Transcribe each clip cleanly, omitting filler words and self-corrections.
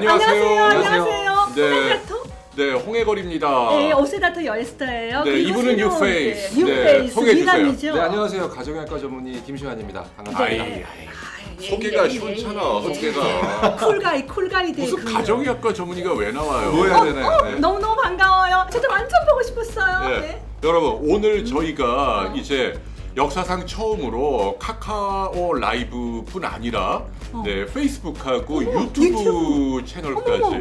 안녕하세요. 네. 홍해다터? 네, 홍해걸입니다. 네, 오세다터 여에스터예요. 네, 이분은 뉴페이스. 네, 뉴페이스 소개해 주세요. 미남이죠. 네, 안녕하세요. 가정의학과 전문의 김시환입니다. 반갑습니다. 네. 소개가 시원찮아, 소개가. 쿨가이 돼. 무슨 가정의학과 전문의가 왜 나와요? 뭐 해야 되나요? 네. 너무너무 반가워요. 저도 완전 보고 싶었어요. 네. 네. 여러분, 오늘 저희가 이제 역사상 처음으로 카카오 라이브뿐 아니라 네, 페이스북하고 유튜브 채널까지 어머머.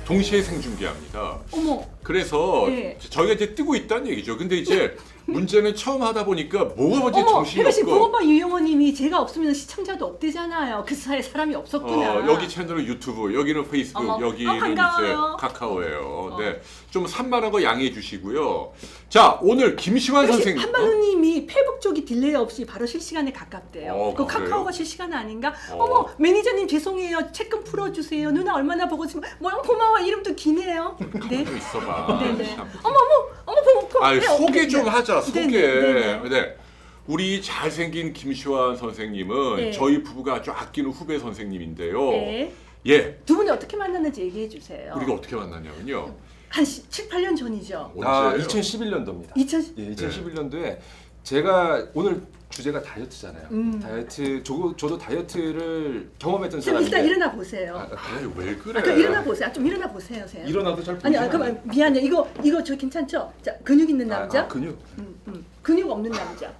동시에 생중계합니다. 어머. 그래서 네. 저희가 이제 뜨고 있다는 얘기죠. 근데 이제 문제는 처음 하다 보니까 뭐가 먼저 어머, 정신이 혜가 씨, 없고 보건방 유영호님이 제가 없으면 시청자도 없대잖아요. 그 사이에 사람이 없었구나. 여기 채널은 유튜브, 여기는 페이스북, 어머. 여기는 이제 반가워요. 카카오예요. 네, 좀 산만한 거 양해해 주시고요. 자, 오늘 김시환 역시 선생님. 한만우님이 페북 쪽이 딜레이 없이 바로 실시간에 가깝대요. 그 그래요? 카카오가 실시간 아닌가? 어머, 매니저님 죄송해요. 채권 풀어주세요. 누나 얼마나 보고 싶으면 뭐야 고마워. 이름도 기네요. 네. 좀 있어봐. 네네. 참. 어머 보고. 아, 소개 좀 하자. 소개. 네네. 네. 우리 잘생긴 김시환 선생님은 네. 저희 부부가 아주 아끼는 후배 선생님인데요. 네. 예. 두 분이 어떻게 만났는지 얘기해 주세요. 우리가 어떻게 만났냐면요. 한 7, 8년 전이죠. 언제예요? 2011년도입니다. 2000 예, 2011년도에 제가 오늘 주제가 다이어트잖아요. 다이어트, 저도 다이어트를 경험했던 쌤 사람인데 일단 일어나 보세요. 아이, 왜 그래? 아까 일어나 보세요. 좀 일어나 보세요, 쌤. 일어나도 잘 아니, 보이지 그만 미안해. 이거 저 괜찮죠? 자, 근육 있는 남자. 근육. 근육 없는 남자.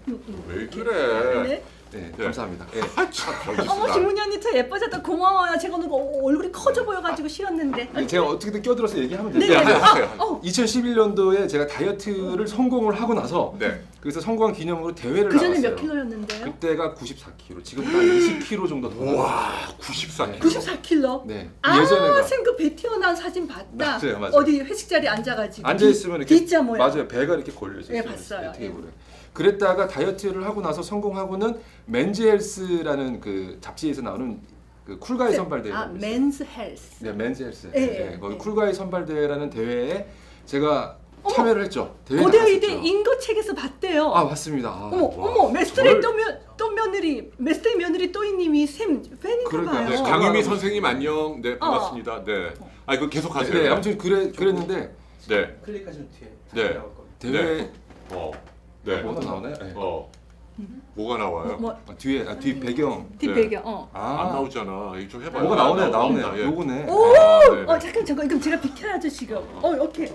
왜 그래? 네. 네, 네. 감사합니다. 예. 아, 참, 어머 김문희 언니 더 예뻐졌다 고마워요. 제가 오늘 얼굴이 커져 보여가지고 싫었는데. 제가 어떻게든 끼어들어서 얘기하면 네, 돼요. 네. 하세요. 2011년도에 제가 다이어트를 성공을 하고 나서 네. 그래서 성공한 기념으로 대회를 그 전에 나갔어요. 몇 킬로였는데요? 그때가 94kg. 지금 한 20kg 정도 더. 와, 94kg. 94킬로. 네. 아, 예전에가 쌤 그 배 튀어나온 사진 봤다. 맞아요. 어디 회식 자리에 앉아가지고. 앉아 있으면 이렇게 D자 모양. 맞아요. 배가 이렇게 걸려 있어요. 네, 봤어요. 테이블에. 그랬다가 다이어트를 하고 나서 성공하고는 맨즈헬스라는 그 잡지에서 나오는 그 쿨가이 선발대회. 아, 맨스 헬스. 네, 맨즈헬스. 예, 네, 거기 예. 쿨가이 선발대회라는 대회에 제가 참여를 했죠. 대회에 고대의대 나갔었죠. 인거책에서 봤대요. 아, 맞습니다. 아, 어머, 메스터리 저를- 또 며느리, 메스터리 며느리 또이님이 쌤 팬인가 그러니까, 봐요. 네, 어. 강유미 선생님 안녕. 네, 반갑습니다. 네. 아, 이거 계속 하세요. 네, 아무튼 그랬는데 네. 클릭하시면 뒤에 네. 나올 겁니다. 대회 네. 뭐가 나오나요? 네. 뭐가 나와요? 뭐 뒤 배경. 뒷배경. 안 나오잖아. 이거 좀 해봐요. 뭐가 나오네. 나옵니다. 예. 요거네. 오! 네. 잠깐 그럼 제가 비켜야죠 지금. 오케이.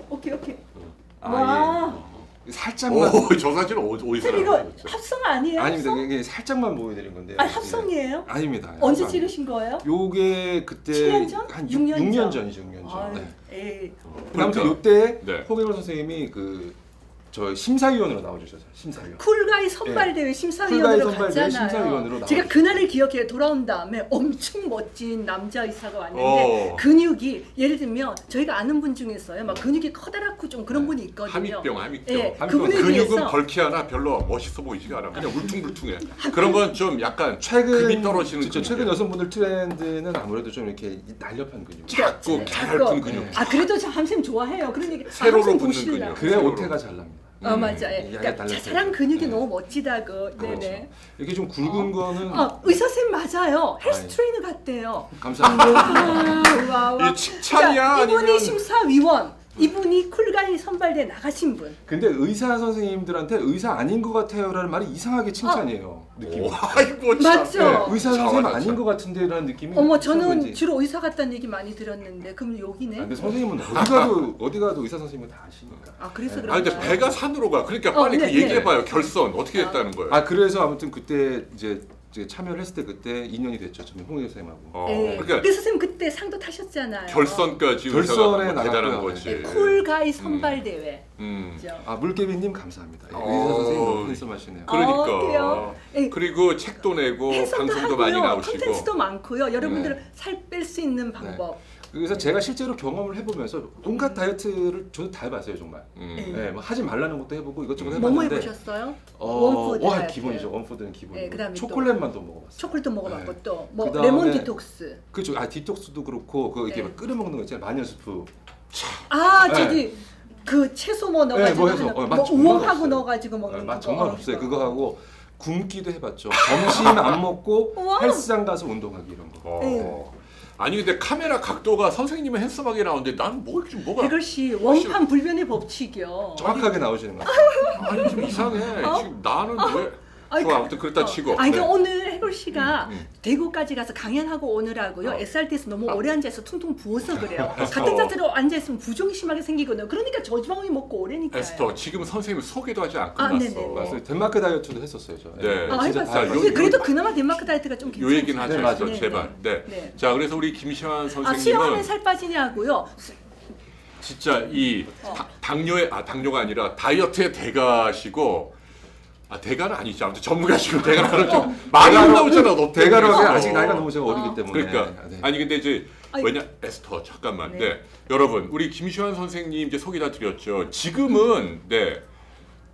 아, 와. 예. 살짝만. 오, 저 사진은 어디서 쌤 이거 나왔어요? 합성 아니에요? 아닙니다. 합성? 이게 살짝만 보여드린 건데요. 아니 합성이에요? 예. 아닙니다. 언제 합성 찍으신 거예요? 요게 그때 7년 전? 한 6년 6년 전? 전이죠. 6년 아유, 전. 네. 에이. 아무튼 그러니까. 요때 네. 홍해걸 선생님이 저 심사위원으로 나와주셨어요. 심사위원. 쿨가이 선발대회 쿨가이 심사위원으로 선발대회 갔잖아요. 심사위원으로 제가 나와주셨어요. 그날을 기억해요. 돌아온 다음에 엄청 멋진 남자 의사가 왔는데 어. 근육이 예를 들면 저희가 아는 분 중에서요. 막 근육이 커다랗고 좀 그런 분이 있거든요. 함익병. 예, 함익병. 그분에 근육은 비해서 벌키하나 별로 멋있어 보이지가 않아. 그냥 울퉁불퉁해. 그런 건 좀 약간 최근 금이 떨어지는 그쵸, 최근 근육이에요. 여성분들 트렌드는 아무래도 좀 이렇게 날렵한 근육. 작고 작고. 얇은 근육. 아 그래도 저 함쌤 좋아해요. 그런 얘기. 세로로 함쌤 붙는 보실라. 근육. 그래야 세로로. 오태가 잘 납니다. 맞아. 이게 그러니까 달라져요. 자잘한 근육이 네. 너무 멋지다고. 그렇죠. 네네. 이렇게 좀 굵은 거는 의사쌤 맞아요. 헬스 아이. 트레이너 같대요. 감사합니다. 와. 이 칭찬이야 그러니까 이분이 아니면 심사위원. 이분이 쿨가이 선발대 나가신 분. 근데 의사 선생님들한테 의사 아닌 것 같아요라는 말이 이상하게 칭찬이에요. 느낌이. 오, 아이고 참. 맞죠? 네, 의사 선생님 참. 아닌 것 같은데라는 느낌이. 어머 저는 이상한지. 주로 의사 같다는 얘기 많이 들었는데 그럼 아, 여기네. 근데 선생님은 어디 가도 의사 선생님은 다 아시니까. 아 그래서 네. 그런가. 아 근데 배가 산으로 가. 그러니까 빨리 네, 그 네. 얘기해봐요. 결선 어떻게 됐다는 거예요? 아 그래서 아무튼 그때 이제 참여를 했을 때 그때 인연이 됐죠. 저는 홍해 선생님하고. 네. 그러니까 그래서 선생님 그때 상도 타셨잖아요. 결선까지 결선에 의사가 대단한 나갔고요. 거지. 네, 쿨가이 선발대회. 음. 그죠? 아 물개비님 감사합니다. 예, 어. 의사 선생님 너무 팬씀하시네요. 그러니까. 그래요? 예. 그리고 책도 내고 해설도 방송도 많이 하고요. 나오시고. 콘텐츠도 많고요. 여러분들 네. 살 뺄 수 있는 방법. 그래서 제가 실제로 경험을 해보면서 온갖 다이어트를 저도 다 해봤어요 정말. 네. 네, 뭐 하지 말라는 것도 해보고 이것저것 뭐뭐 해봤는데. 해보셨어요? 원푸드 와 다이어트. 기본이죠. 원푸드는 기본이고. 네, 그다음에 또 초콜릿만도 먹어봤어요. 초콜릿도 먹어봤고 네. 또 뭐 그다음에- 레몬 디톡스. 그죠. 아 디톡스도 그렇고 그 이렇게 네. 막 끓여 먹는 거 있잖아요. 마녀 스프. 아 네. 저기 그 채소 뭐 넣어가지고 뭐 해서 하는 맛 뭐 정말 우엉하고 없어요. 넣어가지고 먹는 맛 거. 정말 없어요. 그거 하고 굶기도 해봤죠. 점심 안 먹고 우와. 헬스장 가서 운동하기 이런 거. 어. 네. 아니 근데 카메라 각도가 선생님은 핸섬하게 나오는데 난 뭐가 해걸 씨 원판 불변의 법칙이요. 정확하게 나오시는 것 같아요. 아니 좀 이상해. 지금 나는 왜? 아니, 좋아 아무튼 그랬다 치고. 아니 네. 오늘 해걸 씨가 음. 대구까지 가서 강연하고 오느라고요. 어. SRT에서 너무 오래 앉아서 퉁퉁 부어서 그래요. 같은 자세로 앉아있으면 부종이 심하게 생기거든요. 그러니까 저지방이 먹고 오래니까요. 에스터 지금 선생님 소개도 아직 안 아, 끝났어. 네네네. 맞아요. 덴마크 다이어트도 했었어요. 저. 네. 아, 진짜 해봤어요. 다 근데 요- 그래도 그나마 덴마크 다이어트가 좀 요 괜찮아요. 얘기는 하지 네, 마세요 맞아요. 제발. 네. 네. 자 그래서 우리 김시환 아, 선생님은 수영하면 살 빠지냐고요? 진짜 이 당뇨가 아니라 다이어트의 대가시고 대가는 아니죠. 아무튼 전문가시고 대가는 좀 많이 나오잖아. 너 대가로 하기엔 때문에. 아직 나이가 너무 제가 어리기 때문에. 그러니까 네. 아니 근데 이제 아니, 왜냐 에스터 잠깐만. 네. 네. 여러분 우리 김시환 선생님 이제 소개 다 드렸죠. 지금은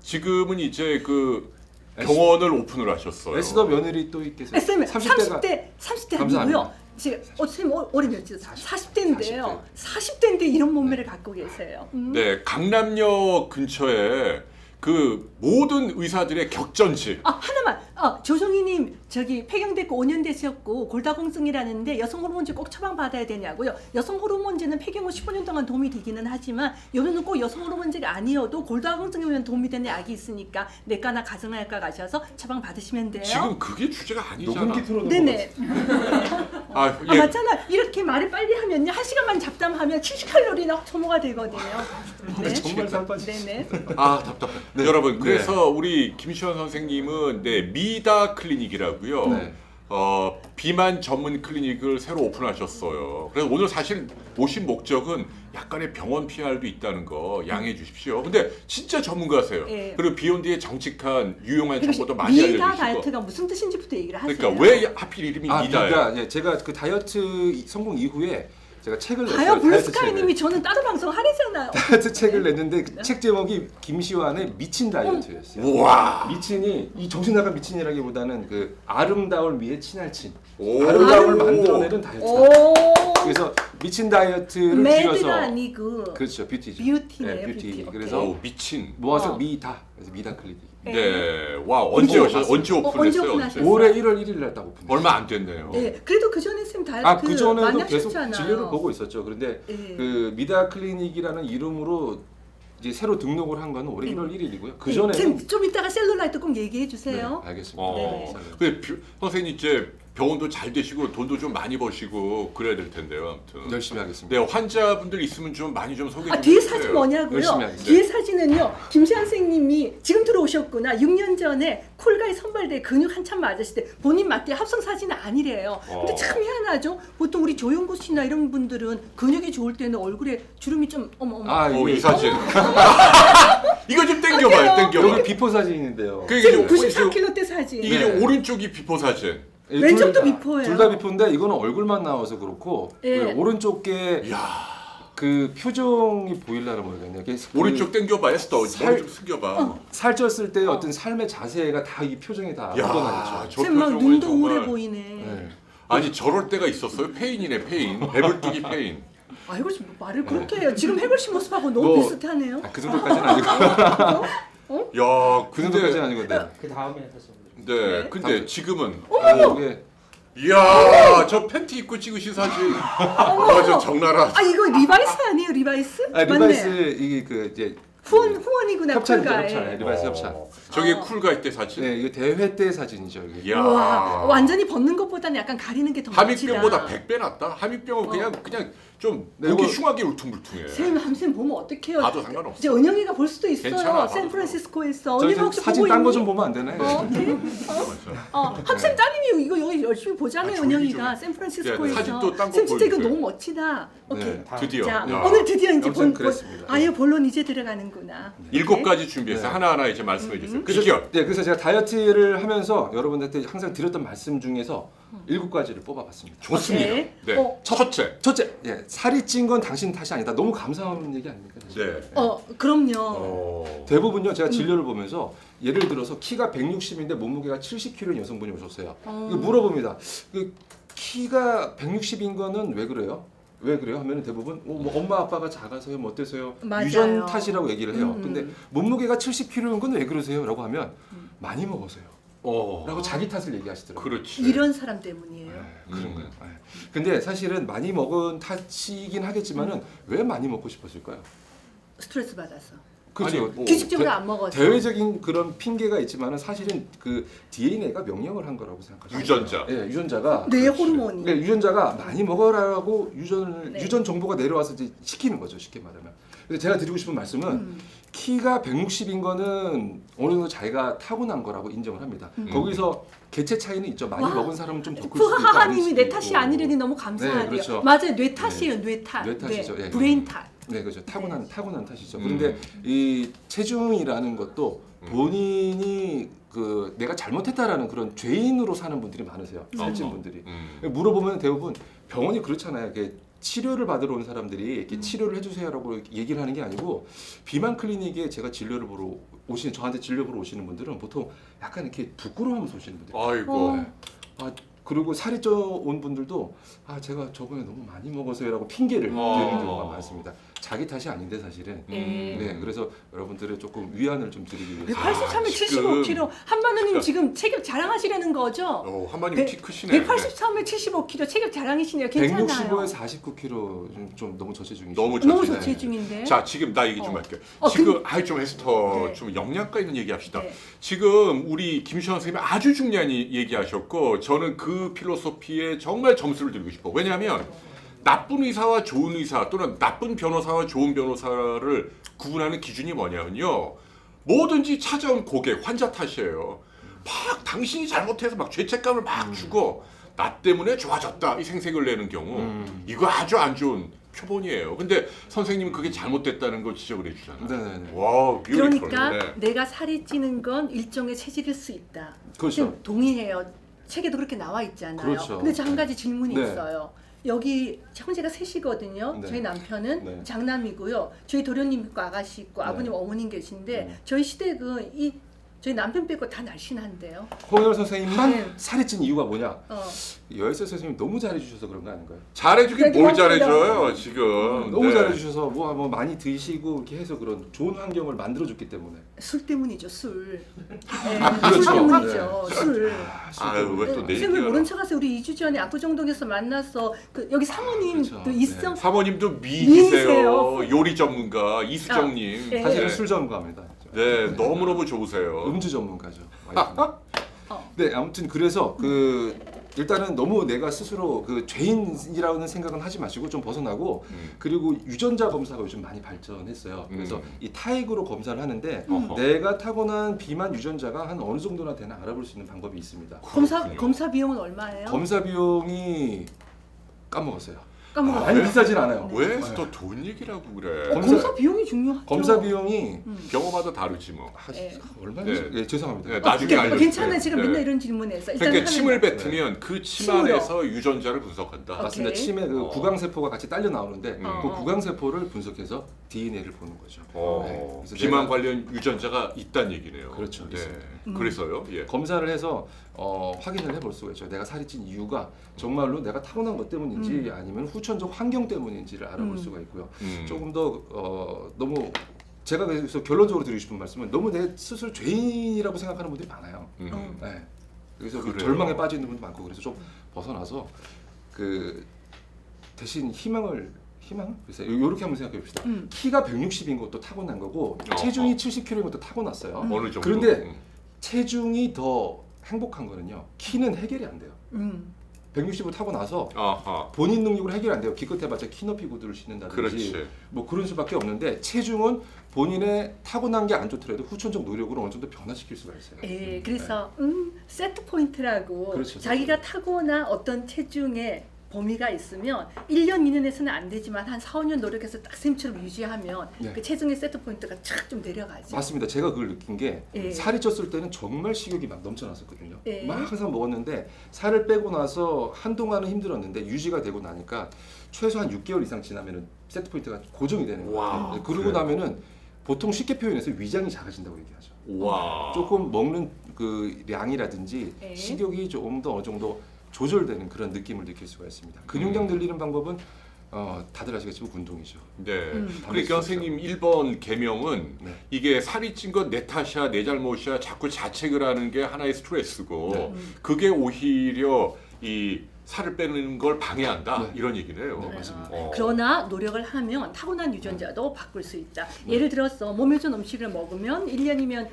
지금은 이제 그 병원을 오픈을 하셨어요. 에스더 며느리 또 있겠어요. SM 30대가 30대 감사합니다. 아니고요. 지금 선생님 올해 몇이죠? 40대인데요. 40대인데 이런 몸매를 갖고 계세요. 네, 강남역 근처에 그 모든 의사들의 격전지. 하나만. 조정희님 저기 폐경됐고 5년 되셨고 골다공증이라는데 여성 호르몬제 꼭 처방 받아야 되냐고요. 여성 호르몬제는 폐경 후 15년 동안 도움이 되기는 하지만 요즘은 꼭 여성 호르몬제가 아니어도 골다공증에 오면 도움이 되는 약이 있으니까 내과나 가정의학과 가셔서 처방 받으시면 돼요. 지금 그게 주제가 아니잖아. 녹음기 틀어놓은 네네. 예. 맞잖아. 이렇게 말을 빨리 하면요. 1시간만 잡담하면 70칼로리나 소모가 되거든요. 네. 정말 살 빠지. 네네. 답답해. 여러분, 네. 그래서 우리 김시환 선생님은 미다 클리닉이라고요. 네. 비만 전문 클리닉을 새로 오픈하셨어요. 그래서 오늘 사실 모신 목적은 약간의 병원 PR도 있다는 거 양해해 주십시오. 근데 진짜 전문가세요. 예. 그리고 비욘드의 정직한 유용한 그리고 정보도 많이 미다 알려주시고. 다이어트가 무슨 뜻인지부터 얘기를 하세요. 그러니까 왜 하필 이름이 미다예요? 그러니까 예, 제가 그 다이어트 성공 이후에 제가 책을 냈어요. 봐요, 다이어트 블루스카이님이 저는 따로 방송 하래잖아요. 다이어트 책을 냈는데 그 책 제목이 김시환의 미친 다이어트였어요. 우와. 미친이 이 정신 나간 미친이라기보다는 그 아름다울 미의 친할 친. 오. 아름다움을 만들어내는 다이어트. 오. 그래서 미친 다이어트를 매드가 줄여서 아니고 그렇죠 뷰티죠. 뷰티네요, 네, 뷰티. 뷰티. 오케이. 그래서 미친. 모아서 미다. 그래서 미다 클리닉. 네. 와 언제 오셨어요? 언제 언제 오픈했어요? 오픈하셨어요? 올해 1월 1일 날 딱 오픈. 얼마 안 됐네요. 네, 그래도 그 전에 쌤 다이어트 그 전에도 많이 계속 하셨잖아요. 진료를 보고 있었죠. 그런데 예. 그 미다 클리닉이라는 이름으로 이제 새로 등록을 한 거는 올해 1월 1일이고요. 그 쌤, 전에는 좀 이따가 셀룰라이트 꼭 얘기해 주세요. 네, 알겠습니다. 어. 네. 근데 선생님 이제 병원도 잘 되시고 돈도 좀 많이 버시고 그래야 될 텐데요. 아무튼. 열심히 하겠습니다. 네, 환자분들 있으면 좀 많이 좀 소개 좀 뒤에 해주세요. 사진 뭐냐고요? 열심히 하겠습니다. 뒤에 사진은요. 김시환 선생님이 지금 들어오셨구나. 6년 전에 콜가이 선발대 근육 한참 맞으실 때 본인 맞게 합성 사진은 아니래요. 근데 참 희한하죠. 보통 우리 조영구 씨나 이런 분들은 근육이 좋을 때는 얼굴에 주름이 좀 어머. 이 사진. 이거 좀 땡겨봐요. 어때요? 땡겨봐. 여기 비포 사진인데요. 그 이게 지금 좀 94kg 때 사진. 이게 네. 좀 오른쪽이 비포 사진. 왼쪽도 비포예요. 둘 다 비포인데 이거는 얼굴만 나와서 그렇고 예. 그 오른쪽 게 야. 그 표정이 보일라나 모르겠네요. 이게 그 오른쪽 땡겨봐. 에스터 살- 머리 좀 숙여봐. 살쪘을 때 어떤 삶의 자세가 다 이 표정에 다 야, 묻어나죠. 저 쌤 막 표정은 눈도 정말- 우울해 보이네. 네. 아니 저럴 때가 있었어요. 페인이네 페인. 배불뚝이 페인. 아이고 말을 그렇게 해요. 지금 해골 씨 모습하고 너무 뭐, 비슷하네요. 그 정도까지는 아니고 야, 그 정도까지는 아니고 네. 그 다음에 하셨습니다. 네, 근데 지금은 이게 이야, 저 팬티 입고 찍으신 사진. 저 적나라. 이거 리바이스 아니에요? 리바이스? 리바이스 맞네. 이게 그 이제 후원이구나. 협찬이죠, 쿨가에. 협찬. 리바이스 협찬. 저게 어. 쿨가이 때 사진. 네, 이게 대회 때 사진이죠. 이게. 이야. 와, 완전히 벗는 것보다는 약간 가리는 게 더 멋지다. 함익병보다 100배 낫다. 함익병은 그냥 좀 네, 보기 이거- 흉하게 울퉁불퉁해. 쌤 함쌤 보면 어떡해요? 봐도 상관없어. 이제 은영이가 볼 수도 있어요. 괜찮아, 샌프란시스코에서. 저 언니가 이제 혹시 사진 보고 딴 거 있니? 좀 보면 안 되나요? 네. 함쌤 따님이 이거 여기 열심히 보잖아요. 졸리 은영이가 좀. 샌프란시스코에서. 네, 사진도 딴거 쌤 진짜 이거 보여주세요. 너무 멋지다. 오케이. 네. 드디어. 자, 야. 오늘 드디어 이제 아무튼 그랬습니다. 아예 본론 이제 들어가는구나. 7가지 준비해서 네. 하나하나 이제 말씀해 주세요. 그래서, 비결. 네, 그래서 제가 다이어트를 하면서 여러분들한테 항상 드렸던 말씀 중에서 7가지를 뽑아봤습니다. 좋습니다. 오케이. 네. 첫째. 첫째, 살이 찐 건 당신 탓이 아니다. 너무 감사한 얘기 아닙니까? 사실? 네. 그럼요. 대부분요, 제가 진료를 보면서 예를 들어서 키가 160인데 몸무게가 70kg인 여성분이 오셨어요. 이거 물어봅니다. 그 키가 160인 거는 왜 그래요? 왜 그래요? 하면 대부분 뭐 엄마 아빠가 작아서요, 뭐 어때서요? 맞아요. 유전 탓이라고 얘기를 해요. 음. 근데 몸무게가 70kg인 건 왜 그러세요? 라고 하면 많이 먹어서요. 라고 자기 탓을 얘기하시더라고요. 그렇지. 이런 사람 때문이에요. 그런 거예요. 근데 사실은 많이 먹은 탓이긴 하겠지만은 왜 많이 먹고 싶었을까요? 스트레스 받아서. 그렇죠. 아니, 뭐 규칙적으로 안 먹어서. 대외적인 그런 핑계가 있지만은 사실은 그 DNA가 명령을 한 거라고 생각하시죠. 유전자. 예, 유전자가 뇌 호르몬이. 네, 유전자가 많이 먹어라고 네. 유전 정보가 내려와서 이제 시키는 거죠, 쉽게 말하면. 그래서 제가 드리고 싶은 말씀은 키가 160인 거는 어느 정도 자기가 타고난 거라고 인정을 합니다. 거기서 개체 차이는 있죠. 많이 와, 먹은 사람은 좀 더 클 수도 있고 아닐 푸하하님이 수도 내 탓이 있고. 아니려니 너무 감사하네요. 네, 그렇죠. 맞아요, 뇌 탓이에요, 뇌 탓. 뇌 탓이죠. 예. 브레인 탓. 네, 그렇죠. 타고난 탓이죠. 그런데 이 체중이라는 것도 본인이 그 내가 잘못했다라는 그런 죄인으로 사는 분들이 많으세요. 살찐 분들이. 물어보면 대부분 병원이 그렇잖아요. 이렇게 치료를 받으러 온 사람들이 이렇게 치료를 해주세요라고 얘기를 하는 게 아니고 비만 클리닉에 제가 진료를 보러 오시는 저한테 진료 보러 오시는 분들은 보통 약간 이렇게 부끄러워하면서 오시는 분들. 아이고. 아 그리고 살이 쪄 온 분들도 아 제가 저번에 너무 많이 먹어서요라고 핑계를 대는 경우가 많습니다. 자기 탓이 아닌데 사실은. 네, 그래서 여러분들의 조금 위안을 좀 드리기 위해서. 183에 지금- 75kg. 한마누님 지금 체격 자랑하시려는 거죠? 한마님 키 크시네. 183에 75kg 체격 자랑이시네요. 괜찮아요. 165에 49kg 좀 너무 저체중이시죠. 너무 너무 저체중. 저체중인데. 자, 지금 나 얘기 좀 어. 할게. 어, 지금 좀 에스터 네. 좀 영양가 있는 얘기 합시다. 네. 지금 우리 김시환 선생님이 아주 중요한 얘기하셨고 저는 그 필로소피에 정말 점수를 드리고 싶어. 왜냐하면 나쁜 의사와 좋은 의사 또는 나쁜 변호사와 좋은 변호사를 구분하는 기준이 뭐냐면요. 뭐든지 찾아온 고객, 환자 탓이에요. 막 당신이 잘못해서 막 죄책감을 막 주고 나 때문에 좋아졌다 이 생색을 내는 경우 이거 아주 안 좋은 표본이에요. 근데 선생님은 그게 잘못됐다는 걸 지적을 해주잖아요. 네네네. 와우, beautiful. 그러니까 네. 내가 살이 찌는 건 일종의 체질일 수 있다. 그렇죠. 지금 동의해요. 책에도 그렇게 나와 있잖아요. 그렇죠. 근데 저 한 가지 질문이 네. 있어요. 여기 형제가 셋이거든요. 네. 저희 남편은 네. 장남이고요. 저희 도련님 있고 아가씨 있고 네. 아버님 어머님 계신데 네. 저희 시댁은 이 저희 남편 빼고 다 날씬한데요. 홍열 선생님만 네. 살이 찐 이유가 뭐냐? 어. 여일세 선생님 너무 잘해주셔서 그런 거 아닌가요? 잘해주긴 그래도 뭘 고맙습니다. 잘해줘요 지금. 너무 네. 잘해주셔서 뭐 많이 드시고 이렇게 해서 그런 좋은 환경을 만들어줬기 때문에. 술 때문이죠, 술. 네, 그렇죠. 술 때문이죠, 술. 아유 왜 또 내 선생님 왜 얘기야? 모른 척하세요? 우리 2주 전에 압구정동에서 만나서 그 여기 사모님도 그렇죠. 있어. 사모님도 미인이세요. 미인이세요. 요리 전문가 이수정님. 네. 사실은 네. 술 전문가입니다. 네, 너무너무 좋으세요. 음주 전문가죠. 와이프는. 어. 네, 아무튼 그래서 그 일단은 너무 내가 스스로 그 죄인이라는 생각은 하지 마시고 좀 벗어나고 그리고 유전자 검사가 요즘 많이 발전했어요. 그래서 이 타액으로 검사를 하는데 어허. 내가 타고난 비만 유전자가 한 어느 정도나 되나 알아볼 수 있는 방법이 있습니다. 그렇군요. 검사 비용은 얼마예요? 검사 비용이 까먹었어요. 까먹었어요. 많이 비싸진 않아요. 왜 또 돈 얘기라고 그래? 검사 비용이 중요하죠. 검사 비용이 병원마다 다르지 뭐. 네. 얼마나? 예, 죄송합니다. 네, 나중에 알려줄게요. 괜찮아요. 제가 네. 맨날 이런 질문해서 일단 그러니까 침을 하는데. 뱉으면 그 침 침으로. 안에서 유전자를 분석한다. 맞습니다. 오케이. 침에 그 구강세포가 같이 딸려 나오는데 그 어. 구강세포를 분석해서 DNA를 보는 거죠. 네, 그래서 비만 내가 관련 유전자가 있다는 얘기네요. 그렇죠, 네. 있습니다. 그래서요. 예. 검사를 해서 확인을 해볼 수가 있죠. 내가 살이 찐 이유가 정말로 내가 타고난 것 때문인지 아니면 후천적 환경 때문인지를 알아볼 수가 있고요. 조금 더 너무 제가 그래서 결론적으로 드리고 싶은 말씀은 너무 내 스스로 죄인이라고 생각하는 분들이 많아요. 네. 그래서 그 그래요. 절망에 빠져 있는 분도 많고 그래서 좀 벗어나서 그 대신 희망? 그래서 이렇게 한번 생각해 봅시다. 키가 160인 것도 타고난 거고 체중이 70kg인 것도 타고났어요. 어느 정도. 그런데 체중이 더 행복한 거는요. 키는 해결이 안 돼요. 160을 타고 나서 아하. 본인 능력으로 해결이 안 돼요. 기껏 해봤자 키높이 구두를 신는다든지 그렇지. 뭐 그런 수밖에 없는데 체중은 본인의 타고난 게 안 좋더라도 후천적 노력으로 어느 정도 변화시킬 수가 있어요. 예, 그래서 세트 포인트라고 그렇죠. 자기가 타고난 어떤 체중의 범위가 있으면 1년, 2년에서는 안 되지만 한 4, 5년 노력해서 딱 쌤처럼 유지하면 네. 그 체중의 세트 포인트가 착 좀 내려가죠. 맞습니다. 제가 그걸 느낀 게 예. 살이 쪘을 때는 정말 식욕이 막 넘쳐났었거든요. 예. 막 항상 먹었는데 살을 빼고 나서 한동안은 힘들었는데 유지가 되고 나니까 최소 한 6개월 이상 지나면은 세트 포인트가 고정이 되는 거예요. 와, 네, 그러고 그래요? 나면은 보통 쉽게 표현해서 위장이 작아진다고 얘기하죠. 와. 조금 먹는 그 량이라든지 예. 식욕이 조금 더 어느 정도 조절되는 그런 느낌을 느낄 수가 있습니다. 근육량 늘리는 방법은 다들 아시겠지만 운동이죠. 네. 음. 그러니까 선생님 1번 계명은 네. 이게 살이 찐 건 내 탓이야, 내 잘못이야, 자꾸 자책을 하는 게 하나의 스트레스고 네. 그게 오히려 이 살을 빼는 걸 방해한다 네. 이런 얘기네요. 네, 맞습니다. 그러나 노력을 하면 타고난 유전자도 바꿀 수 있다. 예를 들어서 몸에 좋은 음식을 먹으면 1년이면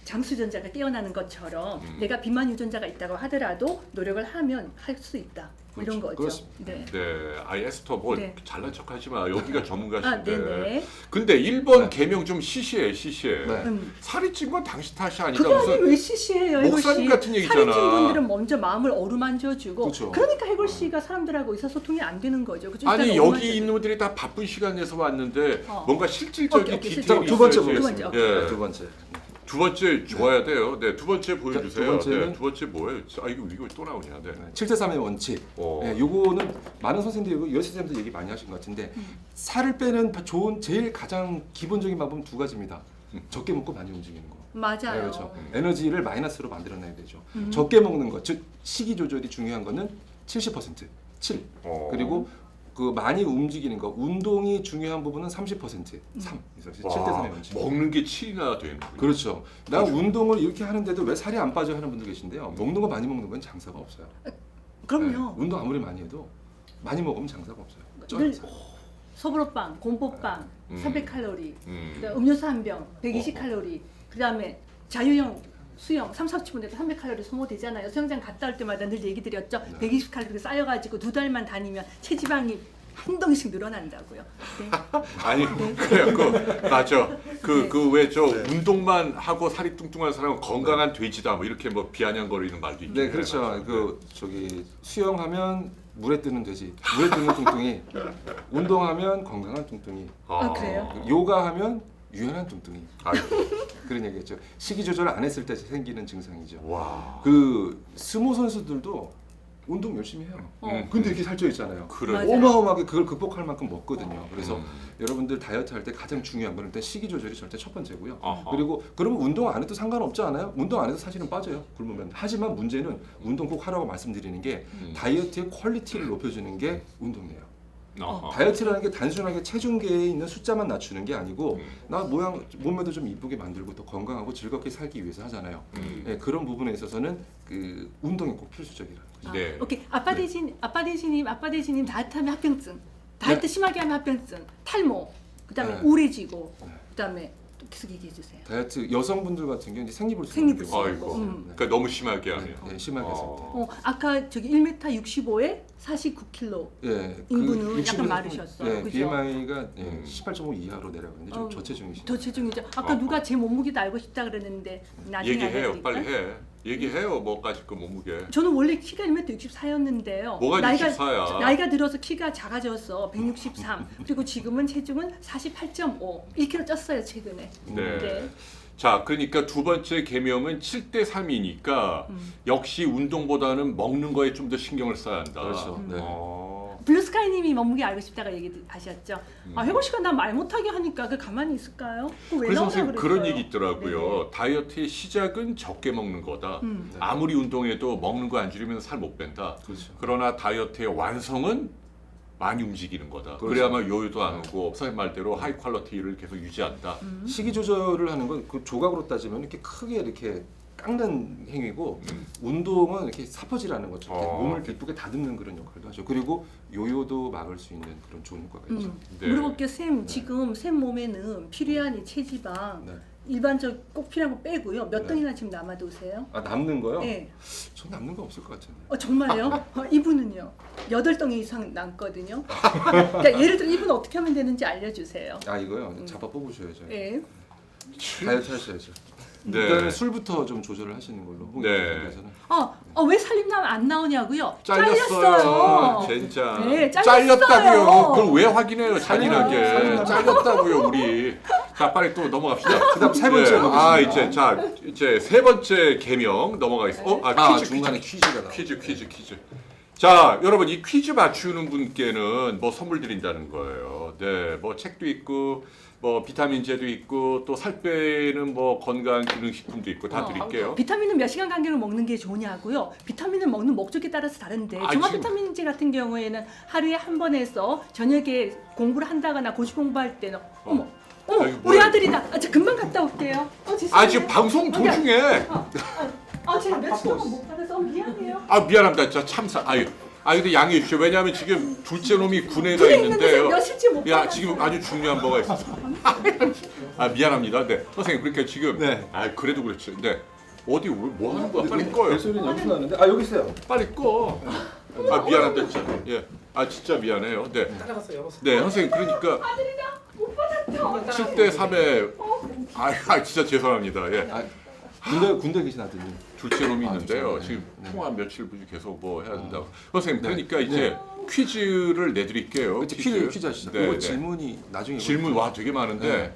장수전자가 깨어나는 것처럼 내가 비만 유전자가 있다고 하더라도 노력을 하면 할 수 있다. 이런 거죠. 그렇습니다. 네. 네, 에스터 뭘 네. 잘난 척하지 마. 여기가 전문가신데. 아, 네네. 근데 1번 네. 계명 좀 시시해. 네. 살이 찐 건 당신 탓이 아니다. 그게 아니 무슨 왜 시시해요, 해골 목사님 씨. 같은 얘기잖아. 살이 찐 분들은 먼저 마음을 어루만져주고 그렇죠. 그러니까 해골 씨가 사람들하고 의사소통이 안 되는 거죠. 그죠? 아니 일단 여기 어루만져주고. 있는 분들이 다 바쁜 시간 내서 왔는데 어. 뭔가 실질적인 오케이, 디테일이 두 번째 있어야지. 보겠습니다. 예. 두 번째. 두 번째 좋아야 돼요. 네, 두 번째 보여주세요. 두 번째는- 네, 두 번째 뭐예요? 아 이거 또 나오냐? 네. 7대3의 원칙. 어. 네, 요거는 많은 선생님들이 여러 선생님들 얘기 많이 하신 것 같은데 살을 빼는 좋은 제일 가장 기본적인 방법은 두 가지입니다. 적게 먹고 많이 움직이는 거. 맞아요. 네, 그렇죠. 에너지를 마이너스로 만들어내야 되죠. 적게 먹는 것, 즉 식이 조절이 중요한 거는 70%, 7. 어. 그리고 그 많이 움직이는 거, 운동이 중요한 부분은 30%, 3. 그래서 7대3의 원칙. 먹는 게 7이나 되는 거예요. 그렇죠. 난 운동을 이렇게 하는데도 왜 살이 안 빠져 하는 분들 계신데요. 먹는 거 많이 먹는 건 장사가 없어요. 그럼요. 네, 운동 아무리 많이 해도 많이 먹으면 장사가 없어요. 늘 쪄요. 소보로빵, 곰보빵, 음. 300칼로리, 음. 그다음 음료수 한 병, 120칼로리, 그다음에 자유형 수영 3, 40분에도 300칼로리 소모되잖아요. 수영장 갔다 올 때마다 늘 얘기 드렸죠. 120칼로리 쌓여가지고 2달만 다니면 체지방이 한 덩이씩 늘어난다고요. 네. 아니 그래갖고 맞아. 네. 그 왜 저 운동만 하고 살이 뚱뚱한 사람은 건강한 돼지다 뭐 이렇게 뭐 비아냥거리는 말도 있죠. 네, 그렇죠. 그 저기 수영하면 물에 뜨는 돼지, 물에 뜨는 뚱뚱이, 운동하면 건강한 뚱뚱이, 아, 그래요? 요가하면 유연한 뚱뚱이. 아이고. 그런 얘기겠죠. 식이 조절 안 했을 때 생기는 증상이죠. 와. 그 스모 선수들도 운동 열심히 해요. 근데 이렇게 살쪄 있잖아요. 그래. 맞아요. 어마어마하게 그걸 극복할 만큼 먹거든요. 그래서 음. 여러분들 다이어트 할 때 가장 중요한 건 일단 식이 조절이 절대 첫 번째고요. 아하. 그리고 그러면 운동 안 해도 상관없지 않아요? 운동 안 해도 사실은 빠져요. 굶으면. 하지만 문제는 운동 꼭 하라고 말씀드리는 게 다이어트의 퀄리티를 높여주는 게 운동이에요. 아하. 다이어트라는 게 단순하게 체중계에 있는 숫자만 낮추는 게 아니고 음. 나 모양 몸매도 좀 이쁘게 만들고 더 건강하고 즐겁게 살기 위해서 하잖아요. 네, 그런 부분에 있어서는 그 운동이 꼭 필수적이라는 거죠. 아, 네. 오케이. 아빠 대신님 다이어트하면 합병증, 다이어트 심하게 하면 합병증, 탈모, 그다음에 네. 우울해지고, 그다음에 또 계속 얘기해 주세요. 다이어트 여성분들 같은 경우는 생리불순. 생리불순. 아이고. 음. 그러니까 너무 심하게 네, 하네요. 네, 심하게 했을 때. 아까 저기 1m 65에 49kg. 예, 인분은 60 약간 에서 마르셨어요. 예, 그죠? BMI가 음. 18.5 이하로 내려가는데 좀 저체중이시죠. 더 체중이죠. 아까 어. 누가 제 몸무게도 알고 싶다 그랬는데 나중에 얘기해요. 알려드릴까요? 빨리 해. 얘기해요. 뭐까지 그 몸무게. 저는 원래 키가 1m 64였는데요. 뭐가 64야? 나이가 들어서 키가 작아져서 163. 그리고 지금은 체중은 48.5. 1kg 쪘어요 최근에. 네. 자, 그러니까 두 번째 계명은 7대 3이니까 역시 운동보다는 먹는 거에 좀 더 신경을 써야 한다. 그렇죠. 네. 블루스카이님이 몸무게 알고 싶다가 얘기하셨죠. 아 혜골 씨가 나 말 못하게 하니까 그 가만히 있을까요? 그거 왜 그래서 나오나 선생님 그랬어요. 그런 얘기 있더라고요. 다이어트의 시작은 적게 먹는 거다. 음. 아무리 운동해도 먹는 거 안 줄이면 살 못 뺀다. 그렇죠. 그러나 다이어트의 완성은 많이 움직이는 거다. 그렇죠. 그래야만 요요도 안 오고 선생님 말대로 하이 퀄리티를 계속 유지한다. 식이 조절을 하는 건 그 조각으로 따지면 이렇게 크게 이렇게 깎는 행위고 운동은 이렇게 사퍼질하는 것처럼 이렇게 어. 몸을 기쁘게 다듬는 그런 역할도 하죠. 그리고 요요도 막을 수 있는 그런 좋은 효과가 있죠. 네. 물어볼게요. 쌤 지금 쌤 몸에는 필요한 이 체지방 네. 일반적 꼭 필요한 거 빼고요. 몇 네. 등이나 지금 남아도세요? 아 남는 거요? 네. 전 남는 거 없을 것 같은데. 정말요? 이분은요? 8덩이 이상 남거든요. 그러니까 예를 들어 이분 어떻게 하면 되는지 알려주세요. 아 이거요? 잡아 뽑으셔야죠. 네. 다이어트 하셔야죠. 네. 일단은 술부터 좀 조절을 하시는 걸로. 네. 홍보에서는. 왜 살림남 안 나오냐고요? 잘렸어요. 진짜. 네, 잘렸어요. 잘렸다고요. 그걸 왜 확인해요? 잔인하게. 살림남. 잘렸다고요, 우리. 자, 빨리 또 넘어갑시다. 그다음 세 번째 넘어가겠습니다. 이제 세 번째 계명 넘어가겠습니다. 중간에 퀴즈가 나와. 퀴즈. 자, 여러분 이 퀴즈 맞추는 분께는 뭐 선물 드린다는 거예요. 네, 뭐 책도 있고 뭐 비타민제도 있고 또 살 빼는 뭐 건강 기능 식품도 있고 다 드릴게요. 비타민은 몇 시간 간격으로 먹는 게 좋냐고요? 비타민을 먹는 목적에 따라서 다른데 아, 종합 지금- 비타민제 같은 경우에는 하루에 한 번 해서 저녁에 공부를 한다거나 고시 공부할 때는 어머 아, 이거 우리 뭐야, 아들이다. 저 금방 갔다 올게요. 죄송해요. 아, 지금 방송 아니야. 도중에 제가 며칠 동안 못 받아서 미안해요. 아, 미안합니다. 진짜 참사. 근데 양해해 주십시오. 왜냐하면 지금 둘째 놈이 군에 가 군에 있는데 있는데요. 며칠째 못 야, 받았어요. 지금 아주 중요한 뭐가 있어서. 아, 미안합니다. 네. 선생님, 그러니까 지금 네. 그래도 그렇지. 네. 어디 뭐 하는 거야? 빨리 꺼요. 벨소리는 여기서 나는데 여기 있어요. 빨리 꺼. 아, 미안합니다. 진짜. 예. 아, 진짜 미안해요. 네. 따라가서 열었어. 네, 선생님 그러니까 아들이다. 못 받았어. 7대 3에 진짜 죄송합니다. 예. 군대 계신 아드님. 둘째 놈이 있는데요. 진짜요? 지금 네. 통화 며칠 계속 뭐 해야 된다고. 선생님 네. 그러니까 이제 퀴즈를 내드릴게요. 퀴즈 하시죠. 네, 이거 네. 질문이 나중에 질문 와 되게 많은데 네.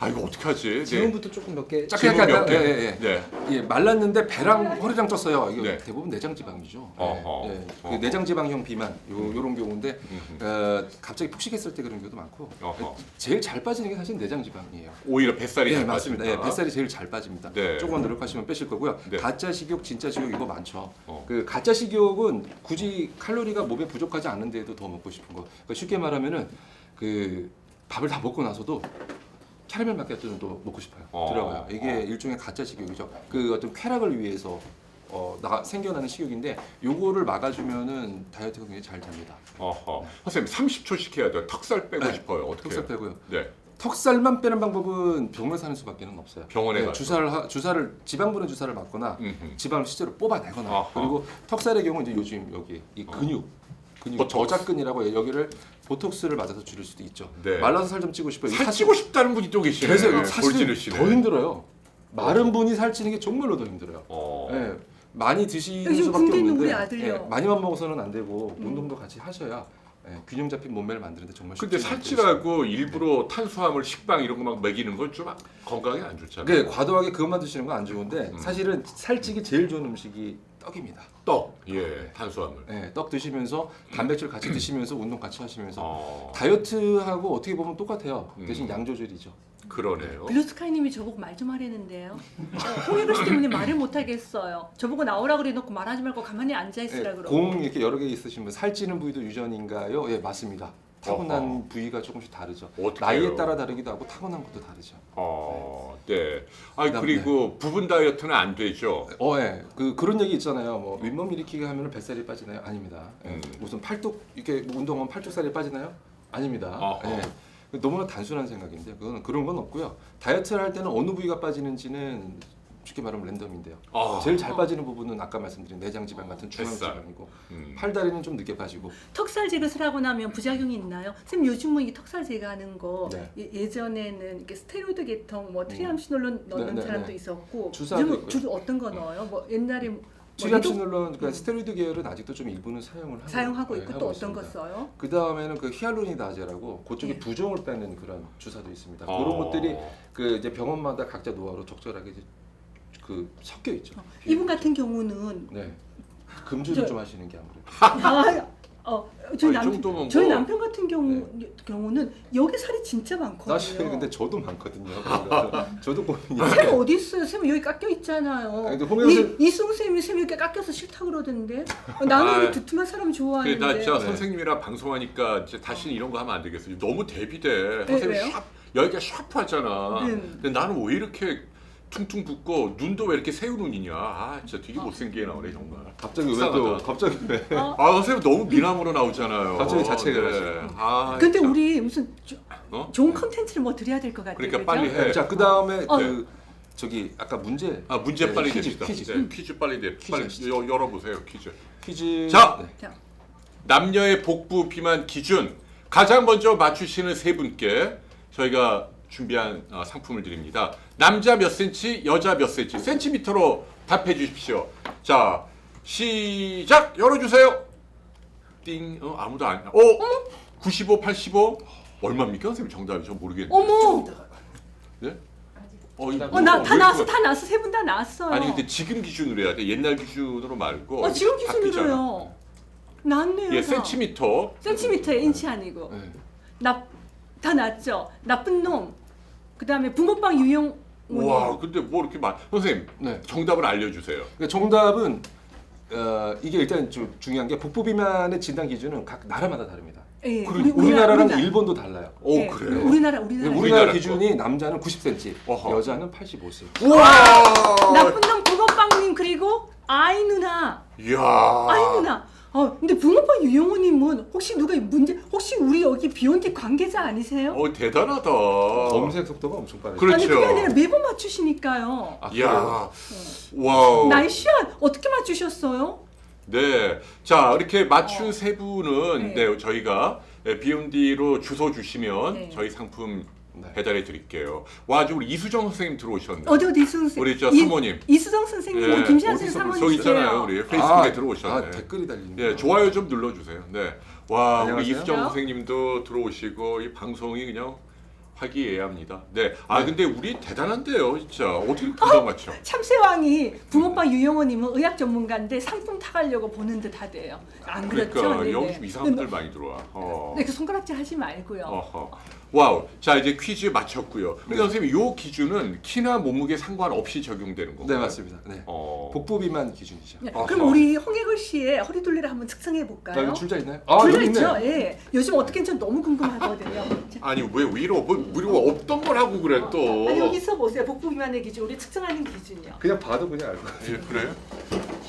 이거 어떡하지? 네. 질문부터 조금 몇 개. 질문 몇 개. 예. 네. 예, 말랐는데 배랑 허리랑 쪘어요. 이거 네. 대부분 내장 지방이죠. 어허. 예, 어허. 그 내장 지방형 비만 요런 경우인데 음흠. 갑자기 폭식했을 때 그런 경우도 많고 어허. 제일 잘 빠지는 게 사실 내장 지방이에요. 오히려 뱃살이 예, 잘 맞습니다. 빠집니다. 예, 뱃살이 제일 잘 빠집니다. 네. 조금만 노력하시면 빼실 거고요. 네. 가짜 식욕, 진짜 식욕 이거 많죠. 어. 그 가짜 식욕은 굳이 칼로리가 몸에 부족하지 않은데도 더 먹고 싶은 거. 그러니까 쉽게 말하면은 그 밥을 다 먹고 나서도 캐러멜 마키아토는 또 먹고 싶어요. 들어가요. 이게 일종의 가짜 식욕이죠. 그 어떤 쾌락을 위해서 생겨나는 식욕인데 요거를 막아주면은 다이어트가 굉장히 잘 됩니다. 어허. 선생님 30초씩 해야 돼요. 턱살 빼고 네. 싶어요. 어떻게? 턱살 빼고요. 네. 턱살만 빼는 방법은 병원에 사는 수밖에는 없어요. 병원에 가서. 주사를 지방분해 주사를 맞거나 음흠. 지방을 실제로 뽑아내거나 아하. 그리고 턱살의 경우 이제 요즘 여기 이 근육 보톡스. 저작근이라고 여기를 보톡스를 맞아서 줄일 수도 있죠. 네. 말라서 살 좀 찌고 싶어요. 살 찌고 싶다는 분이 또 계시네. 계세요. 돌진을 사실 씨네. 더 힘들어요. 마른 분이 살찌는 게 정말로 더 힘들어요. 어. 예, 많이 드시는 요즘 수밖에 군대 있는 없는데 우리 아들요. 많이만 먹어서는 안 되고 운동도 같이 하셔야 균형 잡힌 몸매를 만드는데 정말 근데 쉽지 않아요. 살찌라고 일부러 탄수화물, 식빵 이런 거 막 먹이는 건 좀 건강에 안 좋잖아요. 그 과도하게 그것만 드시는 건 안 좋은데 사실은 살찌기 제일 좋은 음식이 떡입니다. 떡, 예, 탄수화물. 네, 떡 드시면서 단백질 같이 드시면서 운동 같이 하시면서 어, 다이어트하고 어떻게 보면 똑같아요. 대신 양 조절이죠. 그러네요. 블루스카이님이 저보고 말 좀 하라는데요. 홍익을 씨 때문에 말을 못 하겠어요. 저보고 나오라 그래놓고 말하지 말고 가만히 앉아 있으라 그러고. 공 이렇게 여러 개 있으시면 살찌는 부위도 유전인가요? 예, 맞습니다. 타고난 어허. 부위가 조금씩 다르죠. 어떻게 나이에 해요? 따라 다르기도 하고 타고난 것도 다르죠. 네. 아 그다음, 그리고 부분 다이어트는 안 되죠. 예. 그런 얘기 있잖아요. 뭐 윗몸 일으키기 하면 뱃살이 빠지나요? 아닙니다. 예. 무슨 팔뚝 이렇게 운동하면 팔뚝살이 빠지나요? 아닙니다. 어허. 예. 너무나 단순한 생각인데 그런 건 없고요. 다이어트를 할 때는 어느 부위가 빠지는지는 쉽게 말하면 랜덤인데요. 제일 잘 빠지는 부분은 아까 말씀드린 내장 지방 같은 중앙 뱃살. 지방이고 음. 팔다리는 좀 늦게 빠지고 턱살 제거를 하고 나면 부작용이 있나요? 선생님 요즘은 이 턱살 제거하는 거 네. 예전에는 이렇게 스테로이드 계통 뭐 트리암시놀론 넣는 네, 사람도 네. 있었고 주사도 요즘은 있고요. 주로 어떤 거 넣어요? 뭐 옛날에 뭐 트리암시놀론 그러니까 스테로이드 계열은 아직도 좀 일부는 사용하고 네, 있고 하고 또 어떤 거 있습니다. 써요? 그 다음에는 그 히알루로니다제라고 그쪽에 예. 부종을 빼는 그런 주사도 있습니다. 어. 그런 것들이 그 이제 병원마다 각자 노하우로 적절하게 이제 그 섞여 있죠. 이분 같은 경우는 네. 금주를 저- 좀 하시는 게 아무래도. 저희 이 남편 정도면 저희 뭐- 남편 같은 경우는 여기 살이 진짜 많거든요. 사실 근데 저도 많거든요. 그러니까 저도 고민이에요. 살 어디 있어요? 쌤 여기 깎여 있잖아요. 아니, 근데 홍영 쌤- 이승 쌤이 이렇게 깎여서 싫다 그러던데. 나는 아, 이 두툼한 사람 좋아하는데. 나 진짜 네. 선생님이랑 방송하니까 이제 다시는 이런 거 하면 안 되겠어요. 너무 대비돼. 선생님 왜요? 여기가 샤프하잖아. 네. 근데 나는 왜 이렇게 퉁퉁 붓고 눈도 왜 이렇게 새우 눈이냐. 아 진짜 되게 못생기게 나오네 정말. 갑자기 왜 속상하다. 또 갑자기 왜? 선생님 너무 미남으로 나오잖아요. 갑자기 자책을 네. 아, 근데 참. 우리 무슨 어? 좋은 컨텐츠를 뭐 드려야 될 것 같아요. 그러니까 그죠? 빨리 해. 자, 그 다음에 어. 그 저기 아까 문제 문제 네, 빨리 퀴즈, 냅시다. 퀴즈. 네, 퀴즈 빨리 내. 퀴즈 빨리 하시죠. 열어보세요 퀴즈. 퀴즈. 자! 네. 자, 남녀의 복부 비만 기준 가장 먼저 맞추시는 세 분께 저희가 준비한 상품을 드립니다. 남자 몇 센치, 여자 몇 센치, 센티미터로 답해 주십시오. 자, 시작! 열어주세요. 띵, 아무도 안. 95, 85. 얼마입니까? 선생님 정답이 저 모르겠는데. 어머, 네? 나 다 나왔어, 다 나왔어, 세 분 다 나왔어요. 아니 근데 지금 기준으로 해야 돼. 옛날 기준으로 말고. 지금 바뀌잖아. 기준으로요. 낫네요. 예, 다. 센티미터. 센티미터에 인치 아니고. 네. 다 낫죠. 나쁜 놈. 그다음에 붕어빵 유형. 와, 근데 뭐 이렇게 선생님, 네. 정답을 알려주세요. 그러니까 정답은 이게 일단 좀 중요한 게 복부 비만의 진단 기준은 각 나라마다 다릅니다. 예, 그리고 우리나라랑 일본도 달라요. 오, 예, 그래요? 우리나라 우리나라 기준이 남자는 90cm, 어허. 여자는 85cm. 우와! 나쁜 놈 붕어빵님 그리고 아이 누나. 이야. 아이 누나. 근데 붕어빵 유영호님은 혹시 혹시 우리 여기 비욘틱 관계자 아니세요? 대단하다. 검색 속도가 엄청 빠르죠. 그래. 아니 그게 그렇죠. 아니라 매번 맞추시니까요. 아, 이야. 그래요? 와우. 날씨야 어떻게 맞추셨어요? 네. 자, 이렇게 맞춘 세 분은 네. 저희가 비욘디로 주소 주시면 네. 저희 상품 네. 배달해 드릴게요. 와, 지금 우리 이수정 선생님 들어오셨네. 어디 이수정 선생님. 우리 저 사모님. 이수정 선생님, 예. 김시환 어디서 선생님 저 있잖아요. 사모님이세요. 우리 페이스북에 들어오셨네. 댓글이 달리는. 네, 좋아요 좀 눌러주세요. 네. 와, 우리 안녕하세요. 이수정 선생님도 들어오시고 이 방송이 그냥 화기애애합니다. 네. 아, 근데 우리 대단한데요, 진짜. 어떻게 금방 맞죠? 참새왕이 붕어빵 유영호님은 의학 전문가인데 상품 타가려고 보는 듯 하대요. 안 그렇죠? 그러니까 네네. 여기 좀 이상한 분들 많이 들어와. 네, 그 손가락질 하지 말고요. 어허. 와우. 자, 이제 퀴즈 맞췄고요. 근데 선생님, 요 기준은 키나 몸무게 상관없이 적용되는 건가요? 네, 맞습니다. 네. 복부 비만 기준이죠. 네, 어허. 그럼 우리 홍혜걸 씨의 허리둘레를 한번 측정해 나 볼까요? 이거 줄자 있나요? 줄자 여기 있죠. 있네. 예. 요즘 어떻게 좀 너무 궁금하거든요. 자, 아니, 왜 위로 없던 걸 하고 그래 또? 아니 여기 써 보세요. 복부 비만의 기준, 우리 측정하는 기준이요. 그냥 봐도 그냥 알 거예요. 예, 그래요?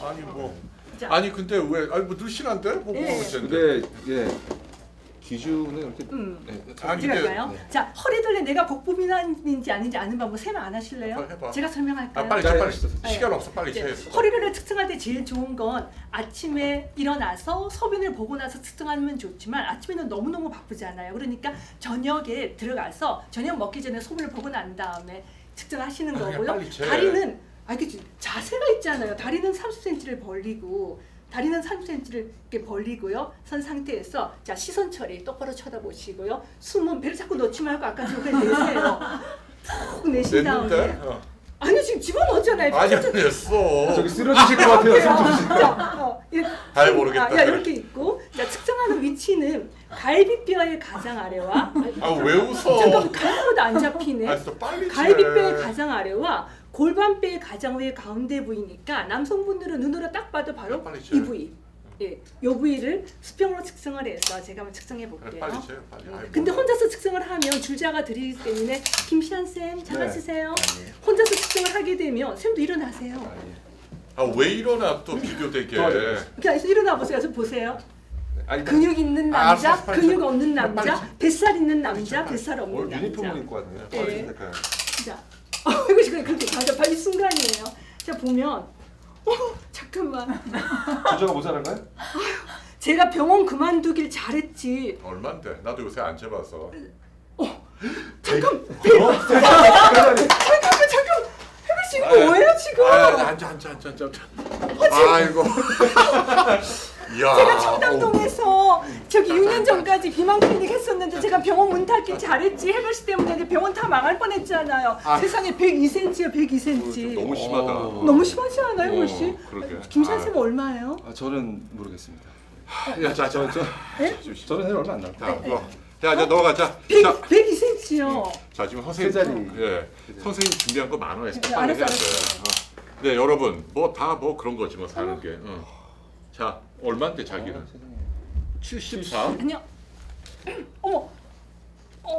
아니 뭐. 자. 아니 근데 왜? 아니 뭐 늘씬한데? 뭐 예. 문제인데? 근데 기준은 이렇게 네, 아니, 제가 근데- 할까요? 네. 자, 허리둘레 내가 복부 비만인지 아닌지 아는 방법 세면 안 하실래요? 해봐. 제가 설명할까요? 아, 빨리 네, 빨리. 알겠습니다. 시간 없어. 빨리 이제 해. 허리를 측정할 때 제일 좋은 건 아침에 일어나서 소변을 보고 나서 측정하면 좋지만 아침에는 너무너무 바쁘잖아요. 그러니까 저녁에 들어가서 저녁 먹기 전에 소변을 보고 난 다음에 측정하시는 그냥 거고요. 빨리 재. 다리는 알겠지? 자세가 있잖아요. 다리는 30cm를 벌리고 다리는 30cm를 이렇게 벌리고요. 선 상태에서 자 시선 처리 똑바로 쳐다보시고요. 숨은 배를 자꾸 넣지 말고 아까 저걸 내세요. 푹 내신 다음에 냈는데? 아니 지금 집어넣었잖아요. 아니 안 냈어. 저기 쓰러지실 것 같아요. 자, 이렇게, 잘 모르겠다. 야, 이렇게 있고, 자, 측정하는 위치는 갈비뼈의 가장 아래와 아 왜 웃어? 잠깐 갈비뼈도 안 잡히네. 아 진짜 빨리 갈비뼈의 가장 아래와 골반뼈의 가장 위에 가운데 부위니까 남성분들은 눈으로 딱 봐도 바로 빨리 재. 이 부위. 예, 요 부위를 수평으로 측정을 해서 제가 한번 측정해 볼게요. 빨리 재. 빨리. 아이, 근데 뭐. 혼자서 측정을 하면 줄자가 들이기 때문에 김시한 쌤 잠깐 네. 쓰세요. 예. 혼자서 측정을 하게 되면 쌤도 일어나세요. 아 왜 일어나 또 비교되게? 그냥 일어나 보세요. 좀 보세요. 아니, 근육 있는 남자, 알았어, 빨리 근육 쳐. 없는 빨리 남자, 쳐. 뱃살 있는 남자, 빨리 뱃살 없는 오늘 남자. 유니폼을 입고 왔네요. 네. 빨리 색깔. 자, 이거 지금 그렇게 맞아. 이 순간이에요. 자 보면, 잠깐만. 줄자가 모자란가요? 제가 병원 그만두길 잘했지. 얼마인데? 나도 요새 안 재봐서. 잠깐, 잠깐만. 잠깐. 해볼 씨 이거 뭐예요 지금? 앉아. 아이고. 야. 제가 청담동에서 저기 6년 전까지 비만 클리닉 했었는데 제가 병원 문 닫길 잘했지. 해볼 씨 때문에 이제 병원 다 망할 뻔했잖아요. 아. 세상에 102cm요, 102cm. 너무 심하다. 너무 심하지 않아요, 해볼 씨? 그러게. 김시환 쌤은 얼마예요? 저는 모르겠습니다. 야, 자. 저는 살 얼마 안 나요. 자, 뭐. 자, 넘어가자. 102cm요. 자, 지금 선생님, 세 자리. 예, 선생님 준비한 거 많아요. 네, 빨리 알았어, 해야 돼. 알았어. 네, 여러분, 뭐 다 뭐 그런 거지 뭐 사는 게. 자, 얼마인데 자기는? 74. 아니요. 어머.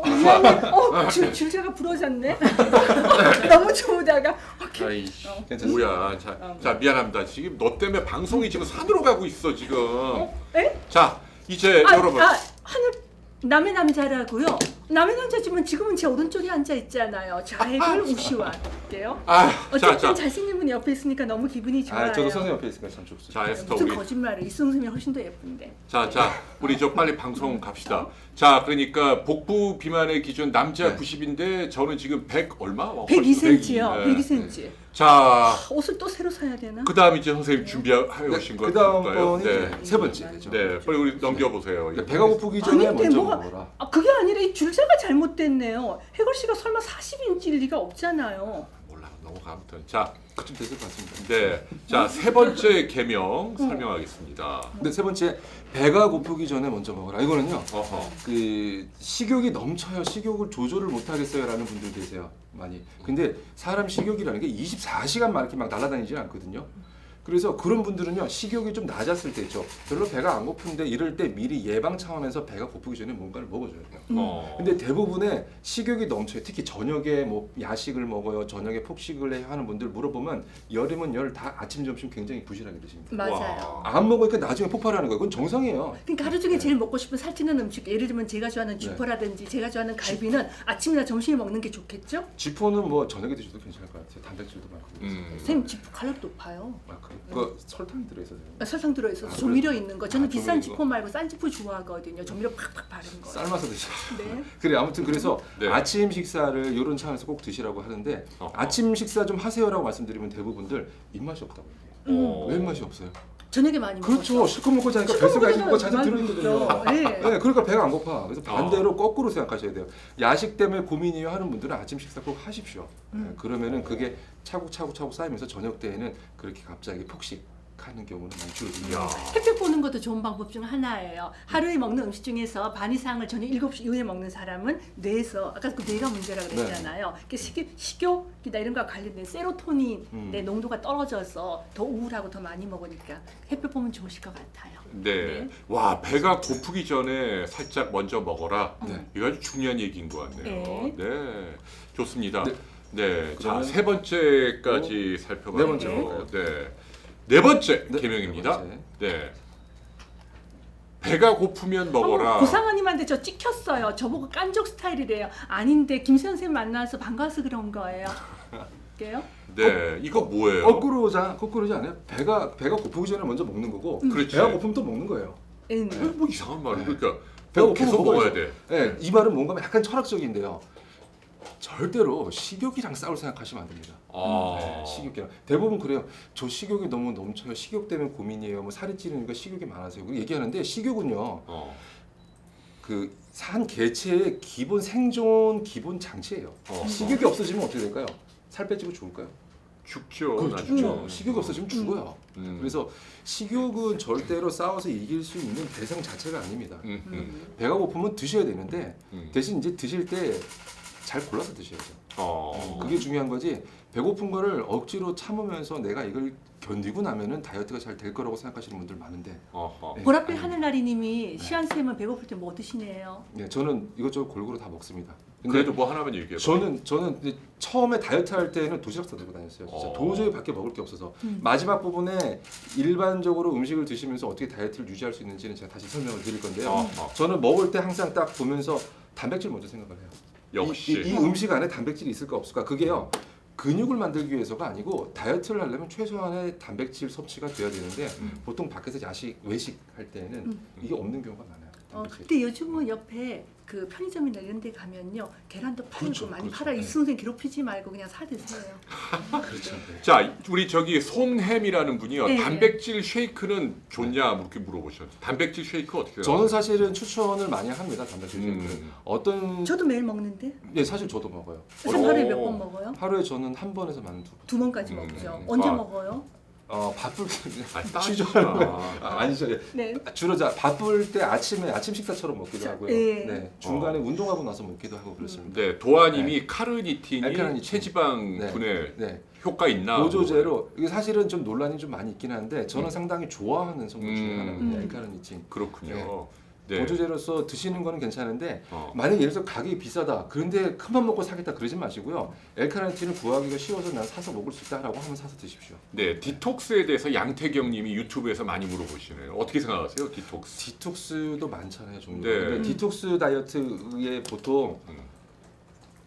미안해. 줄자가 부러졌네. 너무 좋으다가. 아이, 괜찮습니다. 뭐야. 자, 미안합니다. 지금 너 때문에 방송이 지금 산으로 가고 있어 지금. 에? 자, 이제 여러분. 하늘 남의 남자라고요. 남의 남자지만 지금은 제 오른쪽에 앉아 있잖아요. 좌핵을 우시와게요. 어쨌든 자. 잘생긴 분이 옆에 있으니까 너무 기분이 좋아요. 저도 선생님 옆에 있으니까 참 좋습니다. 자, 에스터 무슨 우리. 거짓말을 이승수님이 훨씬 더 예쁜데. 자, 우리 저 빨리 방송 갑시다. 자, 그러니까 복부 비만의 기준 남자 네. 90인데 저는 지금 100 얼마? 102cm요. 네. 102cm. 자, 옷을 또 새로 사야 되나? 그다음 이제 선생님 준비해 오신 거 그다음 볼까요? 번이 네. 세 번째죠. 네, 빨리 우리 넘겨보세요. 그러니까 배가 고프기 전에 아닌데 먼저 뭐가- 먹어라. 그게 아니라 이 줄자가 잘못됐네요. 해걸 씨가 설마 40인치일 리가 없잖아요. 몰라. 넘어가부터. 자, 그쯤 됐을 것 같습니다. 네. 자, 세 번째 계명 설명하겠습니다. 근데 세 번째, 배가 고프기 전에 먼저 먹어라. 이거는요. 어허. 그 식욕이 넘쳐요. 식욕을 조절을 못 하겠어요라는 분들 계세요. 많이. 근데 사람 식욕이라는 게 24시간 막 이렇게 막 날아다니진 않거든요. 그래서 그런 분들은요, 식욕이 좀 낮았을 때 있죠. 별로 배가 안 고픈데 이럴 때 미리 예방 차원에서 배가 고프기 전에 뭔가를 먹어줘야 돼요. 근데 대부분의 식욕이 넘쳐요. 특히 저녁에 뭐 야식을 먹어요, 저녁에 폭식을 해야 하는 분들 물어보면 열이면 열 다 아침 점심 굉장히 부실하게 드십니다. 맞아요. 안 먹으니까 나중에 폭발하는 거예요. 그건 정상이에요. 그러니까 하루 중에 제일 먹고 싶은 살찌는 음식, 예를 들면 제가 좋아하는 쥐포라든지 제가 좋아하는 갈비는 아침이나 점심에 먹는 게 좋겠죠? 쥐포는 뭐 저녁에 드셔도 괜찮을 것 같아요. 단백질도 많고. 선생님 쥐포 칼로리 높아요. 아, 그거 설탕이 들어있어서. 설탕 들어있어서 아, 조미료 있는 거. 저는 아, 비싼 조미료. 쥐포 말고 싼 쥐포 좋아하거든요. 조미료 팍팍 바른 거. 삶아서 드셔. 네. 그래 아무튼 그래서 네. 아침 식사를 이런 차원에서 꼭 드시라고 하는데 어허. 아침 식사 좀 하세요라고 말씀드리면 대부분들 입맛이 없다고 얘기해요. 왜 입맛이 없어요? 저녁에 많이 그렇죠. 먹었어. 실컷 먹고 자니까 실컷 뱃속에 아직 먹고 뭐가 잔뜩 많이 들어있거든요. 먹죠. 네. 네, 그러니까 배가 안 고파. 그래서 반대로 거꾸로 생각하셔야 돼요. 야식 때문에 고민이에요 하는 분들은 아침 식사 꼭 하십시오. 네, 그러면은 그게 차곡차곡 쌓이면서 저녁 때에는 그렇게 갑자기 폭식하는 경우는 많이 줄어들죠. 야. 햇볕 보는 것도 좋은 방법 중 하나예요. 하루에 먹는 음식 중에서 반 이상을 저녁 7시 이후에 먹는 사람은 뇌에서 아까 그 뇌가 문제라고 그랬잖아요. 식욕이나 이런 거와 관련된 세로토닌의 농도가 떨어져서 더 우울하고 더 많이 먹으니까 햇볕 보면 좋으실 것 같아요. 네. 네. 와, 배가 고프기 전에 살짝 먼저 먹어라. 네. 이거 아주 중요한 얘기인 것 같네요. 네. 네. 좋습니다. 네. 네. 자, 그러면 세 번째까지 살펴봤죠. 네 번째 볼까요? 네. 네 번째 네, 계명입니다. 네 번째. 네. 배가 고프면 먹어라. 고상원님한테 저 찍혔어요. 저보고 깐족 스타일이래요. 아닌데 김 선생님 만나서 반가워서 그런 거예요. 게요? 네. 이거 뭐예요? 거꾸로지 않아요? 배가 고프기 전에 먼저 먹는 거고 그렇지. 배가 고프면 또 먹는 거예요. 네. 뭐 이상한 말이 그러니까 배가 계속 고프면 먹어야 먹어야죠. 돼. 네, 이 말은 뭔가 약간 철학적인데요. 절대로 식욕이랑 싸울 생각하시면 안 됩니다. 아. 네, 식욕이랑 대부분 그래요. 저 식욕이 너무 넘쳐요. 식욕 때문에 고민이에요. 뭐 살이 찌르니까 식욕이 많아서요. 그렇게 얘기하는데 식욕은요. 어. 그 한 개체의 기본 생존 기본 장치예요. 식욕이 없어지면 어떻게 될까요? 살 빼지고 죽을까요? 죽죠. 그렇죠. 나중에. 식욕이 없어지면 죽어요. 그래서 식욕은 절대로 싸워서 이길 수 있는 대상 자체가 아닙니다. 배가 고프면 드셔야 되는데 대신 이제 드실 때 잘 골라서 드셔야죠. 그게 중요한 거지. 배고픈 거를 억지로 참으면서 내가 이걸 견디고 나면은 다이어트가 잘 될 거라고 생각하시는 분들 많은데. 어허. 네. 보랏빛 하늘나리님이 시안쌤은 배고플 때 뭐 드시네요. 네, 저는 이것저것 골고루 다 먹습니다. 근데 그래도 뭐 하나만 얘기해 봐. 저는 이제 처음에 다이어트 할 때는 도시락 싸들고 다녔어요. 진짜 도저히 밖에 먹을 게 없어서 마지막 부분에 일반적으로 음식을 드시면서 어떻게 다이어트를 유지할 수 있는지는 제가 다시 설명을 드릴 건데요. 저는 먹을 때 항상 딱 보면서 단백질 먼저 생각을 해요. 역시. 이 음식 안에 단백질이 있을까 없을까? 그게요. 근육을 만들기 위해서가 아니고 다이어트를 하려면 최소한의 단백질 섭취가 돼야 되는데 보통 밖에서 야식, 외식 할 때는 이게 없는 경우가 많아요. 단백질이. 근데 요즘은 옆에 그 편의점이나 이런 데 가면요. 계란도 팔고 그렇죠, 많이 그렇죠. 팔아. 네. 이승생 괴롭히지 말고 그냥 사 드세요. 그렇죠. 네. 자, 우리 저기 손햄이라는 분이요. 네. 단백질 쉐이크는 좋냐 이렇게 물어보셨어요. 단백질 쉐이크 어떻게 해요? 저는 사실은 추천을 많이 합니다. 단백질 쉐이크는. 어떤 저도 매일 먹는데. 예, 사실 저도 먹어요. 선생님 하루에 몇 번 먹어요? 하루에 저는 한 번에서 많은 두 번. 2번까지 먹죠. 언제 아. 먹어요? 바쁠 때 따지지 쉬죠. 마. 아니죠. 예. 네. 주로 바쁠 때 아침 식사처럼 먹기도 하고요. 네. 네. 중간에 운동하고 나서 먹기도 하고 그렇습니다. 네, 도아님이 카르니틴이 알카르니틴. 체지방 네. 분해 네. 효과 있나? 보조제로 이게 사실은 좀 논란이 좀 많이 있긴 한데 저는 상당히 좋아하는 성분 중에 하나입니다. 알카르니틴. 그렇군요. 네. 보조제로서 드시는 거는 괜찮은데 만약에 예를 들어서 가격이 비싸다. 그런데 큰맘 먹고 사겠다 그러지 마시고요. 엘카르니틴을 구하기가 쉬워서 난 사서 먹을 수 있다라고 하면 사서 드십시오. 네, 디톡스에 대해서 양태경님이 유튜브에서 많이 물어보시네요. 어떻게 생각하세요, 디톡스? 디톡스도 많잖아요, 종류가. 네. 근데 디톡스 다이어트에 보통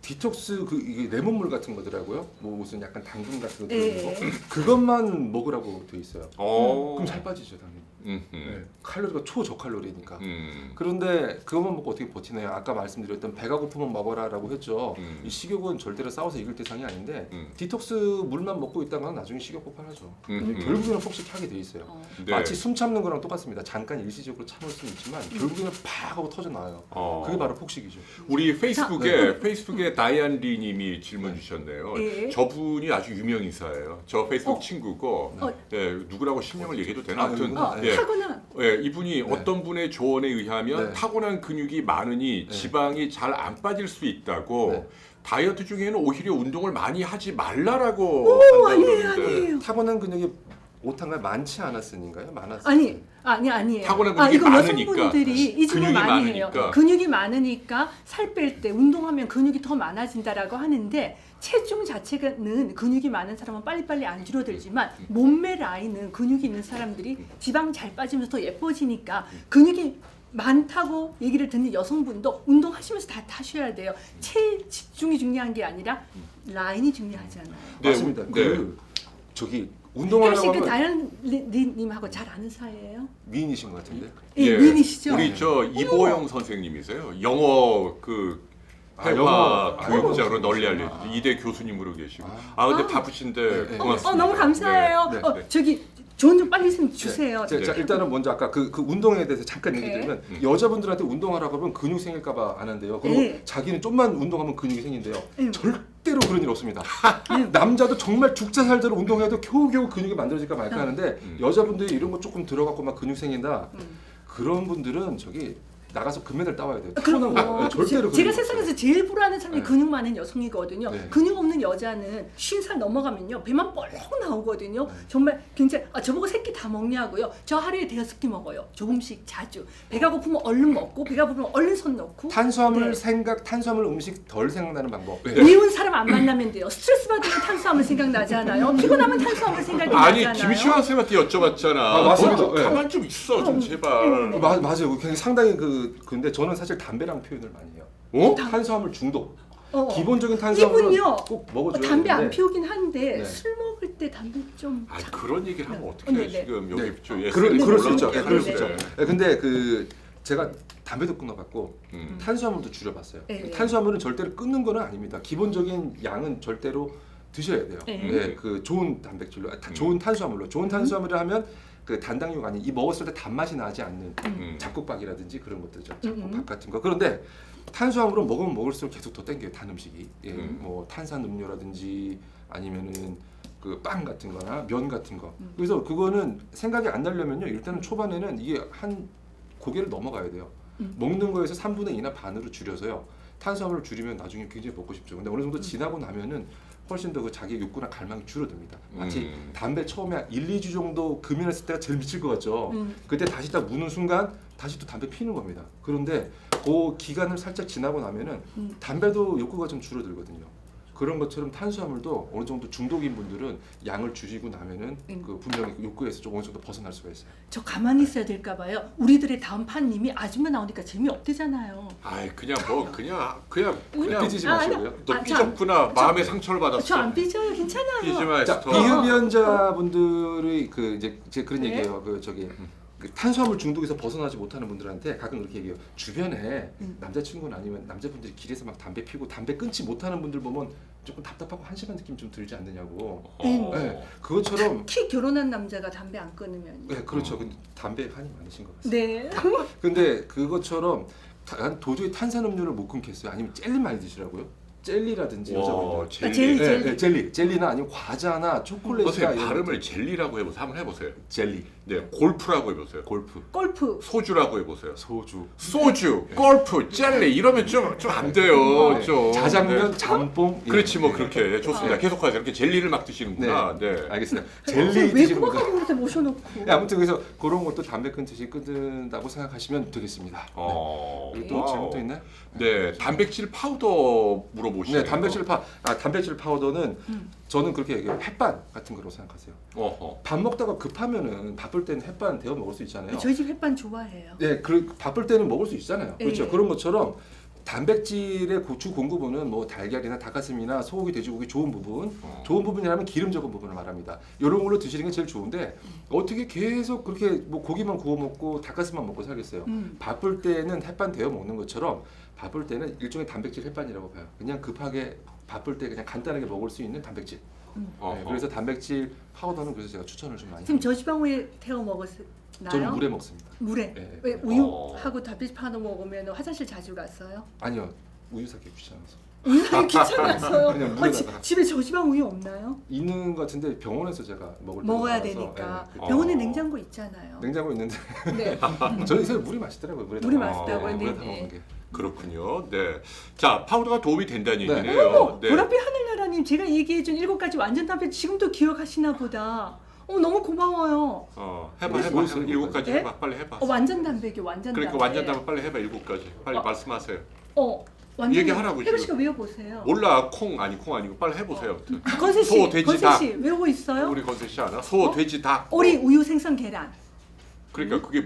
디톡스 이게 레몬물 같은 거더라고요. 뭐 무슨 약간 당분 같은 거 들어있는 거. 그것만 먹으라고 돼 있어요. 그럼 살 빠지죠, 당연히. 네, 칼로리가 초저칼로리니까. 음. 그런데 그것만 먹고 어떻게 버티나요? 아까 말씀드렸던 배가 고프면 먹어라라고 했죠. 이 식욕은 절대로 싸워서 이길 대상이 아닌데 디톡스 물만 먹고 있다가 나중에 식욕 폭발하죠. 결국에는 폭식하게 돼 있어요. 네. 마치 숨 참는 거랑 똑같습니다. 잠깐 일시적으로 참을 수는 있지만 결국에는 팍 하고 터져 나와요. 그게 바로 폭식이죠. 우리 페이스북에 다이안 리님이 질문 주셨네요. 예. 저분이 아주 유명 인사예요. 저 페이스북 친구고 예, 누구라고 실명을 얘기해도 되나? 아무튼 예. 타고난 예, 이분이 어떤 분의 조언에 의하면 네. 타고난 근육이 많으니 지방이 잘 안 빠질 수 있다고 네. 다이어트 중에는 오히려 운동을 많이 하지 말라라고 한다고 아니에요, 그러는데 아니에요. 타고난 근육이 오탄가 많지 않았으니까요. 많았어요. 아니에요. 타고난 근육이 이거 많으니까. 여성분들이 이 질문 근육이 많이 해요. 많으니까. 근육이 많으니까 살 뺄 때 운동하면 근육이 더 많아진다라고 하는데 체중 자체는 근육이 많은 사람은 빨리빨리 안 줄어들지만 몸매 라인은 근육이 있는 사람들이 지방 잘 빠지면서 더 예뻐지니까 근육이 많다고 얘기를 듣는 여성분도 운동하시면서 다 타셔야 돼요. 체집중이 중요한 게 아니라 라인이 중요하잖아요. 네, 맞습니다. 네. 저기 혹시 운동하려고 그 하면 다현님하고 잘 아는 사이예요? 미인이신 것 같은데. 예, 미인이시죠? 우리 저 이보영 선생님이세요. 영어 그 회화 영어 교육자로 널리 알려진 이대 교수님으로 계시고. 근데 바쁘신데 네. 고맙습니다. 너무 감사해요. 네, 네. 저기 조언 좀 빨리 좀 주세요. 자, 일단은 먼저 아까 그 운동에 대해서 잠깐 얘기 네. 드리면 여자분들한테 운동하라고 그러면 근육 생길까봐 안 한대요. 그리고 네. 자기는 좀만 운동하면 근육이 생긴대요. 네. 절대로 그런 일 없습니다. 남자도 정말 죽자 살대로 운동해도 겨우겨우 근육이 만들어질까 말까 하는데 여자분들이 이런 거 조금 들어갖고 막 근육 생긴다. 그런 분들은 저기 나가서 금메달 따와야 돼요. 타고난 거. 절대로 제가 그런 세상에서 거 제일 불안한 사람이 네. 근육 많은 여성이거든요. 네. 근육 없는 여자는 50살 넘어가면요 배만 뻘렁 나오거든요. 네. 정말 굉장히 저보고 새끼 다 먹냐고요. 저 하루에 대여섯 끼 먹어요. 조금씩 자주. 배가 고프면 얼른 먹고 배가 부르면 얼른 손 넣고. 탄수화물 네. 탄수화물 음식 덜 생각나는 방법. 미운 사람 안 만나면 돼요. 스트레스 받으면 탄수화물 생각나잖아요. 피곤하면 탄수화물 생각이 아니 나잖아요. 김시환 쌤한테 여쭤봤잖아. 맞습니다. 너 네. 가만 좀 있어 좀 제발. 맞아요. 굉장히 상당히 근데 저는 사실 담배랑 표현을 많이 해요. 어? 탄수화물 중독. 어. 기본적인 탄수화물은 이분요. 꼭 먹어줘야 담배 안 되는데 피우긴 한데 네. 술 먹을 때 담배 좀. 그런 얘기를 하면 어떻게 네, 해 네. 지금 여기 네. 저 그럴 수 있죠. 올라오게 그럴 수 하는데. 있죠. 근데 제가 담배도 끊어봤고 탄수화물도 줄여봤어요. 네. 탄수화물은 절대로 끊는 건 아닙니다. 기본적인 양은 절대로 드셔야 돼요. 네. 그 좋은 단백질로, 좋은 탄수화물로. 좋은 탄수화물을 하면 그 단당육 아닌 이 먹었을 때 단맛이 나지 않는 잡곡밥이라든지 그런 것들죠. 잡곡밥 같은 거. 그런데 탄수화물은 먹으면 먹을수록 계속 더 땡겨요. 단 음식이. 뭐 탄산 음료라든지 아니면은 그 빵 같은 거나 면 같은 거. 그래서 그거는 생각이 안 나려면요. 일단은 초반에는 이게 한 고개를 넘어가야 돼요. 먹는 거에서 3분의 2나 반으로 줄여서요. 탄수화물을 줄이면 나중에 굉장히 먹고 싶죠. 근데 어느 정도 지나고 나면은 훨씬 더 그 자기 욕구나 갈망이 줄어듭니다. 마치 담배 처음에 1, 2주 정도 금연했을 때가 제일 미칠 것 같죠. 그때 다시 딱 무는 순간 다시 또 담배 피는 겁니다. 그런데 그 기간을 살짝 지나고 나면은 담배도 욕구가 좀 줄어들거든요. 그런 것처럼 탄수화물도 어느 정도 중독인 분들은 양을 줄이고 나면은 그 분명히 욕구에서 좀 어느 정도 벗어날 수가 있어요. 저 가만히 있어야 될까 봐요. 우리들의 다음 판님이 아줌마 나오니까 재미없대잖아요. 아이 그냥 그냥 삐지지 마시고요. 너 삐졌구나. 마음의 상처를 받았어. 저 안 삐져요. 괜찮아요. 삐지 마. 자, 비흡연자분들이 그 이제 그런 네? 얘기예요. 그 저기 그 탄수화물 중독에서 벗어나지 못하는 분들한테 가끔 그렇게 얘기해요. 주변에 남자친구는 아니면 남자분들이 길에서 막 담배 피고 담배 끊지 못하는 분들 보면 조금 답답하고 한심한 느낌 좀 들지 않느냐고. 네, 그것처럼 특히 결혼한 남자가 담배 안 끊으면. 네, 그렇죠. 근데 담배에 한이 많으신 것 같습니다. 네. 근데 그것처럼 도저히 탄산음료를 못 끊겠어요. 아니면 젤리 많이 드시라고요? 젤리라든지 여자분들. 젤리. 젤리. 젤리나 아니면 과자나 초콜릿이나 선생님 이런 발음을 것들. 젤리라고 해보세요. 한번 해보세요. 젤리, 네, 골프라고 해보세요. 골프, 골프. 소주라고 해보세요. 소주, 소주, 골프, 젤리 이러면 좀 안 돼요. 네. 좀 자장면, 네. 짬뽕. 그렇지 뭐 그렇게 좋습니다. 계속하세요. 이렇게 젤리를 막 드시는구나. 네. 알겠습니다. 젤리 젤리 왜 드시는 분들. 국악하고 그렇게 모셔놓고. 네, 아무튼 그래서 그런 것도 담배 끊듯이 끊는다고 생각하시면 되겠습니다. 그리고 또 와우. 질문 또 있나요? 네, 단백질 파우더 물어보시네요. 네, 단백질 파우더는 저는 그렇게 얘기해요. 햇반 같은 거로 생각하세요. 어허. 밥 먹다가 급하면은 바쁠 때는 햇반 데워 먹을 수 있잖아요. 저희 집 햇반 좋아해요. 네, 바쁠 때는 먹을 수 있잖아요. 그렇죠. 네. 그런 것처럼 단백질의 주 공급원은 뭐 달걀이나 닭가슴이나 소고기, 돼지고기 좋은 부분, 좋은 부분이라면 기름 적은 부분을 말합니다. 이런 걸로 드시는 게 제일 좋은데 어떻게 계속 그렇게 뭐 고기만 구워 먹고 닭가슴만 먹고 살겠어요. 바쁠 때는 햇반 데워 먹는 것처럼 바쁠 때는 일종의 단백질 햇반이라고 봐요. 그냥 급하게 바쁠 때 그냥 간단하게 먹을 수 있는 단백질. 네, 그래서 단백질 파우더는 그래서 제가 추천을 좀 많이 지금 합니다. 저지방우유 태워 먹었나요? 저는 물에 먹습니다. 물에? 네. 왜 우유하고 단백질 파우더 먹으면 화장실 자주 갔어요? 아니요, 우유 사기 귀찮아서. 우유 귀찮았어요. 그냥 아, 물에다가. 집에 저지방 우유 없나요? 있는 것 같은데 병원에서 제가 먹어야 때가 많아서, 되니까. 예, 병원에 어. 냉장고 있잖아요. 냉장고 있는데 네. 저는 요새 물이 맛있더라고요. 물에 물이 담아 맛있다고요? 먹는 게. 물에 네, 담아 네. 먹는 게. 그렇군요. 네. 자, 파우더가 도움이 된다는 네. 얘기네요. 네. 보랏빛 하늘나라님 제가 얘기해준 7가지 완전 단백질 지금도 기억하시나 보다. 너무 고마워요. 해봐. 뭐 있어요, 7가지 네? 해봐. 빨리 해봐. 완전 단백이 완전 그러니까 단백. 완전 단백 빨리 해봐. 7가지. 빨리 말씀하세요. 완전 얘기하라고, 혜로 지금. 씨가 외워보세요. 몰라. 콩 아니고 빨리 해보세요. 아무튼. 건세 씨, 소, 돼지, 건세 닭. 씨 외우고 있어요? 우리 건세 씨 아나? 소, 돼지, 닭. 오리, 우유, 생선, 계란. 그러니까 그게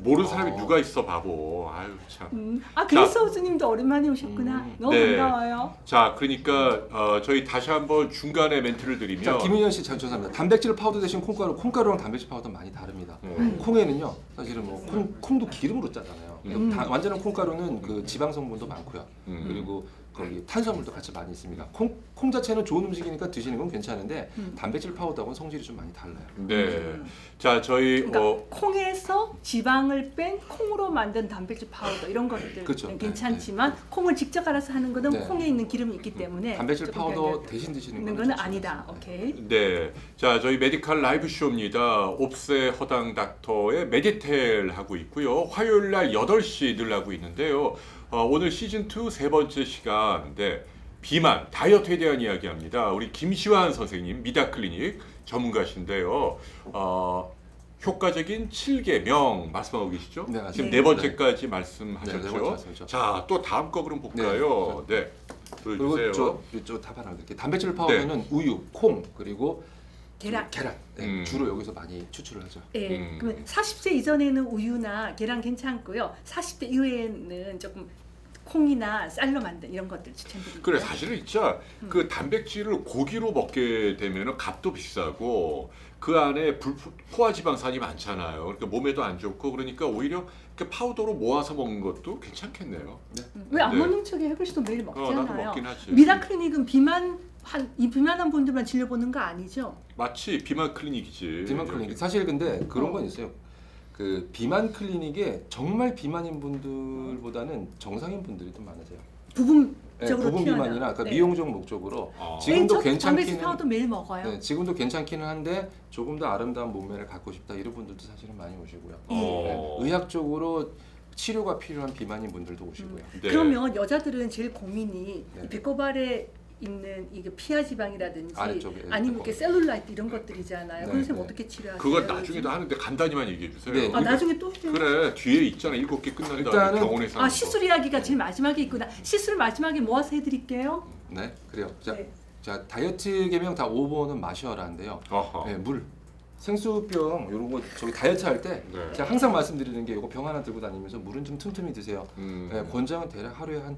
모르는 사람이 누가 있어 바보. 아유 참. 그리스 호수님도 오랜만에 오셨구나. 너무 네. 반가워요. 자, 그러니까 저희 다시 한번 중간에 멘트를 드리면 자, 김윤현 씨 죄송합니다. 단백질 파우더 대신 콩가루랑 단백질 파우더 많이 다릅니다. 콩에는요, 사실은 뭐 콩도 기름으로 짜잖아요. 완전한 콩가루는 그 지방 성분도 많고요. 그리고 거기 탄수화물도 같이 많이 있습니다. 콩 자체는 좋은 음식이니까 드시는 건 괜찮은데 단백질 파우더하고는 성질이 좀 많이 달라요. 네. 자, 저희 그러니까 콩에서 지방을 뺀 콩으로 만든 단백질 파우더 이런 것들은 그렇죠. 괜찮지만 콩을 직접 갈아서 하는 거는 네. 콩에 있는 기름이 있기 때문에 단백질 조금 파우더 변경- 대신 드시는 있는 건 건 아니다. 오케이. 네. 자, 저희 메디칼 라이브 쇼입니다. 옵세 허당 닥터의 메디텔 하고 있고요. 화요일 날 8시 늘 하고 있는데요. 오늘 시즌 2 세 번째 시간. 네. 비만, 다이어트에 대한 이야기합니다. 우리 김시환 선생님, 미다클리닉 전문가신데요. 효과적인 7개명 말씀하고 계시죠? 네, 맞습니다. 지금 네. 4번째까지 네, 말씀하셨죠? 네 번째 말씀이죠. 자, 또 다음 거 그럼 볼까요? 네. 그리고 보여주세요. 저 답 하나 드릴게요. 단백질 파우더는 우유, 콩, 그리고 계란. 네, 주로 여기서 많이 추출을 하죠. 예. 그러면 40세 이전에는 우유나 계란 괜찮고요. 40대 이후에는 조금 콩이나 쌀로 만든 이런 것들 추천드립니다. 그래, 사실은 진짜 그 단백질을 고기로 먹게 되면 값도 비싸고 그 안에 포화지방산이 많잖아요. 그러니까 몸에도 안 좋고 그러니까 오히려 이렇게 파우더로 모아서 먹는 것도 괜찮겠네요. 왜 안 네. 먹는 척에 혜글 씨도 매일 나도 먹잖아요. 먹긴 하지. 미라클리닉은 비만한 분들만 진료보는 거 아니죠? 마치 비만 클리닉이지. 비만 클리닉. 사실 근데 그런 건 있어요. 그 비만 클리닉에 정말 비만인 분들보다는 정상인 분들이 좀 많으세요. 부분적으로 부분 튀어나온. 비만이나 그러니까 네. 미용적 목적으로 아. 지금도 단백질 괜찮기는 파우더 매일 먹어요. 네, 지금도 괜찮기는 한데 조금 더 아름다운 몸매를 갖고 싶다 이런 분들도 사실은 많이 오시고요. 네, 의학적으로 치료가 필요한 비만인 분들도 오시고요. 네. 그러면 여자들은 제일 고민이 네. 이 배꼽아래 있는 이게 피하 지방이라든지 아래쪽에, 아니면 이렇게 배꼽. 셀룰라이트 이런 것들이잖아요. 네, 그런 쌤 네. 어떻게 치료하세요? 그건 나중에도 하는데 간단히만 얘기해 주세요. 네. 나중에 또 해요. 그래, 뒤에 있잖아. 7개 끝난 다음에 일단은- 병원에서 하는 거. 시술 이야기가 제일 마지막에 있구나. 시술 마지막에 모아서 해드릴게요. 네, 그래요. 자, 네. 자 다이어트 계명 다 5번은 마셔라인데요. 어허. 네, 물. 생수병 요런 거 저기 다이어트 할 때 네. 제가 항상 말씀드리는 게 요거 병 하나 들고 다니면서 물은 좀 틈틈이 드세요. 네, 권장은 대략 하루에 한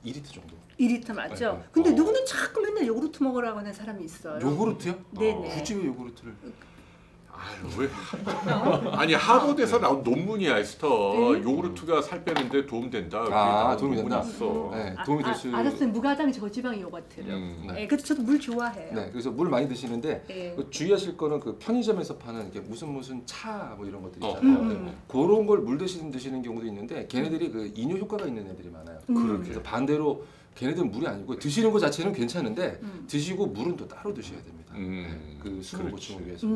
2리터 정도. 2리터 맞죠? 네. 근데 누구는 자꾸 맨날 요구르트 먹으라고 하는 사람이 있어요. 요구르트요? 네네. 굳이 왜 요구르트를? 아유, 왜? 아니, 하버드에서 나온 논문이야, 에스터. 네. 요구르트가 살 빼는데 도움된다. 도움이 된다? 있어. 네, 도움이 될 수. 알았어요. 무가당 저지방 요거트를. 네. 네, 그래서 저도 물 좋아해요. 네, 그래서 물 많이 드시는데 네. 그 주의하실 거는 그 편의점에서 파는 이게 무슨 차 뭐 이런 것들 있잖아요. 음. 그런 걸 물 대신 드시는 경우도 있는데 걔네들이 그 이뇨 효과가 있는 애들이 많아요. 그래서 반대로 걔네들은 물이 아니고 드시는 것 자체는 괜찮은데 드시고 물은 또 따로 드셔야 됩니다. 그 수분 그렇지. 보충을 위해서.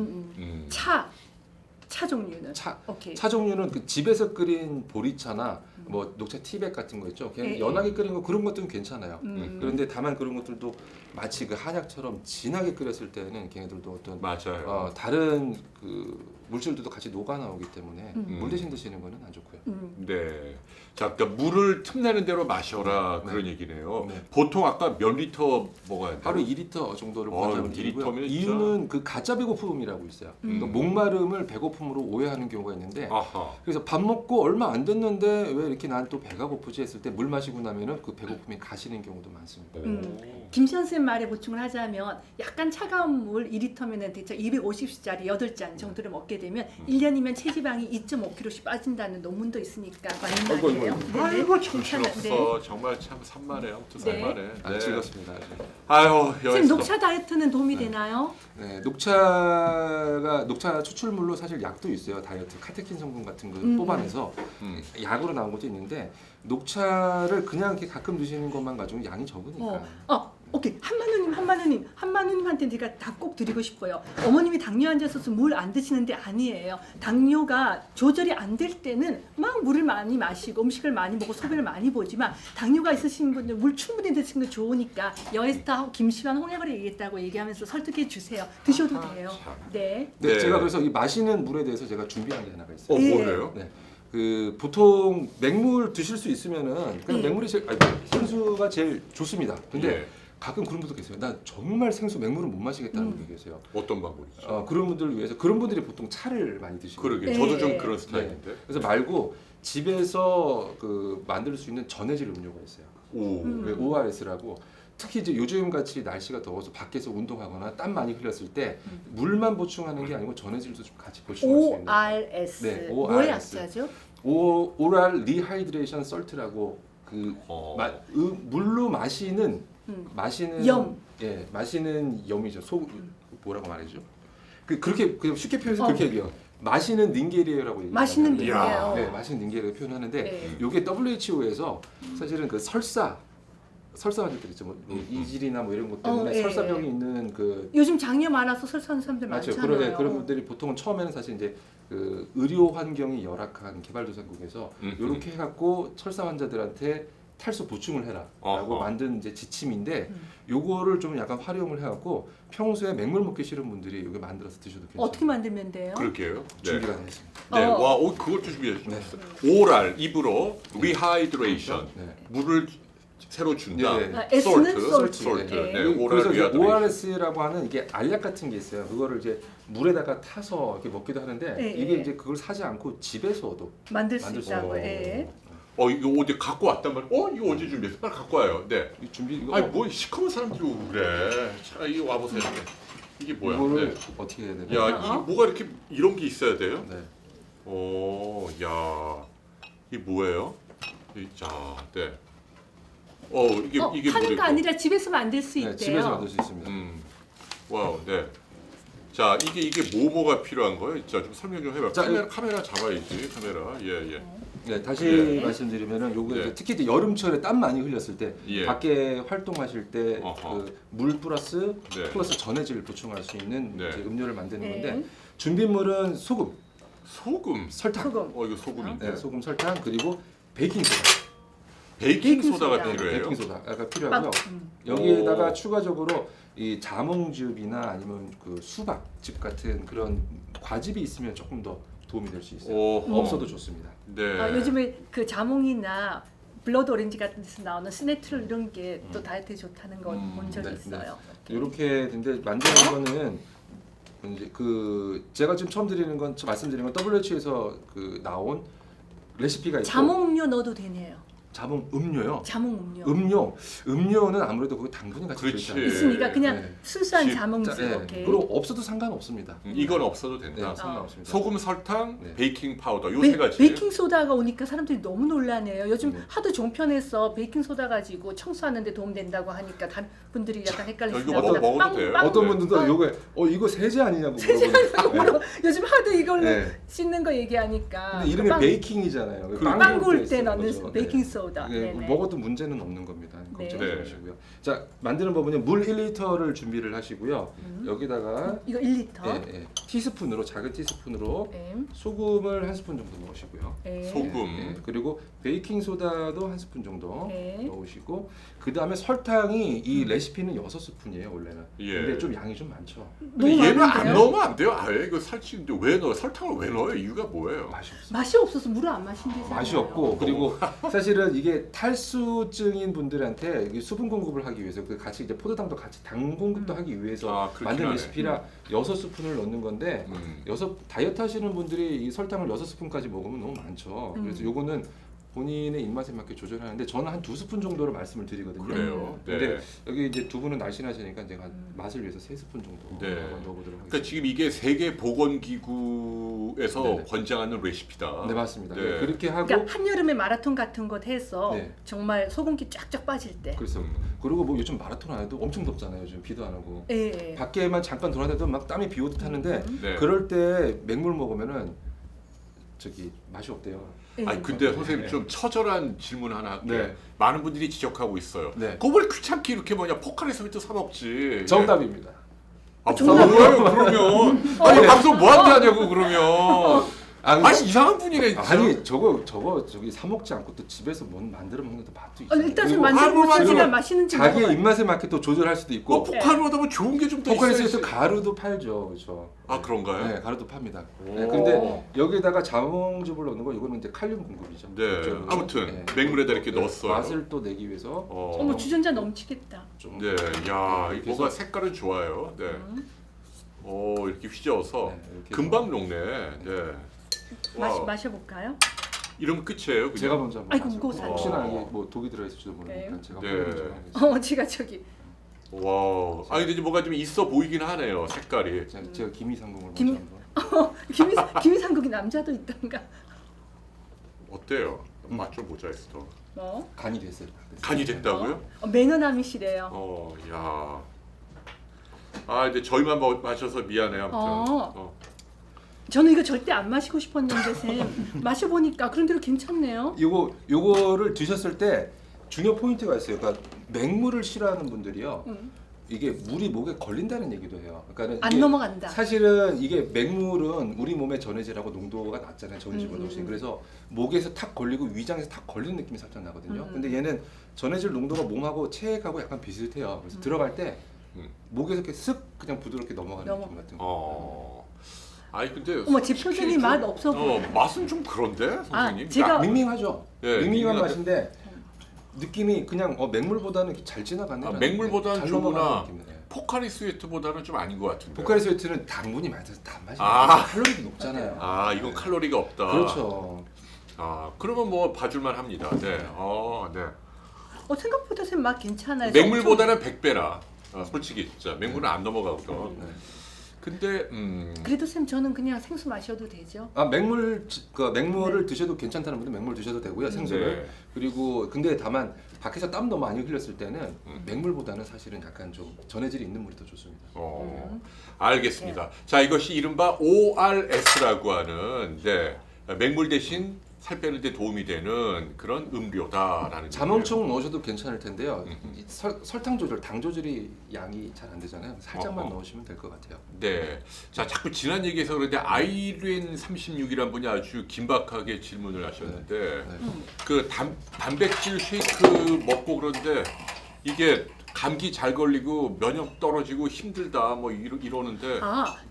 차 종류는 차 오케이. 종류는 그 집에서 끓인 보리차나 뭐 녹차 티백 같은 거 있죠. 그냥 네, 연하게 끓인 거 그런 것들은 괜찮아요. 음. 그런데 다만 그런 것들도 마치 그 한약처럼 진하게 끓였을 때는 걔네들도 어떤 맞아요. 다른 그 물질들도 같이 녹아 나오기 때문에 물 대신 드시는 거는 안 좋고요. 네. 자, 그러니까 물을 tum내는 대로 마셔라 네. 그런 얘기네요. 네. 보통 아까 몇 리터 먹어야 돼요? 하루 2리터 정도를 어, 권장을 드리고요. 2리터면 진짜- 이유는 그 가짜 배고픔이라고 있어요. 그러니까 목마름을 배고픔으로 오해하는 경우가 있는데 아하. 그래서 밥 먹고 얼마 안 됐는데 왜 이렇게 난 또 배가 고프지 했을 때 물 마시고 나면은 그 배고픔이 가시는 경우도 많습니다. 김시현 선생님 말에 보충을 하자면 약간 차가운 물 2리터면은 대략 250cc 8잔 정도를 먹게 되면 1년이면 체지방이 2.5kg씩 빠진다는 논문도 있으니까 맞는 아이고, 말이에요. 아이고. 아이고 괜찮아. 정신없어. 정말 참 산만해. 아무튼 네. 산만해. 안 즐겁습니다. 아유, 선생님 여기서. 녹차 다이어트는 도움이 되나요? 네, 녹차 추출물로 사실 약도 있어요. 다이어트 카테킨 성분 같은 거 뽑아내서 음. 약으로 나온 것도 있는데 녹차를 그냥 이렇게 가끔 드시는 것만 가지고 양이 적으니까. 오케이. 한만우님한테 제가 다 꼭 드리고 싶어요. 어머님이 당뇨 환자셔서 물 안 드시는데 아니에요. 당뇨가 조절이 안 될 때는 막 물을 많이 마시고 음식을 많이 먹고 소변을 많이 보지만 당뇨가 있으신 분들 물 충분히 드시는 거 좋으니까 여에스타 김시환 홍약을 얘기했다고 얘기하면서 설득해 주세요. 드셔도 돼요. 참. 네. 네, 네. 제가 그래서 이 마시는 물에 대해서 제가 준비한 게 하나가 있어요. 예. 뭐래요? 네. 그 보통 맹물 드실 수 있으면은 그냥 예. 맹물이 제일 생수가 제일 좋습니다. 근데 예. 가끔 그런 분도 계세요. 나 정말 생수 맹물은 못 마시겠다는 분이 계세요. 어떤 방법이죠? 그런 분들을 위해서 그런 분들이 보통 차를 많이 드시고 그러게. 네. 저도 좀 그런 스타일인데. 그래서 말고 집에서 그 만들 수 있는 전해질 음료가 있어요. 오. ORS라고. 특히 이제 요즘 같이 날씨가 더워서 밖에서 운동하거나 땀 많이 흘렸을 때 물만 보충하는 게 아니고 전해질도 좀 같이 보충할 수 있는. ORS. 네, 뭐의 ORS. 약자죠? 오랄 리하이드레이션 설트라고 그 물로 마시는 염. 예, 마시는 염이죠. 뭐라고 말해죠? 그렇게 그냥 쉽게 표현해서 그렇게 얘기해요. 마시는 닌게리에라고 얘기해요. 맛있는 이야. 게 네, 마시는 닌게리에 표현하는데 네. 요게 WHO에서 사실은 그 설사 환자들 있죠. 뭐 이질이나 뭐 이런 것 때문에 예. 설사병이 있는 그 요즘 장염 많아서 설사하는 사람들 맞죠. 많잖아요. 그런 분들이 보통은 처음에는 사실 이제 그 의료 환경이 열악한 개발도상국에서 이렇게 해갖고 설사 환자들한테 탈수 보충을 해라라고 어허. 만든 이제 지침인데 요거를 좀 약간 활용을 해갖고 평소에 맹물 먹기 싫은 분들이 이거 만들어서 드셔도 괜찮아요. 어떻게 만들면 돼요? 그럴게요. 네. 준비가 되어 있습니다. 네. 어. 와, 그것도 준비해 주셨어요. 오랄 입으로 리하이드레이션. 네. 물을 새로 준다. 네. 아, S는 솔트. 솔트. 네. 네. 오랄 그래서 이제 리하이드레이션. ORS라고 하는 이게 알약 같은 게 있어요. 그거를 이제 물에다가 타서 이렇게 먹기도 하는데 네, 이게 네. 이제 그걸 사지 않고 집에서도 만들 수 만들 수 있다고. 있어요. 예. 이거 어디 갖고 왔단 말이야? 이거 언제 준비했어? 빨리 갖고 와요. 네. 이 준비 이거 아니 뭐 시커먼 사람들이 오고 그래. 자, 이거 와보세요. 이게 뭐야? 이거를 네. 어떻게 해야 되나? 야, 뭐가 이렇게 이런 게 있어야 돼요? 네. 야, 이게 뭐예요? 자, 네. 이게 파는 뭐래요? 거 아니라 집에서 만들 수 있대요. 네, 집에서 만들 수 있습니다. 와우, 네. 자, 이게 뭐가 필요한 거예요? 자, 좀 설명 좀 해봐. 자, 카메라 잡아야지, 카메라. 예. 네, 다시 예. 말씀드리면은 요거 네. 특히 이제 여름철에 땀 많이 흘렸을 때 예. 밖에 활동하실 때 어허. 그 물 플러스 네. 전해질 보충할 수 있는 네. 이제 음료를 만드는 네. 건데 준비물은 소금, 소금. 설탕, 소금. 이거 소금인데. 네, 소금, 설탕 그리고 베이킹 소다. 베이킹 소다가 베이킹 소다. 필요해요. 베이킹 소다가 필요하고요. 빵. 여기에다가 오. 추가적으로 이 자몽즙이나 아니면 그 수박즙 같은 그런 과즙이 있으면 조금 더 도움이 될 수 있어요. 오호. 없어도 좋습니다. 네. 요즘에 그 자몽이나 블러드 오렌지 같은 데서 나오는 스네트롤 이런 게 또 다이어트에 좋다는 거 본 적이 네, 있어요. 이렇게 근데 만드는 거는 이제 그 제가 지금 처음 말씀드리는 건 WHO에서 그 나온 레시피가 있고 자몽 음료 넣어도 되네요. 자몽 음료요. 자몽 음료. 음료는 아무래도 그 당분이 같이 그렇지. 들어있잖아요. 있으니까 그냥 네. 순수한 집. 자몽즙. 네. 오케이. 그리고 없어도 상관없습니다. 이건 없어도 네, 된다. 상관없습니다. 소금, 설탕, 네. 베이킹 파우더 요 세 가지. 베이킹 소다가 오니까 사람들이 너무 놀라네요. 요즘 네. 하도 종편에서 베이킹 소다 가지고 청소하는데 도움 된다고 하니까 다른 분들이 약간 이거 헷갈리시나 먹어도 돼요? 어떤 네. 분들도 요게 이거 세제 아니냐고 물어보는데 요즘 하도 이걸로 네. 씻는 거 얘기하니까 근데 이름이 빵- 베이킹이잖아요. 빵 구울 때 쓰는 넣는 거죠. 베이킹 네. 소다. 소다. 네, 네네. 먹어도 문제는 없는 겁니다. 걱정하지 네. 마시고요. 자, 만드는 법은요. 물 1리터를 준비를 하시고요. 여기다가 이거 1리터. 티스푼으로 작은 티스푼으로 네. 소금을 한 스푼 정도 넣으시고요. 네. 소금. 그리고 베이킹 소다도 한 스푼 정도 네. 넣으시고 그 다음에 설탕이 이 레시피는 6스푼이에요 원래는. 예. 근데 좀 양이 좀 많죠. 너무 얘는 안 많은데요? 넣으면 안 돼요. 아예 이거 살찌는데 왜 넣어? 설탕을 왜 넣어요? 이유가 뭐예요? 맛이 없어. 맛이 없어서 물을 안 마신대잖아요. 맛이 없고 그리고 사실은 이게 탈수증인 분들한테 이게 수분 공급을 하기 위해서 그 같이 이제 포도당도 같이 당 공급도 하기 위해서 아, 그렇긴 만든 하네. 레시피라 6스푼을 넣는 건데 여섯 다이어트 하시는 분들이 이 설탕을 6스푼까지 먹으면 너무 많죠. 그래서 요거는 본인의 입맛에 맞게 조절하는데 저는 한 2스푼 정도로 말씀을 드리거든요. 그래요. 네. 근데 여기 이제 두 분은 날씬하시니까 제가 맛을 위해서 3스푼 정도 네. 넣어보도록 하겠습니다. 그러니까 지금 이게 세계 보건기구에서 네네. 권장하는 레시피다. 네 맞습니다. 네. 네, 그렇게 하고 그러니까 한여름에 마라톤 같은 거 해서 네. 정말 소금기 쫙쫙 빠질 때. 그래서 그리고 뭐 요즘 마라톤 안 해도 엄청 덥잖아요. 요즘 비도 안 오고 예. 밖에만 잠깐 돌아다녀도 막 땀이 비 오듯 하는데 네. 그럴 때 맹물 먹으면은 저기 맛이 없대요. 예. 아니 근데 네. 선생님 네. 좀 처절한 질문 하나 할게요. 네. 많은 분들이 지적하고 있어요. 네. 그걸 귀찮게 이렇게 포카리스웨트 사 먹지. 정답입니다. 아 정답. 뭐예요 그러면? 아니 네. 방송 뭐한테 하냐고 그러면. 아, 근데- 아니 이상한 분이네 진짜. 아니 저거 저기 사 먹지 않고 또 집에서 뭐 만들어 먹는 것도 맛도 있어요. 일단 그리고 만들고 아이고, 쓰지만 그리고 맛있는지 자기의 먹어봐요. 입맛에 맞게 또 조절할 수도 있고 포카리보다 뭐 좋은 게 좀 더 포카리스에서 있어야지. 가루도 팔죠, 그렇죠? 아 그런가요? 네, 가루도 팝니다. 오. 네, 근데 여기다가 자몽즙을 넣는 거 이거는 이제 칼륨 공급이죠. 네. 그쪽으로. 아무튼 맹물에다 이렇게 넣었어요. 맛을 또 내기 위해서 어머 주전자 넘치겠다. 좀 네, 야, 이렇게 뭐가 해서- 색깔은 좋아요. 네. 이렇게 휘저어서 네, 이렇게 금방 녹네. 네. 와우. 마셔볼까요? 이러면 끝이에요. 그냥? 제가 먼저 한번 아이고, 마셔볼게요. 무거워서 혹시나 안 돼. 이게 뭐 독이 들어있을지도 모르니까 네. 제가 네. 먼저 하겠습니다. 제가 저기 와우. 아 근데 이제 뭐가 좀 있어 보이긴 하네요. 색깔이. 제가 김이상궁을 먼저 김- 한번. 김이상국이 남자도 있던가. 어때요? 맛 좀 보자 했어. 뭐? 간이 됐어요. 간이 됐다고요? 매너남이시래요. 야. 아 근데 저희만 마셔서 미안해요. 아무튼. 저는 이거 절대 안 마시고 싶었는데 쌤 마셔보니까 그런 대로 괜찮네요. 요거를 드셨을 때 중요 포인트가 있어요. 그러니까 맹물을 싫어하는 분들이요. 이게 물이 목에 걸린다는 얘기도 해요. 그러니까는 안 이게 넘어간다. 사실은 이게 맹물은 우리 몸의 전해질하고 농도가 낮잖아요. 전해질과 농도가. 그래서 목에서 탁 걸리고 위장에서 탁 걸리는 느낌이 살짝 나거든요. 근데 얘는 전해질 농도가 몸하고 체액하고 약간 비슷해요. 그래서 들어갈 때 목에서 이렇게 쓱 그냥 부드럽게 넘어가는 느낌 같은 거. 아니 근데 어머 제 솔직히 표정이 좀- 맛 없어 보여. 맛은 좀 그런데 선생님. 제가- 밍밍하죠. 네, 밍밍한 밍밍한데- 맛인데 느낌이 그냥 맹물보다는 이렇게 잘 지나가네. 맹물보다는 잘 좋구나. 넘어가는 느낌이네. 포카리 스웨트보다는 좀 아닌 것 같은데. 포카리 스웨트는 당분이 많아서 단맛이 아. 칼로리도 높잖아요. 아 이건 칼로리가 없다. 그렇죠. 아 그러면 뭐 봐줄만 합니다. 네. 네. 생각보다 쌤 맛 괜찮아요. 맹물보다는 100배라. 솔직히 진짜 맹물은 안 넘어가거든. 네. 근데 그래도 쌤 저는 그냥 생수 마셔도 되죠? 맹물을 드셔도 괜찮다는 분은 맹물 드셔도 되고요. 생수를. 네. 그리고 근데 다만 밖에서 땀 너무 많이 흘렸을 때는 맹물보다는 사실은 약간 좀 전해질이 있는 물이 더 좋습니다. 알겠습니다. 자 이것이 이른바 ORS라고 하는 맹물 대신 살 빼는데 도움이 되는 그런 음료다라는. 자몽청 넣으셔도 괜찮을 텐데요. 이 설탕 조절, 당 조절이 양이 잘 안 되잖아요. 살짝만 어허. 넣으시면 될 것 같아요. 네. 자 자꾸 지난 얘기해서 그런데 아이린 36이란 분이 아주 긴박하게 질문을 하셨는데 네. 그 단백질 쉐이크 먹고 그런데 이게 감기 잘 걸리고 면역 떨어지고 힘들다 뭐 이러는데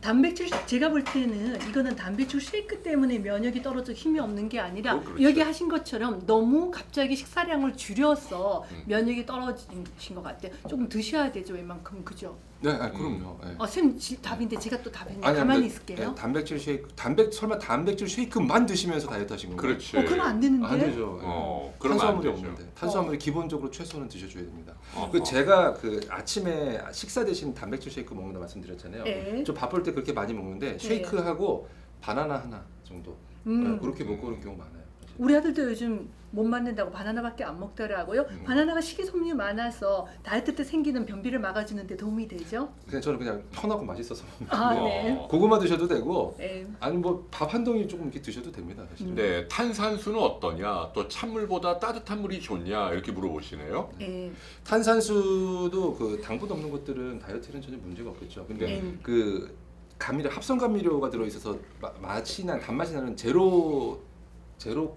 단백질 제가 볼 때는 이거는 단백질 쉐이크 때문에 면역이 떨어져 힘이 없는 게 아니라 그렇죠. 여기 하신 것처럼 너무 갑자기 식사량을 줄여서 면역이 떨어진 것 같아요. 조금 드셔야 되죠, 웬만큼 그죠? 네, 그럼요. 네. 쌤 답인데 제가 또 답했네. 아니, 가만히 근데, 있을게요. 네, 단백질 쉐이크, 설마 단백질 쉐이크만 드시면서 다이어트 하신 건가요? 그렇지. 그러면 안 되는데. 안 되죠. 그러면 탄수화물이 안 되죠. 없는데 탄수화물이 기본적으로 최소는 드셔줘야 됩니다. 어허. 제가 아침에 식사 대신 단백질 쉐이크 먹는다 말씀드렸잖아요. 네. 좀 바쁠 때 그렇게 많이 먹는데 쉐이크하고 바나나 하나 정도 음. 그렇게 먹고 그런 경우 많아요. 우리 아들도 요즘 못 맞는다고 바나나밖에 안 먹더라고요. 바나나가 식이섬유 많아서 다이어트 때 생기는 변비를 막아주는 데 도움이 되죠. 그냥 저는 그냥 편하고 맛있어서 아, 먹는데 네. 고구마 드셔도 되고 네. 아니 뭐 밥 한 덩이 조금 이렇게 드셔도 됩니다 사실. 네, 탄산수는 어떠냐? 또 찬물보다 따뜻한 물이 좋냐? 이렇게 물어보시네요. 네. 탄산수도 그 당분 없는 것들은 다이어트에는 전혀 문제가 없겠죠. 근데 네. 그 감미료 합성 감미료가 들어 있어서 맛이 난 단맛이 나는 제로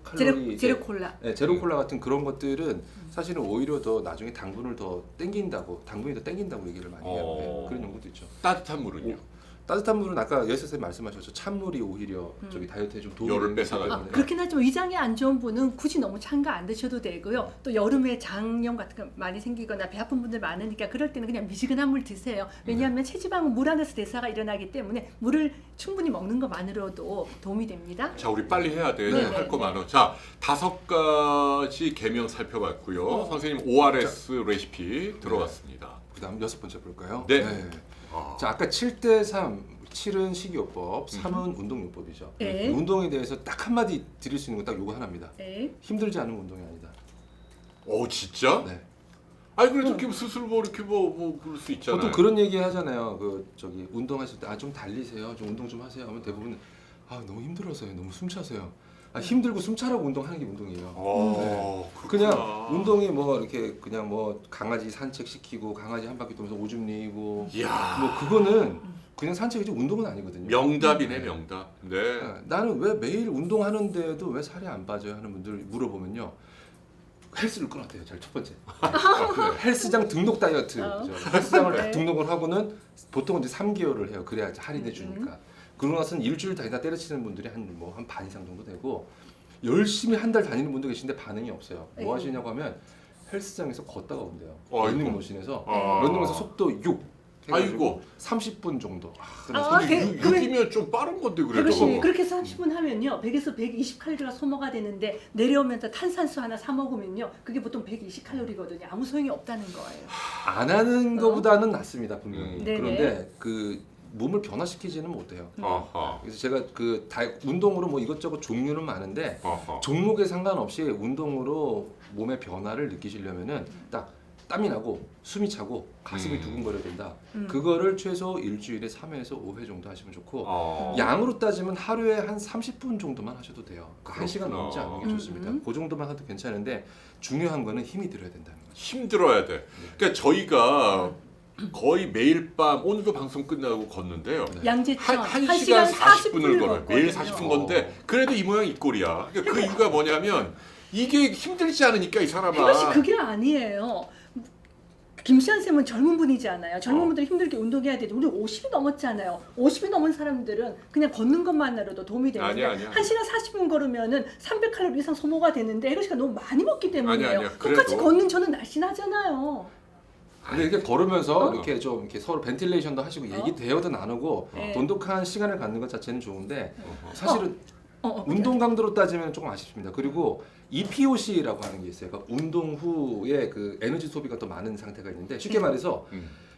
칼로리 제로 콜라. 네, 제로 콜라 같은 그런 것들은 사실은 오히려 더 나중에 당분이 더 땡긴다고 얘기를 많이 해요. 네, 그런 연구도 있죠. 따뜻한 물은요? 따뜻한 물은 아까 예수 선생님 말씀하셨죠. 찬물이 오히려 저기 다이어트에 좀 도움이 열을 되기 뺏어가지고. 때문에. 그렇긴 하지만 위장이 안 좋은 분은 굳이 너무 찬 거 안 드셔도 되고요. 또 여름에 장염 같은 거 많이 생기거나 배 아픈 분들 많으니까 그럴 때는 그냥 미지근한 물 드세요. 왜냐하면 체지방은 물 안에서 대사가 일어나기 때문에 물을 충분히 먹는 것만으로도 도움이 됩니다. 자, 우리 빨리 해야 돼. 네, 할 거 네. 많아. 자, 5가지 계명 살펴봤고요. 선생님 ORS 레시피 들어갔습니다. 그다음 6번째 볼까요? 네. 자, 아까 7대3 7은 식이요법, 3은 운동요법이죠. 네. 운동에 대해서 딱 한마디 드릴 수 있는 건 딱 요거 하나입니다. 네. 힘들지 않은 운동이 아니다. 오, 진짜? 네. 아니 그래도 이렇게 스스로 뭐 이렇게 뭐 그럴 수 있잖아요. 보통 그런 얘기 하잖아요. 그 저기 운동하실 때 좀 달리세요. 좀 운동 좀 하세요. 하면 대부분 너무 힘들어서요. 너무 숨차세요. 힘들고 숨차라고 운동하는 게 운동이에요. 그렇구나. 그냥 운동이 뭐 이렇게 그냥 뭐 강아지 산책시키고 강아지 한 바퀴 돌면서 오줌 내고 이야. 뭐 그거는 그냥 산책이지 운동은 아니거든요. 명답이네, 명답. 네. 나는 왜 매일 운동하는데도 왜 살이 안 빠져요 하는 분들 물어보면요. 헬스를 끊었대요. 제일 첫 번째. 헬스장 등록 다이어트. 그죠? 헬스장을 네. 딱 등록을 하고는 보통 이제 3개월을 해요. 그래야 할인해 주니까. 그러고 나서는 일주일 다니다 때려치는 분들이 한 반 이상 정도 되고 열심히 한 달 다니는 분도 계신데 반응이 없어요. 뭐 하시냐고 하면 헬스장에서 걷다가 온대요. 런닝머신에서 런닝머신 속도 6. 아이고. 30분 정도. 근데 6이면 좀 빠른 건데 그래도. 그렇지. 그렇게 해서 30분 하면요. 100에서 120칼로리가 소모가 되는데 내려오면서 탄산수 하나 사 먹으면요. 그게 보통 120칼로리거든요. 아무 소용이 없다는 거예요. 안 하는 것보다는 낫습니다 분명히. 네네. 그런데 그 몸을 변화시키지는 못해요. 아하. 그래서 제가 그 운동으로 뭐 이것저것 종류는 많은데 아하. 종목에 상관없이 운동으로 몸의 변화를 느끼시려면은 딱 땀이 나고 숨이 차고 가슴이 두근거려야 된다. 그거를 최소 일주일에 3회에서 5회 정도 하시면 좋고 양으로 따지면 하루에 한 30분 정도만 하셔도 돼요. 그 1시간 넘지 않는 게 좋습니다. 그 정도만 해도 괜찮은데 중요한 거는 힘이 들어야 된다는 거죠. 힘들어야 돼. 그러니까 저희가 거의 매일 밤 오늘도 방송 끝나고 걷는데요. 양재천 한 1시간 시간 40분을 40분을 걸어요. 매일 걷거든요. 40분 건데 그래도 이 모양 이 꼴이야. 그러니까 그 이유가 뭐냐면 이게 힘들지 않으니까 이 사람아. 이것이 그게 아니에요. 김시한 쌤은 젊은 분이잖아요. 젊은 분들이 힘들게 운동해야 되죠. 우리 50이 넘었잖아요. 50이 넘은 사람들은 그냥 걷는 것만으로도 도움이 되는데 아니야. 1시간 40분 걸으면은 300칼로리 이상 소모가 되는데 혜로 씨가 너무 많이 먹기 때문이에요. 아니야. 똑같이 그래도. 걷는 저는 날씬하잖아요. 근데 이렇게 걸으면서 이렇게 좀 이렇게 서로 벤틸레이션도 하시고 얘기 대화도 나누고 네. 돈독한 시간을 갖는 것 자체는 좋은데 사실은 그렇죠. 운동 강도로 따지면 조금 아쉽습니다. 그리고 EPOC라고 하는 게 있어요. 그러니까 운동 후에 그 에너지 소비가 더 많은 상태가 있는데 쉽게 말해서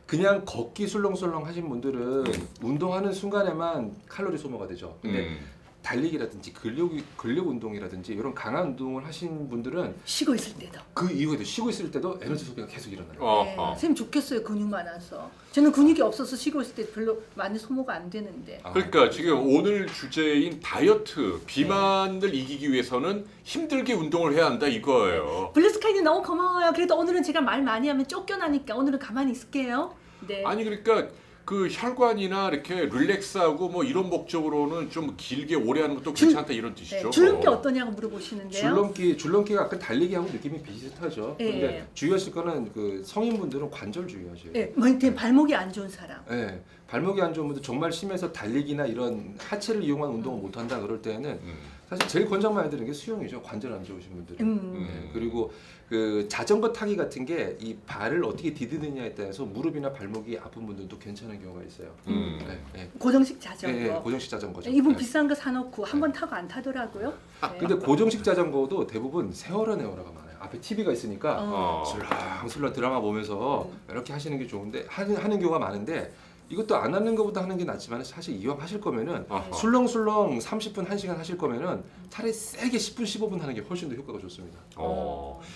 그냥 걷기 술렁술렁 하신 분들은 운동하는 순간에만 칼로리 소모가 되죠. 근데 달리기라든지 근력 운동이라든지 이런 강한 운동을 하신 분들은 쉬고 있을 때도. 그 이후에도 쉬고 있을 때도 에너지 소비가 계속 일어나요. 네. 선생님 좋겠어요. 근육 많아서. 저는 근육이 없어서 쉬고 있을 때 별로 많이 소모가 안 되는데. 그러니까 지금 오늘 주제인 다이어트 비만을 이기기 위해서는 힘들게 운동을 해야 한다 이거예요. 블루스카이님 너무 고마워요. 그래도 오늘은 제가 말 많이 하면 쫓겨나니까 오늘은 가만히 있을게요. 네. 아니 그러니까 그 혈관이나 이렇게 릴렉스하고 뭐 이런 목적으로는 좀 길게 오래 하는 것도 괜찮다 이런 뜻이죠. 네. 줄넘기 어떠냐고 물어보시는데요. 줄넘기가 약간 달리기하고 느낌이 비슷하죠. 네. 근데 주의하실 거는 그 성인분들은 관절 주의하셔야 돼요. 네. 뭐 발목이 안 좋은 사람. 네. 발목이 안 좋은 분들 정말 심해서 달리기나 이런 하체를 이용한 운동을 못 한다 그럴 때는 사실 제일 권장만 해드리는 게 수영이죠. 관절 안 좋으신 분들은. 네. 그리고 그 자전거 타기 같은 게 이 발을 어떻게 디디느냐에 따라서 무릎이나 발목이 아픈 분들도 괜찮은 경우가 있어요. 네. 네. 고정식 자전거. 네, 고정식 자전거죠. 이분 네. 비싼 거 사놓고 한 번 타고 안 타더라고요. 네. 근데 고정식 자전거도 대부분 세월한 에어라가 많아요. 앞에 TV가 있으니까 술렁술렁 드라마 보면서 이렇게 하시는 게 좋은데 하는 경우가 많은데 이것도 안 하는 것보다 하는 게 낫지만 사실 이왕 하실 거면은 아하. 술렁술렁 30분 1시간 하실 거면은 차라리 세게 10분 15분 하는 게 훨씬 더 효과가 좋습니다.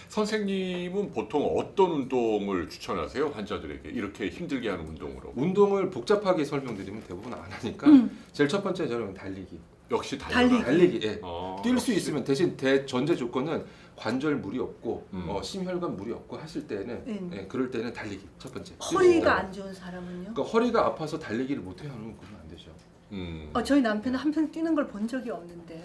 선생님은 보통 어떤 운동을 추천하세요? 환자들에게 이렇게 힘들게 하는 운동으로. 운동을 복잡하게 설명드리면 대부분 안 하니까 제일 첫 번째 저는 달리기. 역시 달리기. 달리기. 예. 뛸 수 역시. 있으면 대신 대전제 조건은 관절 무리 없고 음. 심혈관 무리 없고 하실 때는 예, 그럴 때는 달리기 첫 번째. 허리가 안 좋은 사람은요? 그러니까 허리가 아파서 달리기를 못 해야 하면 그러면 안 되죠. 저희 남편은 한편 뛰는 걸 본 적이 없는데요.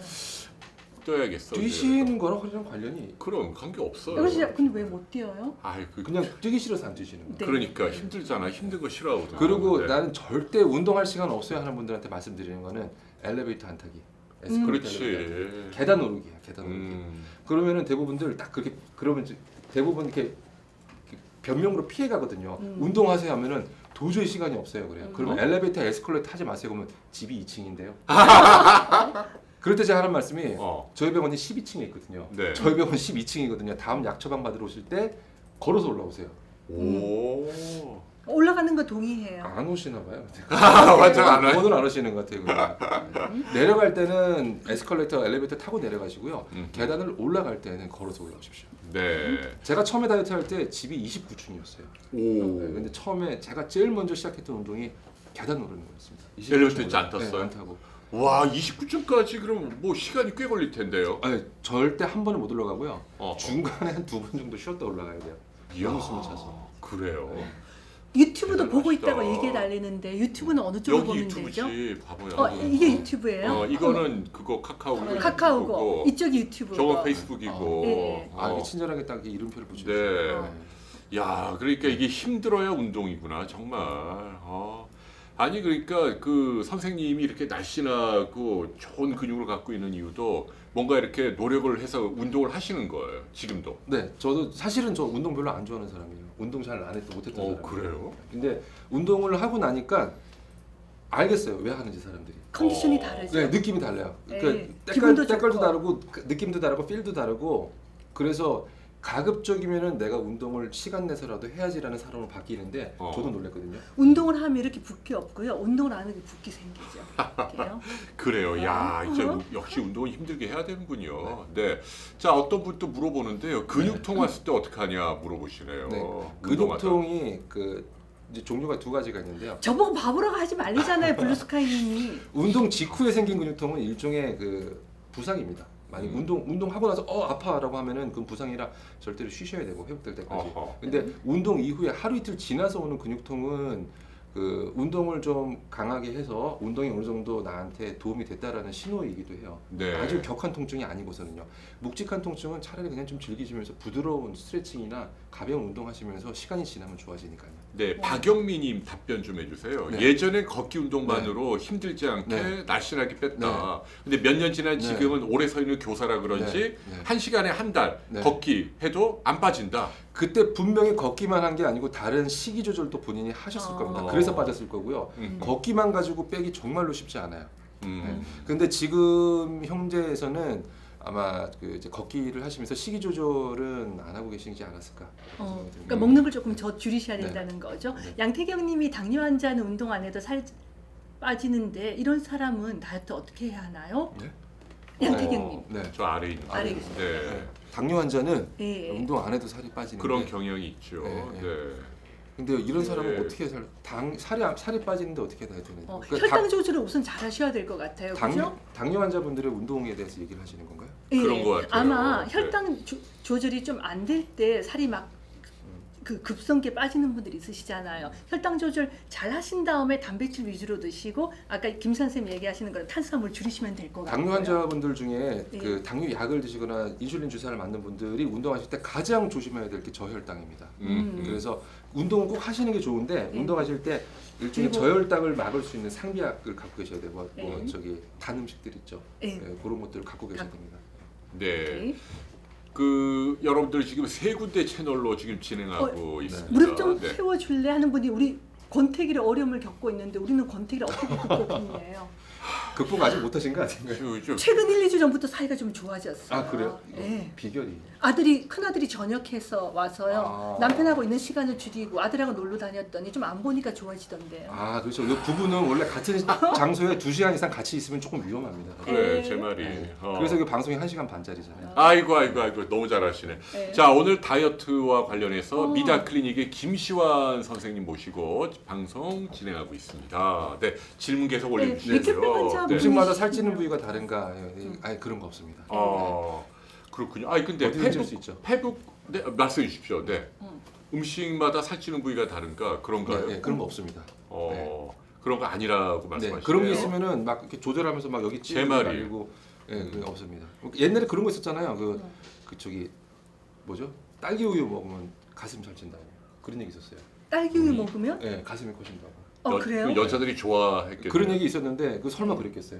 뛰어야겠어. 뛰시는 거랑 허리랑 관련이 그럼 관계 없어요. 근데 왜 못 뛰어요? 아이 그냥 뛰기 싫어서 안 뛰시는 거예요. 네. 그러니까 힘들잖아. 힘든 거 싫어하거든. 그리고 네. 나는 절대 운동할 시간 없어요 하는 분들한테 말씀드리는 거는 엘리베이터 안 타기. 에스컬레이터 안 타기. 그렇지. 계단 오르기야. 계단 오르기. 음. 그러면은 대부분들 딱 그렇게 그러면 이제 대부분 이렇게 변명으로 피해 가거든요. 운동하세요 하면은 도저히 시간이 없어요 그래요. 그러면 엘리베이터 에스컬레이터 타지 마세요. 그러면 집이 2층인데요. 그럴 때 제가 하는 말씀이 저희 병원이 12층에 있거든요. 네. 저희 병원 12층이거든요. 다음 약 처방 받으러 오실 때 걸어서 올라오세요. 오. 올라가는 거 동의해요. 안 오시나 봐요. 완전 안 와요. 오늘 안 오시는 것 같아요. 내려갈 때는 에스컬레이터, 엘리베이터 타고 내려가시고요. 계단을 올라갈 때는 걸어서 올라오십시오. 네. 제가 처음에 다이어트 할 때 집이 29층이었어요. 오. 근데 처음에 제가 제일 먼저 시작했던 운동이 계단 오르는 거였습니다. 엘리베이터 진짜 안 탔어요? 네, 안 타고. 와 29층까지 그럼 뭐 시간이 꽤 걸릴 텐데요. 아니, 절대 한 번에 못 올라가고요. 어허. 중간에 한 2번 정도 쉬었다 올라가야 돼요. 너무 숨을 차서. 그래요. 네. 유튜브도 대단하시다. 보고 있다고 얘기해 달리는데 유튜브는 어느 쪽으로 여기 보면 되죠? 유튜브지 바보야. 이게 유튜브예요? 이거는 그거 카카오고. 카카오고 이쪽이 유튜브고. 저건 페이스북이고. 네. 이게 친절하게 딱 이렇게 이름표를 붙여주세요. 네. 야, 그러니까 이게 힘들어야 운동이구나 정말. 아니 그러니까 그 선생님이 이렇게 날씬하고 좋은 근육을 갖고 있는 이유도 뭔가 이렇게 노력을 해서 운동을 하시는 거예요. 지금도. 네, 저도 사실은 저 운동 별로 안 좋아하는 사람이에요. 운동 잘 안 했던 못했던 사람이에요. 그래요? 근데 운동을 하고 나니까 알겠어요. 왜 하는지 사람들이. 컨디션이 다르죠. 네, 느낌이 달라요. 네, 그러니까 기분도 때깔도 좋고. 다르고 느낌도 다르고 필도 다르고 그래서 가급적이면은 내가 운동을 시간 내서라도 해야지라는 사람으로 바뀌는데 저도 놀랐거든요. 운동을 하면 이렇게 붓기 없고요. 운동을 안 하면 붓기 생기죠. 이렇게요. 그래요. 야, 이제 역시 운동을 힘들게 해야 되는군요. 네. 자, 어떤 분 또 물어보는데요. 근육통 왔을 때 어떻게 하냐 물어보시네요. 네. 운동하다. 근육통이 이제 종류가 두 가지가 있는데요. 저보고 바보라고 하지 말리잖아요. 블루스카이님이. 운동 직후에 생긴 근육통은 일종의 부상입니다. 만약 운동하고 나서 아파라고 하면은 그건 부상이라 절대로 쉬셔야 되고 회복될 때까지. 근데 운동 이후에 하루 이틀 지나서 오는 근육통은 운동을 좀 강하게 해서 운동이 어느 정도 나한테 도움이 됐다라는 신호이기도 해요. 네. 아주 격한 통증이 아니고서는요. 묵직한 통증은 차라리 그냥 좀 즐기시면서 부드러운 스트레칭이나 가벼운 운동하시면서 시간이 지나면 좋아지니까요. 네, 박영미님 답변 좀 해주세요. 네. 예전에 걷기 운동만으로 힘들지 않게 네. 날씬하게 뺐다. 근데 몇 년 지난 지금은 오래 서 있는 교사라 그런지 네. 한 시간에 한 달 네. 걷기 해도 안 빠진다. 그때 분명히 걷기만 한 게 아니고 다른 식이 조절도 본인이 하셨을 겁니다. 그래서 빠졌을 거고요. 걷기만 가지고 빼기 정말로 쉽지 않아요. 네. 근데 지금 형제에서는 아마 이제 걷기를 하시면서 식이 조절은 안 하고 계시지 않았을까. 그러니까 먹는 걸 조금 줄이셔야 된다는 네. 거죠. 네. 양태경님이 당뇨 환자는 운동 안 해도 살 빠지는데 이런 사람은 다이어트 어떻게 해야 하나요? 네? 양태경님. 네. 저 아래에 있는 아래에 거. 계세요. 네. 당뇨 환자는 예. 운동 안 해도 살이 빠지는데 그런 경향이 있죠. 네, 네. 네. 근데 이런 사람은 네. 어떻게 살이 빠지는데 어떻게 해야 되는지. 혈당 조절을 우선 잘 하셔야 될 것 같아요. 그죠? 당뇨 환자분들의 운동에 대해서 얘기를 하시는 건가요? 예. 그런 것 같아요. 아마 네. 혈당 조절이 좀 안 될 때 살이 막 급성기에 빠지는 분들이 있으시잖아요. 혈당 조절 잘 하신 다음에 단백질 위주로 드시고 아까 김 선생님 얘기하시는 거는 탄수화물 줄이시면 될 것 같아요. 당뇨 환자분들 중에 네. 당뇨 약을 드시거나 인슐린 주사를 맞는 분들이 운동하실 때 가장 조심해야 될 게 저혈당입니다. 그래서 운동을 꼭 하시는 게 좋은데 운동하실 때 일종의 그리고- 저혈당을 막을 수 있는 상비약을 갖고 계셔야 되고 네. 단 음식들 있죠. 네. 그런 것들을 갖고 계셔야 됩니다. 네. 여러분들 지금 세 군데 채널로 지금 진행하고 있습니다. 무릎 좀 네. 세워줄래 하는 분이 우리 권태기를 어려움을 겪고 있는데 우리는 권태기를 어떻게 극복했냐요. 극복 아직 못하신 거 아닌가요? 최근 1, 2주 전부터 사이가 좀 좋아졌어요. 아 그래요? 네. 비결이. 큰아들이 전역해서 와서요. 남편하고 있는 시간을 줄이고 아들하고 놀러 다녔더니 좀 안 보니까 좋아지던데요. 아 그렇죠. 이 부부는 원래 같은 장소에 2시간 이상 같이 있으면 조금 위험합니다. 그래 네. 제 말이. 그래서 이 방송이 1시간 반짜리잖아요. 아이고 너무 잘하시네. 네. 자 오늘 다이어트와 관련해서 미다 클리닉의 김시환 선생님 모시고 방송 진행하고 있습니다. 네 질문 계속 올려주시고요. 백혈병 환자 음식마다 살찌는 부위가 다른가? 아니 그런 거 없습니다. 그렇군요. 아니 근데 어디든지 할수 있죠. 페북 네 말씀해 주십시오. 네. 음식마다 살찌는 부위가 다른가 그런가요? 네, 그런 거 없습니다. 그런 거 아니라고 네, 말씀하시네요. 그런 게 있으면은 막 이렇게 조절하면서 막 여기 제 말이. 말고 그게 없습니다. 옛날에 그런 거 있었잖아요. 그 저기 뭐죠? 딸기 우유 먹으면 가슴 살찐다고 그런 얘기 있었어요. 딸기 우유 먹으면? 네, 가슴이 커진다고. 그래요? 그 여자들이 좋아했겠네요. 그런 얘기 있었는데 그 설마 그랬겠어요?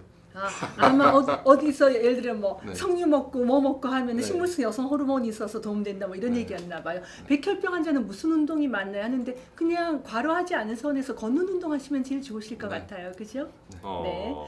아마 어디서 예를 들어 뭐 네. 석류 먹고 뭐 먹고 하면 네. 식물성 여성 호르몬이 있어서 도움된다 뭐 이런 네. 얘기였나 봐요. 백혈병 환자는 무슨 운동이 맞나요? 하는데 그냥 과로하지 않은 선에서 걷는 운동 하시면 제일 좋으실 것 네. 같아요. 그죠? 어,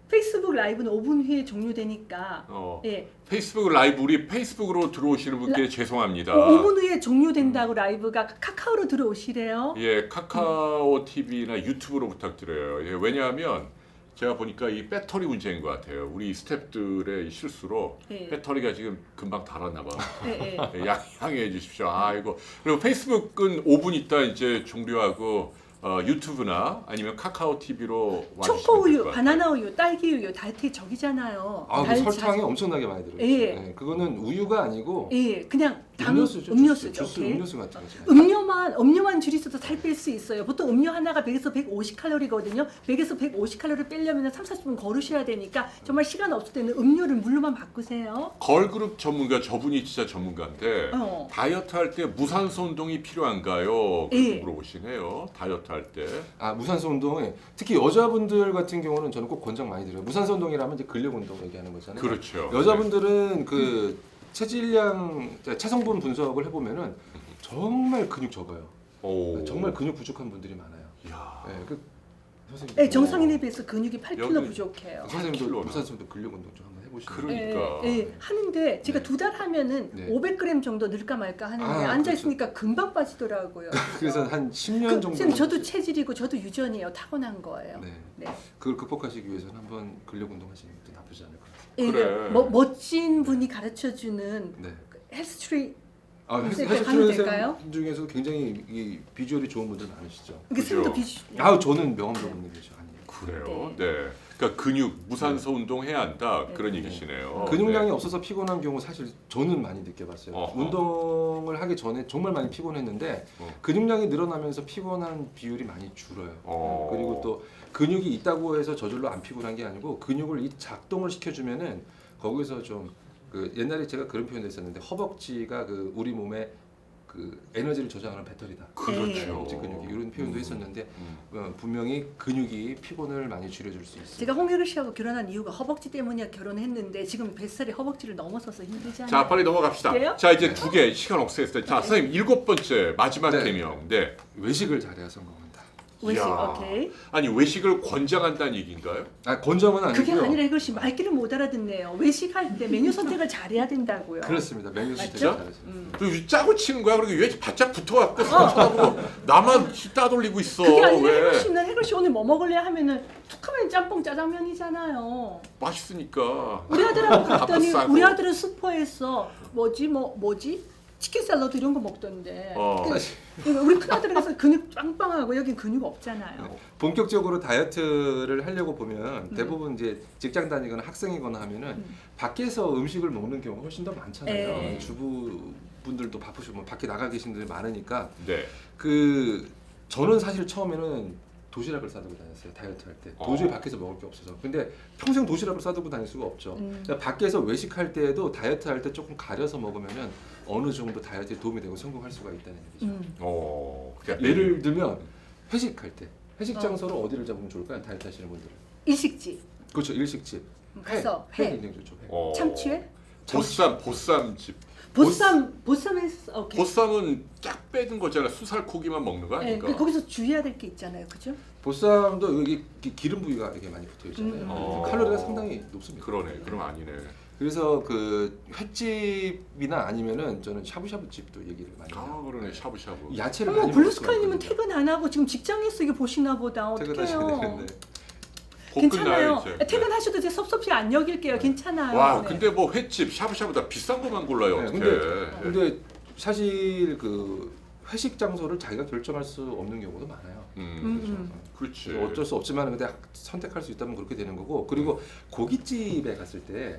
페이스북 라이브는 5분 후에 종료되니까 예. 페이스북 라이브 우리 페이스북으로 들어오시는 분께 죄송합니다. 5분 후에 종료된다고 라이브가 카카오로 들어오시래요. 예, 카카오 TV나 유튜브로 부탁드려요. 예, 왜냐하면 제가 보니까 이 배터리 문제인 것 같아요. 우리 스태프들의 실수로 예. 배터리가 지금 금방 닳았나 봐. 예, 예. 예, 양해해 주십시오. 아이고. 그리고 페이스북은 5분 있다 이제 종료하고 유튜브나 아니면 카카오 TV로 와주시면 초코 될 우유, 것 같아요. 바나나 우유, 딸기 우유 다이어트에 적이잖아요. 아, 그 달 설탕이 자- 엄청나게 많이 들어요. 예. 네, 그거는 우유가 아니고 예, 그냥 음료수죠. 주스, 오케이. 음료수 같은 거죠. 음료만 줄이셔도 살 뺄 수 있어요. 보통 음료 하나가 100에서 150칼로리거든요. 100에서 150칼로리 빼려면 30, 40분 걸으셔야 되니까 정말 시간 없을 때는 음료를 물로만 바꾸세요. 걸그룹 전문가 저분이 진짜 전문가인데 어. 다이어트 할 때 무산소 운동이 필요한가요? 그렇게 예. 물어보시네요. 다이어트 할 때. 아 무산소 운동에 특히 여자분들 같은 경우는 저는 꼭 권장 많이 드려요. 무산소 운동이라면 이제 근력 운동 얘기하는 거잖아요. 그렇죠. 여자분들은 그 체질량 체성분 분석을 해보면은 정말 근육 적어요. 오. 정말 근육 부족한 분들이 많아요. 야. 네, 그 선생님. 네, 정상인에 비해서 근육이 8kg 여기- 부족해요. 선생님도 8kg 나. 무산소 운동 근력 운동 좀 한번 해보시면. 그러니까. 예, 예, 하는데 제가 네. 2달 하면은 네. 500g 정도 늘까 말까 하는데 아, 앉아 있으니까 금방 빠지더라고요. 그래서 한 10년 정도. 선생님 저도 체질이고 저도 유전이에요. 타고난 거예요. 네. 네. 그걸 극복하시기 위해서는 한번 근력 운동 하시는 것도 나쁘지 않을 것 같아요. 예, 그래. 멋진 분이 가르쳐주는 네. 헬스트리 아, 네, 헬스 가면 될까요? 트레이너 중에서 굉장히 이 비주얼이 좋은 분들 많으시죠. 선생님도 그죠. 아, 저는 명함적분들이죠. 아니에요. 그래요. 네. 그러니까 근육 무산소 운동해야 한다 그런 네. 얘기시네요. 근육량이 네. 없어서 피곤한 경우 사실 저는 많이 느껴봤어요. 어허. 운동을 하기 전에 정말 많이 피곤했는데 근육량이 늘어나면서 피곤한 비율이 많이 줄어요. 그리고 또 근육이 있다고 해서 저절로 안 피곤한 게 아니고 근육을 이 작동을 시켜주면은 거기서 좀 그 옛날에 제가 그런 표현을 했었는데 허벅지가 그 우리 몸에 그 에너지를 저장하는 배터리다. 그렇죠. 허벅지 근육이 이런 표현도 했었는데 분명히 근육이 피곤을 많이 줄여줄 수 있어요. 제가 홍혜를 씨하고 결혼한 이유가 허벅지 때문이야 결혼했는데 지금 뱃살이 허벅지를 넘어서서 힘들잖아요. 자 빨리 넘어갑시다. 그래요? 자 이제 2개 시간 없애했을 때. 자 선생님 7번째 마지막 네. 개명. 네. 외식을 잘해야 성공한다. 외식, 이야. 오케이. 아니 외식을 권장한다는 얘기인가요? 아 권장은 아니고요. 그게 아니라 이것이 말귀를 못 알아듣네요. 외식할 때 메뉴 선택을 잘해야 된다고요. 그렇습니다. 메뉴 맞죠? 선택 잘해서. 그 짜고 치는 거야. 그리고 왜 바짝 붙어갖고 쳐다보고 나만 따돌리고 있어. 그게 아니라 왜? 해글 씨는 해글 씨 오늘 뭐 먹을래 하면은 툭하면 짬뽕 짜장면이잖아요. 맛있으니까. 우리 아들하고 갔더니 싸고. 우리 아들은 슈퍼에서 뭐지? 치킨 샐러드 이런 거 먹던데. 사실 우리 큰아들은 가서 근육 빵빵하고 여긴 근육 없잖아요. 본격적으로 다이어트를 하려고 보면 대부분 이제 직장 다니거나 학생이거나 하면은 밖에서 음식을 먹는 경우가 훨씬 더 많잖아요. 네. 주부분들도 바쁘시고 뭐 밖에 나가 계신 분들이 많으니까 네. 그 저는 사실 처음에는 도시락을 싸들고 다녔어요. 다이어트 할 때. 도저히 밖에서 먹을 게 없어서. 근데 평생 도시락을 싸들고 다닐 수가 없죠. 그러니까 밖에서 외식할 때에도 다이어트 할 때 조금 가려서 먹으면은 어느 정도 다이어트에 도움이 되고 성공할 수가 있다는 얘기죠. 그러니까 예를 들면 회식할 때 회식 장소를 어디를 잡으면 좋을까요? 다이어트 하시는 분들은. 일식집 그렇죠. 일식집. 가서 회 회, 굉장히 좋죠. 회. 참치회, 보쌈집. 보쌈에서 오케이. 보쌈은 쫙 빼는 거잖아. 수살코기만 먹는 거 네, 아닌가? 거기서 주의해야 될 게 있잖아요, 그죠? 보쌈도 여기 기름 부위가 이렇게 많이 붙어 있잖아요. 어. 칼로리가 상당히 높습니다. 그러네. 그럼 아니네. 그래서 그 횟집이나 아니면은 저는 샤브샤브 집도 얘기를 많이 아 해요. 그러네. 샤브샤브. 야채를 어머 많이 블루스카이님은 먹을 수가 퇴근 안 하고 지금 직장에서 이게 보시나 보다. 퇴근하셔야 어떡해요? 되는데. 곧 괜찮아요. 끝나요, 이제. 퇴근하셔도 제 섭섭지 안 여길게요. 괜찮아요. 와 네. 근데 뭐 횟집 샤브샤브 다 비싼 것만 골라요. 네, 어떻게? 근데 사실 그 회식 장소를 자기가 결정할 수 없는 경우도 많아요. 그렇지. 그래서 어쩔 수 없지만 근데 선택할 수 있다면 그렇게 되는 거고 그리고 고깃집에 갔을 때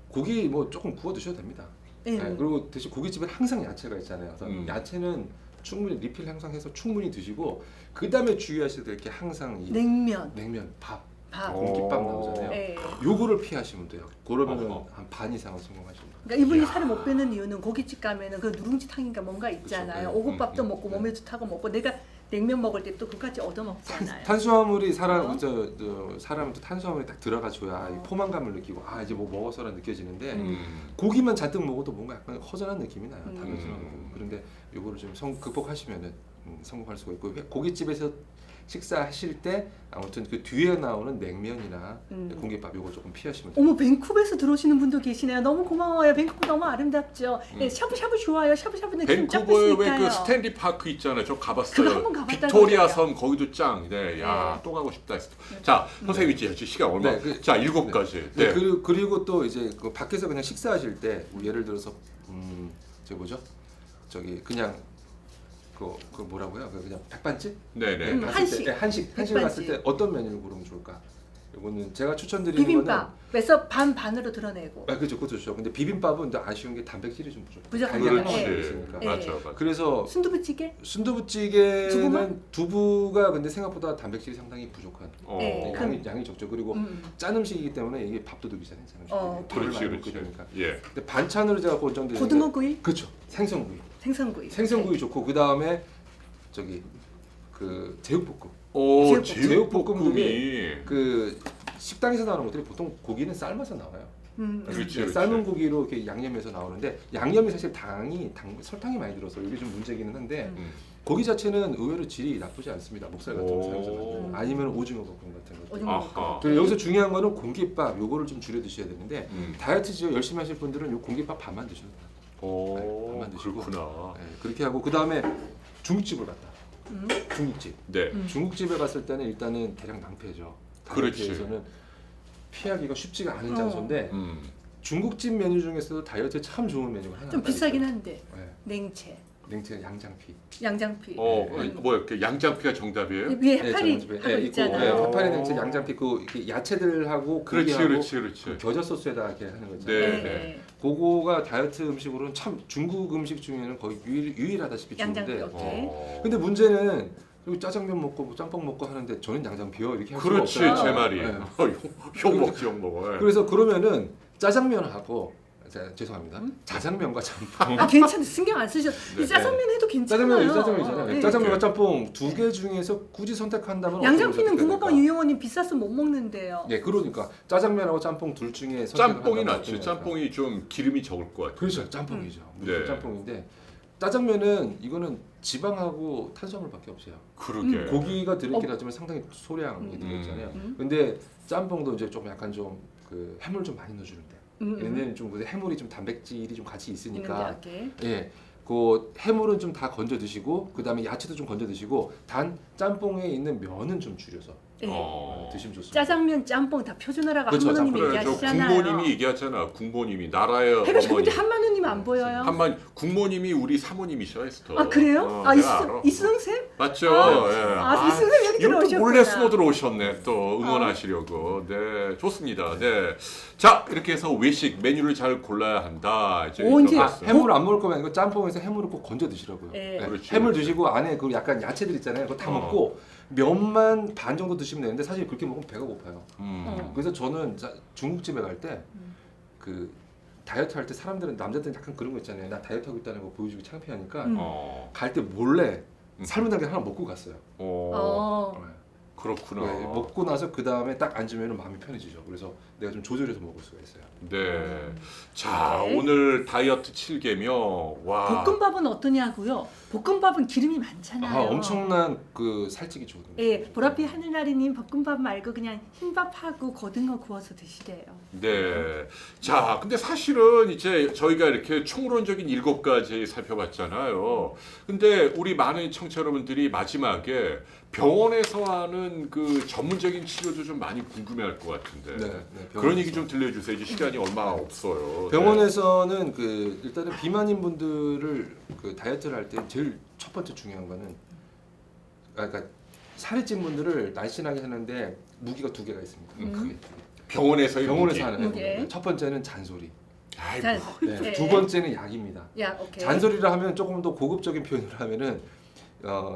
고기 뭐 조금 구워 드셔도 됩니다. 네. 네, 그리고 대신 고깃집은 항상 야채가 있잖아요. 그래서 음. 야채는 충분히 리필 항상 해서 충분히 드시고 그 다음에 주의하셔야 될 게 항상 이 냉면, 냉면, 밥, 밥. 공깃밥 어. 나오잖아요. 네. 요거를 피하시면 돼요. 그러면은 어허. 한 반 이상은 성공하십니다. 그러니까 이분이 살을 못 빼는 이유는 고깃집 가면은 그 누룽지탕인가 뭔가 있잖아요. 그렇죠. 오곡밥도 음, 먹고 몸에 좋다고 먹고 내가 냉면 먹을 때 또 그까지 얻어 먹잖아요. 탄수화물이 사람 어? 사람한테 탄수화물이 딱 들어가 줘야 이 포만감을 느끼고 아 이제 뭐 먹어서라 느껴지는데 음. 고기만 잔뜩 먹어도 뭔가 약간 허전한 느낌이 나요. 음. 당연히 그런데 요거를 좀 극복하시면은 성공할 수가 있고 고깃집에서 식사하실 때 아무튼 그 뒤에 나오는 냉면이나 공깃밥 요거 조금 피하시면 돼요. 어머 밴쿠버에서 들어오시는 분도 계시네요. 너무 고마워요. 밴쿠버 너무 아름답죠. 네, 샤브샤브 좋아요. 샤브샤브는 기름 쫙 밴쿠버에 왜 뺐으니까요. 그 스탠리 파크 있잖아요. 저 가봤어요. 그거 한번 가봤다고 빅토리아 그러죠. 섬 거기도 짱. 네, 야 네. 또 가고 싶다 했어. 자, 선생님 이제 시간 얼마? 네, 그- 자, 7가지. 네. 네. 그리고 또 이제 그 밖에서 그냥 식사하실 때 예를 들어서 저 뭐죠? 저기 그냥 그 뭐라고요? 그 그냥 백반집? 네, 네. 갔을 한식. 때, 네, 한식을 백반집. 갔을 때 어떤 메뉴를 고르면 좋을까? 이거는 제가 추천드리는 비빔밥에서 반으로 드러내고. 거는 그렇죠, 그것도 좋죠. 근데 비빔밥은 근데 아쉬운 게 단백질이 좀 부족해요. 부족합니다. 달걀이 그렇지. 많이 있으니까. 네. 맞아, 맞아. 그래서 순두부찌개? 순두부찌개는 두부만? 두부가 근데 생각보다 단백질이 상당히 부족한. 네, 양이 적죠. 그리고 짠 음식이기 때문에 이게 밥도둑이잖아요. 짠 음식. 밥을 그렇지, 많이 먹게 그렇지. 되니까. 예. 근데 반찬으로 제가 권장드리는 고등어구이? 그렇죠. 생선구이. 생선구이. 생선구이 좋고 그 다음에 저기 그 제육볶음. 오, 제육볶음이 그 식당에서 나오는 것들이 보통 고기는 삶아서 나와요. 그렇지, 네, 그렇지. 삶은 고기로 이렇게 양념해서 나오는데 양념이 사실 설탕이 많이 들어서 이게 좀 문제기는 한데 고기 자체는 의외로 질이 나쁘지 않습니다. 목살 같은 거 사용해서 만드는 아니면 오징어 볶음 같은 거. 오징어 아하. 볶음. 그리고 여기서 중요한 거는 공깃밥 요거를 좀 줄여 드셔야 되는데 음. 다이어트 열심히 하실 분들은 요 공깃밥 반만 드셔도 돼요. 오, 밥만 드시고. 그렇구나. 네, 그렇게 하고 그 다음에 중국집을 갔다. 중국집. 네. 중국집에 갔을 때는 일단은 대략 낭패죠. 그렇지. 다이어트에서는 피하기가 쉽지가 않은 장소인데 음. 중국집 메뉴 중에서도 다이어트에 참 좋은 메뉴가 하나 좀 비싸긴 있어요. 한데 네, 냉채, 냉채 양장피. 양장피. 뭐 이렇게 양장피가 정답이에요? 위에 네, 해파리 정답에. 하고 네, 있고, 있잖아요. 네, 해파리 냉채 양장피 그 이렇게 야채들하고 그렇지, 고기하고 그렇지, 그렇지. 그 겨자 소스에다 이렇게 하는 거 있잖아요. 네. 네. 그거가 다이어트 음식으로는 참 중국 음식 중에는 거의 유일하다시피 양장피 좋은데 어때? 근데 문제는 여기 짜장면 먹고 뭐 짬뽕 먹고 하는데 저는 양장피요 이렇게 할 수가 그렇지, 없어요. 제 말이. 네. 욕 먹지, 욕 먹어. 예. 그래서 그러면은 짜장면하고 죄송합니다. 자장면과 짬뽕. 아 괜찮아. 신경 안 쓰셔. 네. 이 짜장면 해도 괜찮아요. 짜장면이잖아요. 네. 짜장면과 짬뽕 두 개 중에서 굳이 선택한다면 양장피는 어떤 걸 붕어빵 선택할까? 유영원님 비싸서 못 먹는데요. 예, 그러니까 짜장면하고 짬뽕 둘 중에 선택을 짬뽕이 한다면 낫지. 어떤 짬뽕이 좀 기름이 적을 것 같아. 그렇죠. 짬뽕이죠. 네. 짬뽕인데 짜장면은 이거는 지방하고 탄수화물밖에 없어요. 그러게. 고기가 들어있긴 하지만 상당히 소량이 들어있잖아요. 근데 짬뽕도 이제 좀 약간 좀 그 해물 좀 많이 넣어주는데 얘네는 좀 근데 해물이 좀 단백질이 좀 같이 있으니까 있는데 예, 그 해물은 좀 다 건져 드시고 그 다음에 야채도 좀 건져 드시고 단 짬뽕에 있는 면은 좀 줄여서 네. 드시면 좋습니다. 짜장면, 짬뽕 다 표준어라고 그렇죠, 한만원님 그래, 저 얘기하시잖아요. 국모님이 얘기하잖아. 국모님이 나라의 해가지고 어머니. 근데 한만원님 안 보여요? 한만 국모님이 우리 사모님이셔 에스터. 아 그래요? 아 내가 알아. 이수정 쌤? 맞죠. 아, 예. 아, 이수정 쌤 여기 이것도 들어오셨구나. 몰래 숨어 들어오셨네. 또 응원하시려고. 네, 좋습니다. 네, 자 이렇게 해서 외식 메뉴를 잘 골라야 한다. 이제 오, 이제 들어봤어요. 해물 안 먹을 거면 이거 짬뽕에서 해물을 꼭 건져 드시라고요. 네. 그렇지, 해물 그렇지. 드시고 안에 그 약간 야채들 있잖아요. 그거 다 먹고 면만 반 정도 드시면 되는데 사실 그렇게 먹으면 배가 고파요. 그래서 저는 중국집에 갈 때 그 다이어트 할 때 사람들은 남자들은 약간 그런 거 있잖아요. 나 다이어트 하고 있다는 거 보여주기 창피하니까 갈 때 몰래 삶은 달걀 하나 먹고 갔어요. 어. 네. 그렇구나. 네, 먹고 나서 그 다음에 딱 앉으면 마음이 편해지죠. 그래서 내가 좀 조절해서 먹을 수가 있어요. 네. 자, 네. 오늘 다이어트 7개며 와. 볶음밥은 어떠냐고요? 볶음밥은 기름이 많잖아요. 엄청난 그 살찌기 좋은. 예, 보라피 하늘나리님 볶음밥 말고 그냥 흰밥하고 고등어 구워서 드시래요. 네. 자, 근데 사실은 이제 저희가 이렇게 총론적인 7가지 살펴봤잖아요. 근데 우리 많은 청취자 여러분들이 마지막에 병원에서 하는 그 전문적인 치료도 좀 많이 궁금해할 것 같은데. 네, 그런 얘기 좀 들려주세요. 이제 시간이 얼마 없어요. 병원에서는 그 일단은 비만인 분들을 그 다이어트를 할 때 제일 첫 번째 중요한 거는 그러니까 살이 찐 분들을 날씬하게 하는데 무기가 2개가 있습니다. 크게. 병원에서의 병원에서 무기. 하는 무기. 무기. 첫 번째는 잔소리. 아이고. 자, 네. 네. 두 번째는 약입니다. 야, 오케이. 잔소리를 하면 조금 더 고급적인 표현을 하면은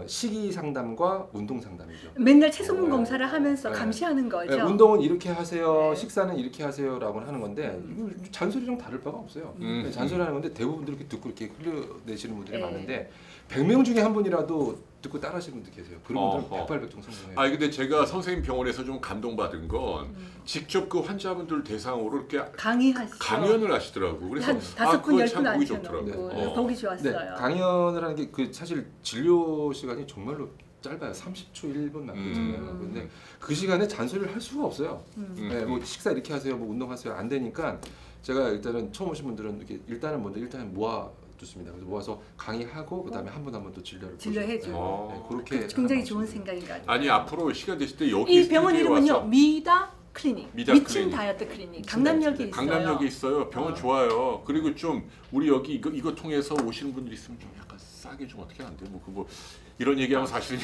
식이 상담과 운동 상담이죠. 맨날 체소문 검사를 하면서 네. 감시하는 거죠. 네, 운동은 이렇게 하세요, 네. 식사는 이렇게 하세요라고 하는 건데 이거 잔소리랑 다를 바가 없어요. 잔소리하는 건데 대부분들 이렇게 듣고 이렇게 흘려내시는 분들이 네. 많은데 100명 중에 한 분이라도 듣고 따라하시는 분들 계세요. 그런 분들은 어허. 백발백중 성공해요. 아니 근데 제가 선생님 병원에서 좀 감동받은 건 직접 그 환자분들 대상으로 이렇게 강의하시죠. 강연을 하시더라고. 그래서 한 5분, 10분 참 보기 앉혀놓고 좋더라고. 네. 보기 네, 좋았어요. 강연을 하는 게 그 사실 진료 시간이 정말로 짧아요. 30초 1분 남기잖아요. 근데 그 시간에 잔소리를 할 수가 없어요. 네, 뭐 식사 이렇게 하세요, 뭐 운동하세요 안 되니까 제가 일단은 처음 오신 분들은 이렇게 일단은 모아 두습니다. 그래서 모아서 강의하고 그다음에 한 분 한 분 또 진료를 진료해주고. 어. 그렇게 굉장히 하는 좋은 방식입니다. 생각인 것 같아요. 아니 앞으로 시간 되실 때 여기 이 병원 스튜디오에 이름은요 와서 미다 클리닉, 미다 미친 클리닉. 다이어트 클리닉, 강남역에 있어요. 강남역에 있어요. 병원 좋아요. 그리고 좀 우리 여기 이거 통해서 오시는 분들 있으면 좀 약간 싸게 좀 어떻게 안 돼? 뭐 이런 얘기하면 사실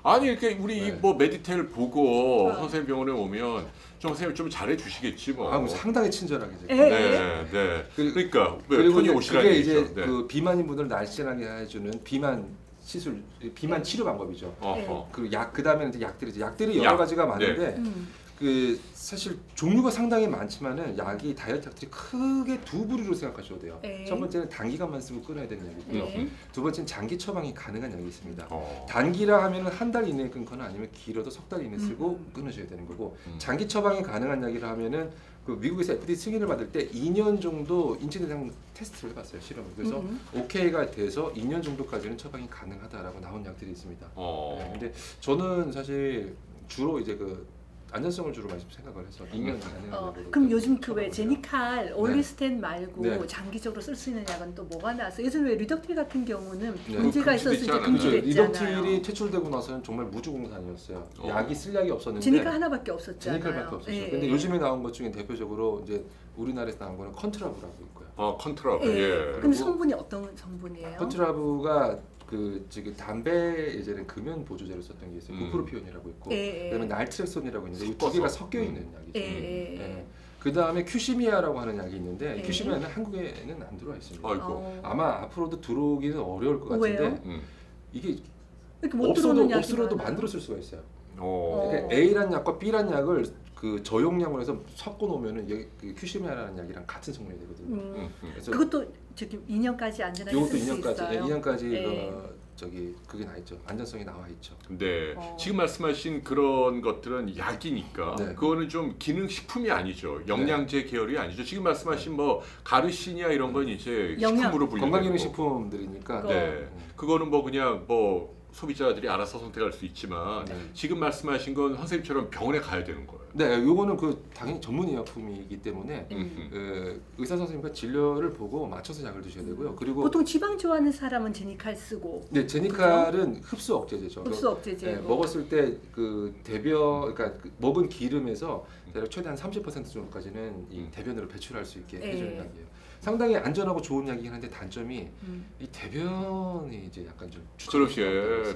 아니 이렇게 우리 네. 뭐 메디테일 보고 선생님 병원에 오면 좀 선생님 좀 잘해 주시겠지 뭐. 뭐 상당히 친절하게 제가. 예. 네, 네. 그러니까 왜 그리고 편히 이제 오시라는 그게 얘기죠. 이제 네. 그 비만인 분들을 날씬하게 해주는 비만 시술, 비만 치료 방법이죠. 어허. 그 그다음에 이제 약들이죠. 약들이 여러 약. 가지가 많은데 음. 그 사실 종류가 상당히 많지만은 약이 다이어트 약들이 크게 두 부류로 생각하셔도 돼요. 네. 첫 번째는 단기간만 쓰고 끊어야 되는 약이고요. 네. 두 번째는 장기 처방이 가능한 약이 있습니다. 어. 단기라 하면은 한 달 이내에 끊거나 아니면 길어도 석 달 이내 쓰고 끊으셔야 되는 거고 장기 처방이 가능한 약이라 하면은 그 미국에서 FDA 승인을 받을 때 2년 정도 인체 대상 테스트를 해봤어요, 실험을. 그래서 오케이가 돼서 2년 정도까지는 처방이 가능하다라고 나온 약들이 있습니다. 네, 근데 저는 사실 주로 이제 그 안전성을 주로 많이 생각을 해서 2년 가능한 약으로. 그럼 요즘 그 왜 처방을 제니칼, 올리스텐 말고 네. 장기적으로 쓸 수 있는 약은 또 뭐가 나왔어요? 요즘 왜 리덕틸 같은 경우는 네. 문제가 있었을 때 금지됐지 그렇죠. 금지됐잖아요. 리덕틸이 퇴출되고 나서는 정말 무주공산이었어요. 약이 쓸 약이 없었는데 제니칼 하나밖에 없었잖아요. 제니칼밖에 없었죠. 예. 근데 요즘에 나온 것 중에 대표적으로 이제 우리나라에서 나온 거는 컨트라브라고 있고요. 컨트라브. 예. 예. 근데 성분이 어떤 성분이에요? 컨트라브가 그 지금 담배 예전에 금연 보조제로 썼던 게 있어요. 부프로피온이라고 있고, 예. 그다음에 날트렉손이라고 있는데 이 두 섞어서. 개가 섞여 있는 약이죠. 예. 그 다음에 큐시미아라고 하는 약이 있는데 예. 큐시미아는 한국에는 안 들어와 있습니다. 아이고. 아마 앞으로도 들어오기는 어려울 것 같은데 왜요? 이게 이렇게 못 들어오는 약이 없어도 많아요. 만들어 쓸 수가 있어요. 어. 그러니까 A란 약과 B란 약을 그 저용량으로 해서 섞어 놓으면은 여기 그 큐시미아라는 약이랑 같은 성분이 되거든요. 그래서 그것도 저기 2년까지 안전하게 이것도 쓸 수 2년까지, 있어요. 2년까지 예. 저기 그게 나 있죠. 안전성이 나와 있죠. 네. 어. 지금 말씀하신 그런 것들은 약이니까 네. 그거는 좀 기능식품이 아니죠. 영양제 계열이 아니죠. 지금 말씀하신 뭐 가르시니아 이런 건 이제 영양. 식품으로 분류되고 건강기능식품들이니까. 네. 그거는 뭐 그냥 뭐 소비자들이 알아서 선택할 수 있지만 네. 지금 말씀하신 건 선생님처럼 병원에 가야 되는 거예요. 네, 요거는 그 당연히 전문 의약품이기 때문에 음. 의사 선생님과 진료를 보고 맞춰서 약을 드셔야 되고요. 그리고 보통 지방 좋아하는 사람은 제니칼 쓰고 네, 제니칼은 흡수 억제제죠. 흡수 억제제. 네, 먹었을 때 그 대변, 그러니까 그 먹은 기름에서 대략 최대한 30% 정도까지는 이 대변으로 배출할 수 있게 해주는 약이에요. 상당히 안전하고 좋은 약이긴 한데 단점이 이 대변이 이제 약간 좀 그렇게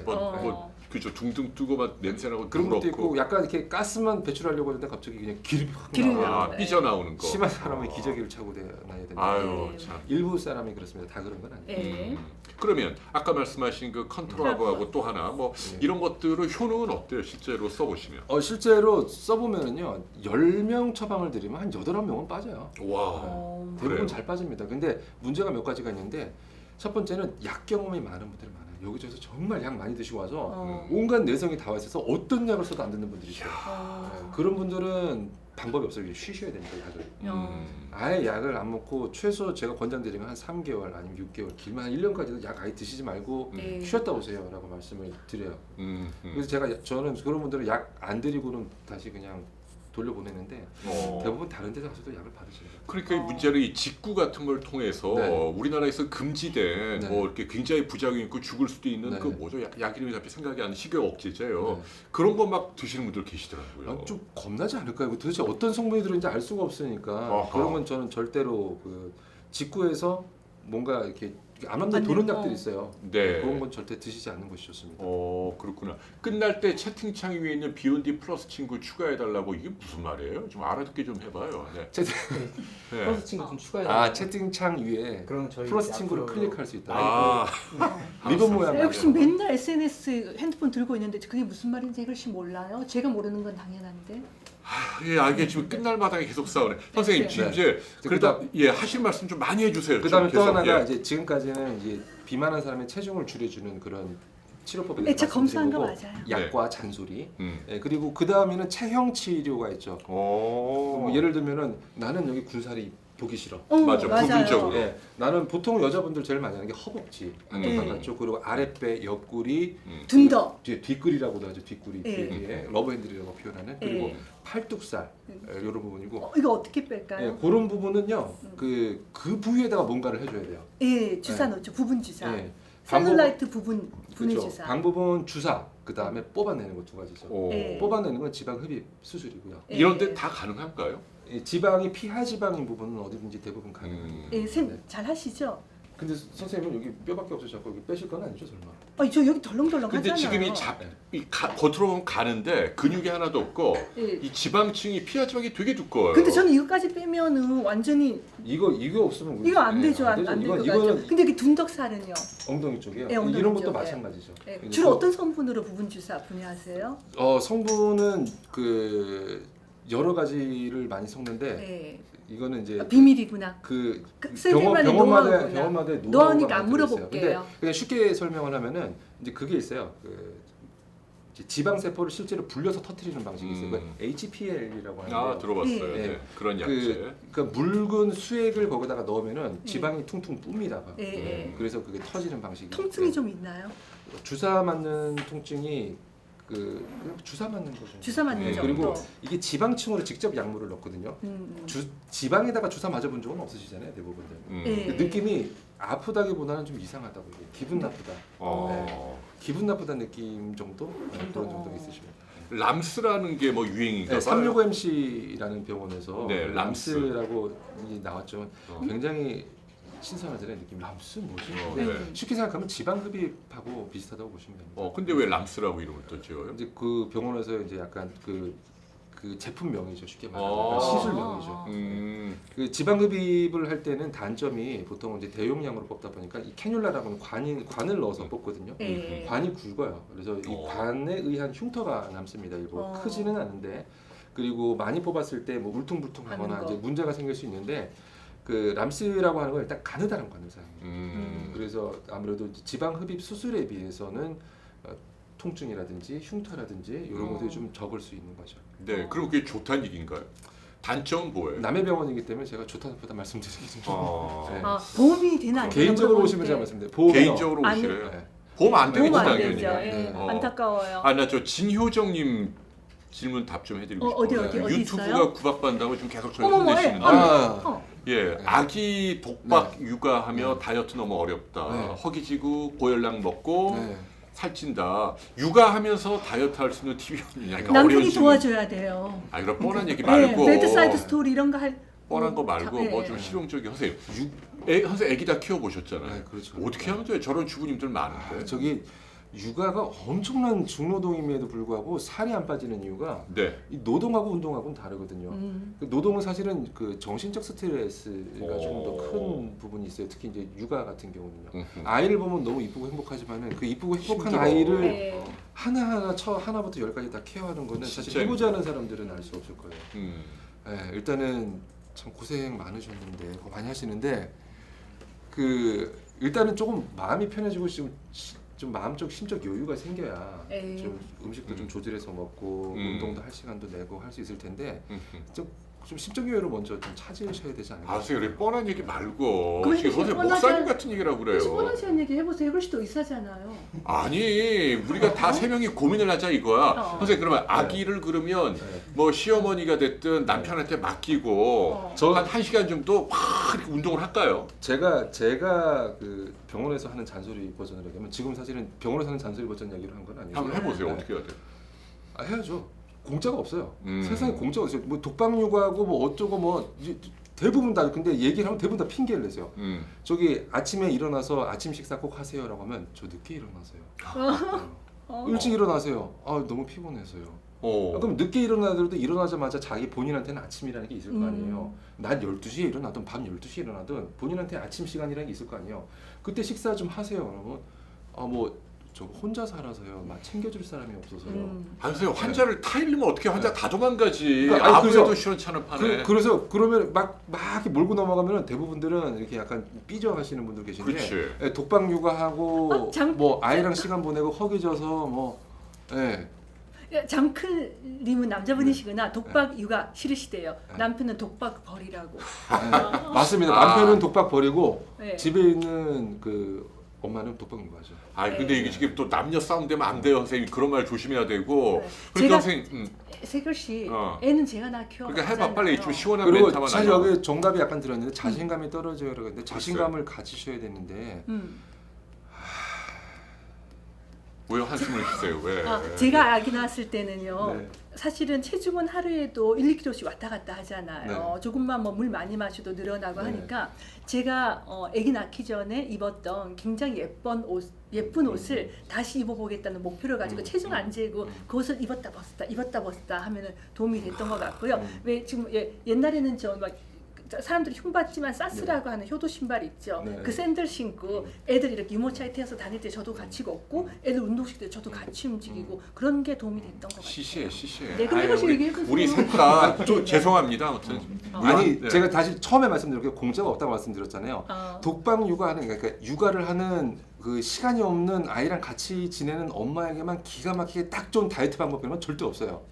어. 뭐 그죠 둥둥 뜨고 막 냄새 나고 그런 것도 더럽고. 있고 약간 이렇게 가스만 배출하려고 하는데 갑자기 그냥 기름이 확 기름이 나와요. 나와요. 삐져 나오는 거. 심한 사람은 기저귀를 차고 다녀야 된다. 아유 네. 참. 일부 사람이 그렇습니다. 다 그런 건 아니에요. 예. 그러면 아까 말씀하신 그 컨트롤하고 또 하나 뭐 네. 이런 것들은 효능은 어때요? 실제로 써보시면. 실제로 써보면은요 10명 처방을 드리면 한 8, 9명은 빠져요. 와. 어. 대부분 그래요? 잘 빠집니다. 근데 문제가 몇 가지가 있는데 첫 번째는 약 경험이 많은 분들이 많아요. 여기저기서 정말 약 많이 드시고 와서 어. 온갖 내성이 다 와 있어서 어떤 약을 써도 안 듣는 분들이 있어요. 어. 네, 그런 분들은 방법이 없어요. 그냥 쉬셔야 됩니다. 약을. 어. 아예 약을 안 먹고 최소 제가 권장드리는 건 한 3개월 아니면 6개월 길면 한 1년까지도 약 아예 드시지 말고 네. 쉬었다 오세요라고 말씀을 드려요. 그래서 저는 그런 분들은 약 안 드리고는 다시 그냥 돌려보내는데 대부분 다른 데 가서도 약을 받으십니다. 그러니까 이 문제는 이 직구 같은 걸 통해서 네. 우리나라에서 금지된 네. 뭐 이렇게 굉장히 부작용 있고 죽을 수도 있는 네. 그 뭐죠? 약 이름이 갑자기 생각이 안 나는 식욕 억제제요. 네. 그런 거 막 드시는 분들 계시더라고요. 아, 좀 겁나지 않을까요? 도대체 어떤 성분이 들어있는지 알 수가 없으니까 아하. 그런 건 저는 절대로 그 직구에서 뭔가 이렇게 암암대 도는 맞네요. 약들이 있어요. 네. 그런 건 절대 드시지 않는 것이 좋습니다. 그렇구나. 끝날 때 채팅창 위에 있는 B&D 플러스 친구 추가해달라고 이게 무슨 말이에요? 좀 알아듣게 좀 해봐요. 네. 채팅, 네. 플러스 친구 좀 추가해요. 채팅창 위에 그럼 저희 플러스 앞으로 친구를 클릭할 수 있다. 아, 리본 모양. 역시 맨날 SNS 핸드폰 들고 있는데 그게 무슨 말인지 혹시 몰라요? 제가 모르는 건 당연한데. 예, 이게 지금 끝날 마당에 계속 싸우네. 선생님 네. 지금 이제 그래도 하실 말씀 좀 많이 해주세요. 그다음에 지금 또 계속. 하나가 예. 이제 지금까지는 이제 비만한 사람의 체중을 줄여주는 그런 치료법에 네, 대해서 제가 검사한 거 말씀드린 거고, 맞아요. 약과 잔소리. 음. 예, 그리고 그 다음에는 체형 치료가 있죠. 뭐 예를 들면은 나는 여기 군살이 보기 싫어. 맞아, 맞아요. 부분적으로. 예, 나는 보통 여자분들 제일 많이 하는 게 허벅지, 안쪽 네. 바깥쪽, 그리고 아랫배, 옆구리, 둔더. 뒤에 뒷구리라고도 하죠. 뒷구리 네. 뒤에 러브핸들이라고 표현하는 그리고 네. 팔뚝살 이런 부분이고 이거 어떻게 예, 뺄까요? 그런 부분은요 그 부위에다가 뭔가를 해줘야 돼요. 예, 주사 네. 넣죠. 부분 주사. 예. 셀룰라이트 부분 분해 그렇죠. 주사. 방법은 주사, 그 다음에 뽑아내는 거 두 가지죠. 오. 네. 뽑아내는 건 지방 흡입 수술이고요. 예. 이런 데 다 가능할까요? 이 지방이 피하 지방인 부분은 어디든지 대부분 가능합니다. 예, 쌤 네. 잘 하시죠? 근데 선생님은 여기 뼈밖에 없어서 자꾸 여기 빼실 건 아니죠, 설마? 저 여기 덜렁덜렁 근데 하잖아요. 지금 겉으로 보면 가는데 근육이 하나도 없고 예. 이 지방층이 피하 지방이 되게 두꺼워요. 근데 저는 이거까지 빼면은 완전히 이거 없으면 이거 안 되죠, 안 되죠. 될것 이거는 같죠. 근데 그 둔덕살은요? 엉덩이 쪽이에요. 예, 엉덩이 이런 것도 쪽에. 마찬가지죠. 예, 이거 주로 그- 어떤 성분으로 부분 주사 분해하세요? 성분은 그 여러 가지를 많이 섞는데 예. 이거는 이제 비밀이구나. 그 쌤들만의 병원마다 노하우구나. 노하우가 노하우니까 안 많이 들어있어요. 물어볼게요. 근데 그냥 쉽게 설명을 하면은 이제 그게 있어요. 그 이제 지방 세포를 실제로 불려서 터트리는 방식이 있어요. 그 HPL이라고 하는데 아 들어봤어요. 예. 네. 그런 약제. 그러니까 묽은 수액을 거기다가 넣으면은 지방이 퉁퉁 뿝니다. 예. 그래서 그게 터지는 방식이. 통증이 좀 있나요? 주사 맞는 통증이 그냥 주사 맞는 거죠. 주사 맞는 네, 정도. 그리고 이게 지방층으로 직접 약물을 넣거든요. 지방에다가 주사 맞아본 적은 없으시잖아요, 대부분들. 예. 그 느낌이 아프다기보다는 좀 이상하다고 이게 기분 나쁘다. 어. 기분 나쁘다는 느낌 정도 그런 정도가 있으시면. 람스라는 게 뭐 유행인가 네, 봐요. 365MC라는 병원에서 네, 람스. 람스라고 이 나왔죠. 어. 굉장히 신선하잖아요, 느낌이. 람스 뭐지? 근데 네. 쉽게 생각하면 지방 흡입하고 비슷하다고 보시면 됩니다. 근데 왜 람스라고 이름을 또 지어요? 이제 그 병원에서 이제 약간 그 제품명이죠, 쉽게 말하면 아. 시술명이죠. 그 지방 흡입을 할 때는 단점이 보통 이제 대용량으로 뽑다 보니까 이 캐뉼라라고 하는 관을 넣어서 뽑거든요. 예. 관이 굵어요. 그래서 이 어. 관에 의한 흉터가 남습니다. 일부 어. 크지는 않은데 그리고 많이 뽑았을 때 뭐 울퉁불퉁하거나 하는 거. 이제 문제가 생길 수 있는데 그 람스라고 하는 건 일단 가느다란 관을 사용해요. 음. 그래서 아무래도 이제 지방 흡입 수술에 비해서는 통증이라든지 흉터라든지 이런 것들이 좀 적을 수 있는 거죠. 네. 그럼 그게 좋다는 얘기인가요? 단점은 뭐예요? 남의 병원이기 때문에 제가 좋다보다 말씀드리기 좀 네. 보험이 되나 안 되나 개인적으로 오시면 제가 물어보는데 말씀드려요. 보험이요. 개인적으로 아니, 오시래요. 네. 보험 안 되겠지 보험 안 당연히. 되죠. 예. 네. 안타까워요. 나 저 진효정님 질문 답 좀 해드리고 어디, 싶어요. 어디 유튜브가 있어요? 구박받는다고 지금 계속 저희 어머머, 혼내시는데 아. 예, 아기 독박 육아하며 다이어트 너무 어렵다. 네. 허기지고 고열량 먹고 네. 살찐다. 육아하면서 다이어트 할 수 있는 팁이 없느냐. 그러니까 남편이 어려운 질문. 도와줘야 돼요. 그런 뻔한 얘기 예, 말고 배드사이드 스토리 이런 거 할. 뻔한 거 말고 예. 뭐 좀 실용적인 하세요. 선생 애기 다 키워보셨잖아요. 네, 그렇죠. 어떻게 하면 돼요? 저런 주부님들 많은데. 저기 육아가 엄청난 중노동임에도 불구하고 살이 안 빠지는 이유가 네. 이 노동하고 운동하고는 다르거든요. 그 노동은 사실은 그 정신적 스트레스가 조금 더 큰 부분이 있어요. 특히 이제 육아 같은 경우는요. 아이를 보면 너무 이쁘고 행복하지만은 그 이쁘고 행복한 힘들어. 아이를 네. 하나하나 하나부터 열까지 다 케어하는 거는 사실 진짜 해보지 않은 사람들은 알 수 없을 거예요. 음. 네, 일단은 참 고생 많으셨는데 그거 많이 하시는데 그 일단은 조금 마음이 편해지고 지금 좀 마음적 심적 여유가 생겨야 에이. 좀 음식도 좀 조절해서 먹고 운동도 할 시간도 내고 할 수 있을 텐데 좀 심적 여유를 먼저 좀 찾으셔야 되지 않을까? 아, 선생님 뻔한 얘기 말고 그거 지금 선생님 목사님 같은 얘기라고 그래요. 뻔하시한 얘기 해보세요. 해글씨도 의사잖아요. 아니 우리가 다 세 명이 고민을 하자 이거야. 선생님 그러면 아기를 그러면 뭐 시어머니가 됐든 남편한테 맡기고 한 1시간 정도 막 이렇게 운동을 할까요? 제가 그 병원에서 하는 잔소리 버전을 얘기하면 지금 사실은 병원에서 하는 잔소리 버전 얘기를 한 건 아니고 한번 해보세요. 어떻게 해야 돼? 아, 해야죠. 공짜가 없어요. 세상에 공짜가 없어요. 뭐 독박육아하고 뭐 어쩌고 뭐 대부분 다 근데 얘기를 하면 대부분 다 핑계를 내세요. 저기 아침에 일어나서 아침 식사 꼭 하세요라고 하면 저 늦게 일어나세요. 일찍 일어나세요. 아 너무 피곤해서요. 그럼 늦게 일어나더라도 일어나자마자 자기 본인한테는 아침이라는 게 있을 거 아니에요. 낮 12시에 일어나든 밤 12시에 일어나든 본인한테 아침 시간이라는 게 있을 거 아니에요. 그때 식사 좀 하세요. 그러면 뭐 저 혼자 살아서요. 막 챙겨줄 사람이 없어서요. 아 선생님 환자를 타일리면 어떻게 환자 다 도망가지. 그러니까, 아니, 아무래도 그래서- 시원찮은 판에. 그래서 그러면 막 이렇게 몰고 넘어가면 대부분들은 이렇게 약간 삐져하시는 분들 계신데 그렇지. 예, 독박 육아하고 아, 뭐 아이랑 시간 보내고 허기져서 뭐 예. 장클님은 남자분이시구나. 독박 육아 싫으시대요. 남편은 독박 버리라고. 예, 맞습니다. 아. 남편은 독박 버리고 네. 집에 있는 그 엄마는 독박 육아죠. 아 근데 이게 지금 또 남녀 싸움 되면 안 돼요 선생님. 그런 말 조심해야 되고. 네. 그러니까 제가- 선생님 세글씨 어. 애는 제가 낳아 키워. 그러니까 해봐 빨리 좀 시원한 그리고 멘트만 사실 하자. 여기 정답이 약간 들어있는데 자신감이 떨어져요. 그러는데 자신감을 가지셔야 되는데 왜 한숨을 쉬세요? 왜? 제가 아기 낳았을 때는요. 네. 사실은 체중은 하루에도 1, 2kg씩 왔다 갔다 하잖아요. 네. 조금만 뭐 물 많이 마셔도 늘어나고 네. 하니까 제가 아기 낳기 전에 입었던 굉장히 예쁜 옷을 다시 입어보겠다는 목표를 가지고 체중 안 재고 그 옷을 입었다 벗었다 하면은 도움이 됐던 것 같고요. 왜 지금 옛날에는 막 사람들이 흉받지만 사스라고 하는 효도 신발 있죠. 네. 그 샌들 신고 애들 이렇게 유모차에 태워서 다닐 때 저도 같이 걷고 애들 운동시킬 때 저도 같이 움직이고 그런 게 도움이 됐던 것 같아요. 시시해. 네, 근데 혹시 얘기해보세요. 우리 셋다 좀 죄송합니다. 아무튼 아니 네. 제가 다시 처음에 말씀드렸고 공짜가 없다고 말씀드렸잖아요. 어. 독박 육아하는 그러니까 육아를 하는 그 시간이 없는 아이랑 같이 지내는 엄마에게만 기가 막히게 딱 좋은 다이어트 방법이면 절대 없어요.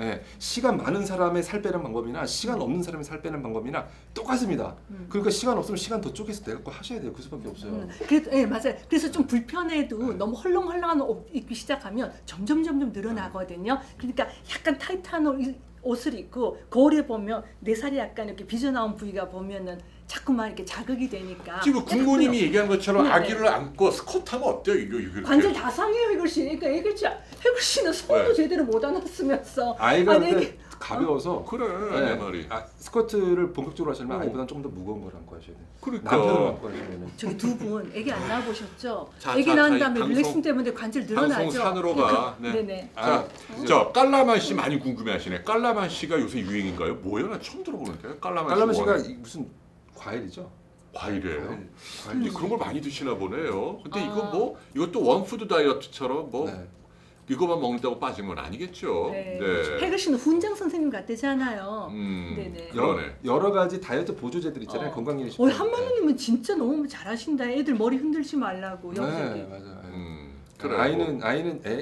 예, 시간 많은 사람의 살 빼는 방법이나 시간 없는 사람의 살 빼는 방법이나 똑같습니다. 그러니까 시간 없으면 시간 더 쪼개서 내가 거 하셔야 돼요. 그 수밖에 없어요. 네, 맞아요. 그래서 좀 불편해도 너무 헐렁헐렁한 옷 입기 시작하면 점점 늘어나거든요. 그러니까 약간 타이트한 옷을 입고 거울에 보면 내 살이 약간 이렇게 빚어나온 부위가 보면은 자꾸만 이렇게 자극이 되니까. 지금 국모님이 예쁘요. 얘기한 것처럼 네, 네. 아기를 안고 스쿼트하면 어때요? 이거 관절 다 상해요, 해글씨. 그러니까 해글씨는 손도 왜? 제대로 못 안았으면서. 아이가 아니, 근데 이게- 가벼워서 그래 내 말이. 스쿼트를 본격적으로 하시려면 아이보다는 좀 더 무거운 걸 안고 하셔야 돼요. 그러니까. 남편을 안고 하시면 저기 두 분 애기 안 낳아보셨죠? 자, 애기 자, 낳은 자, 다음에 방송- 릴렉싱 때문에 관절 늘어나죠. 방송 산으로 가. 네. 네네. 자, 저 깔라만 씨 많이 궁금해하시네. 깔라만 씨가 요새 유행인가요? 뭐예요? 나 처음 들어보는데. 깔라만 씨가 씨 무슨 과일이죠? 과일이에요. 과일. 그런 걸 많이 드시나 보네요. 근데 이거 아. 뭐 이것도 원푸드 다이어트처럼 뭐 네. 이거만 먹는다고 빠진 건 아니겠죠. 네. 네. 해글씨는 훈장 선생님 같대잖아요. 네네. 그러네. 여러 가지 다이어트 보조제들 있잖아요. 어. 건강기능식품. 한마누님은 진짜 너무 잘하신다. 애들 머리 흔들지 말라고 여기저기. 네, 맞아요. 그래요.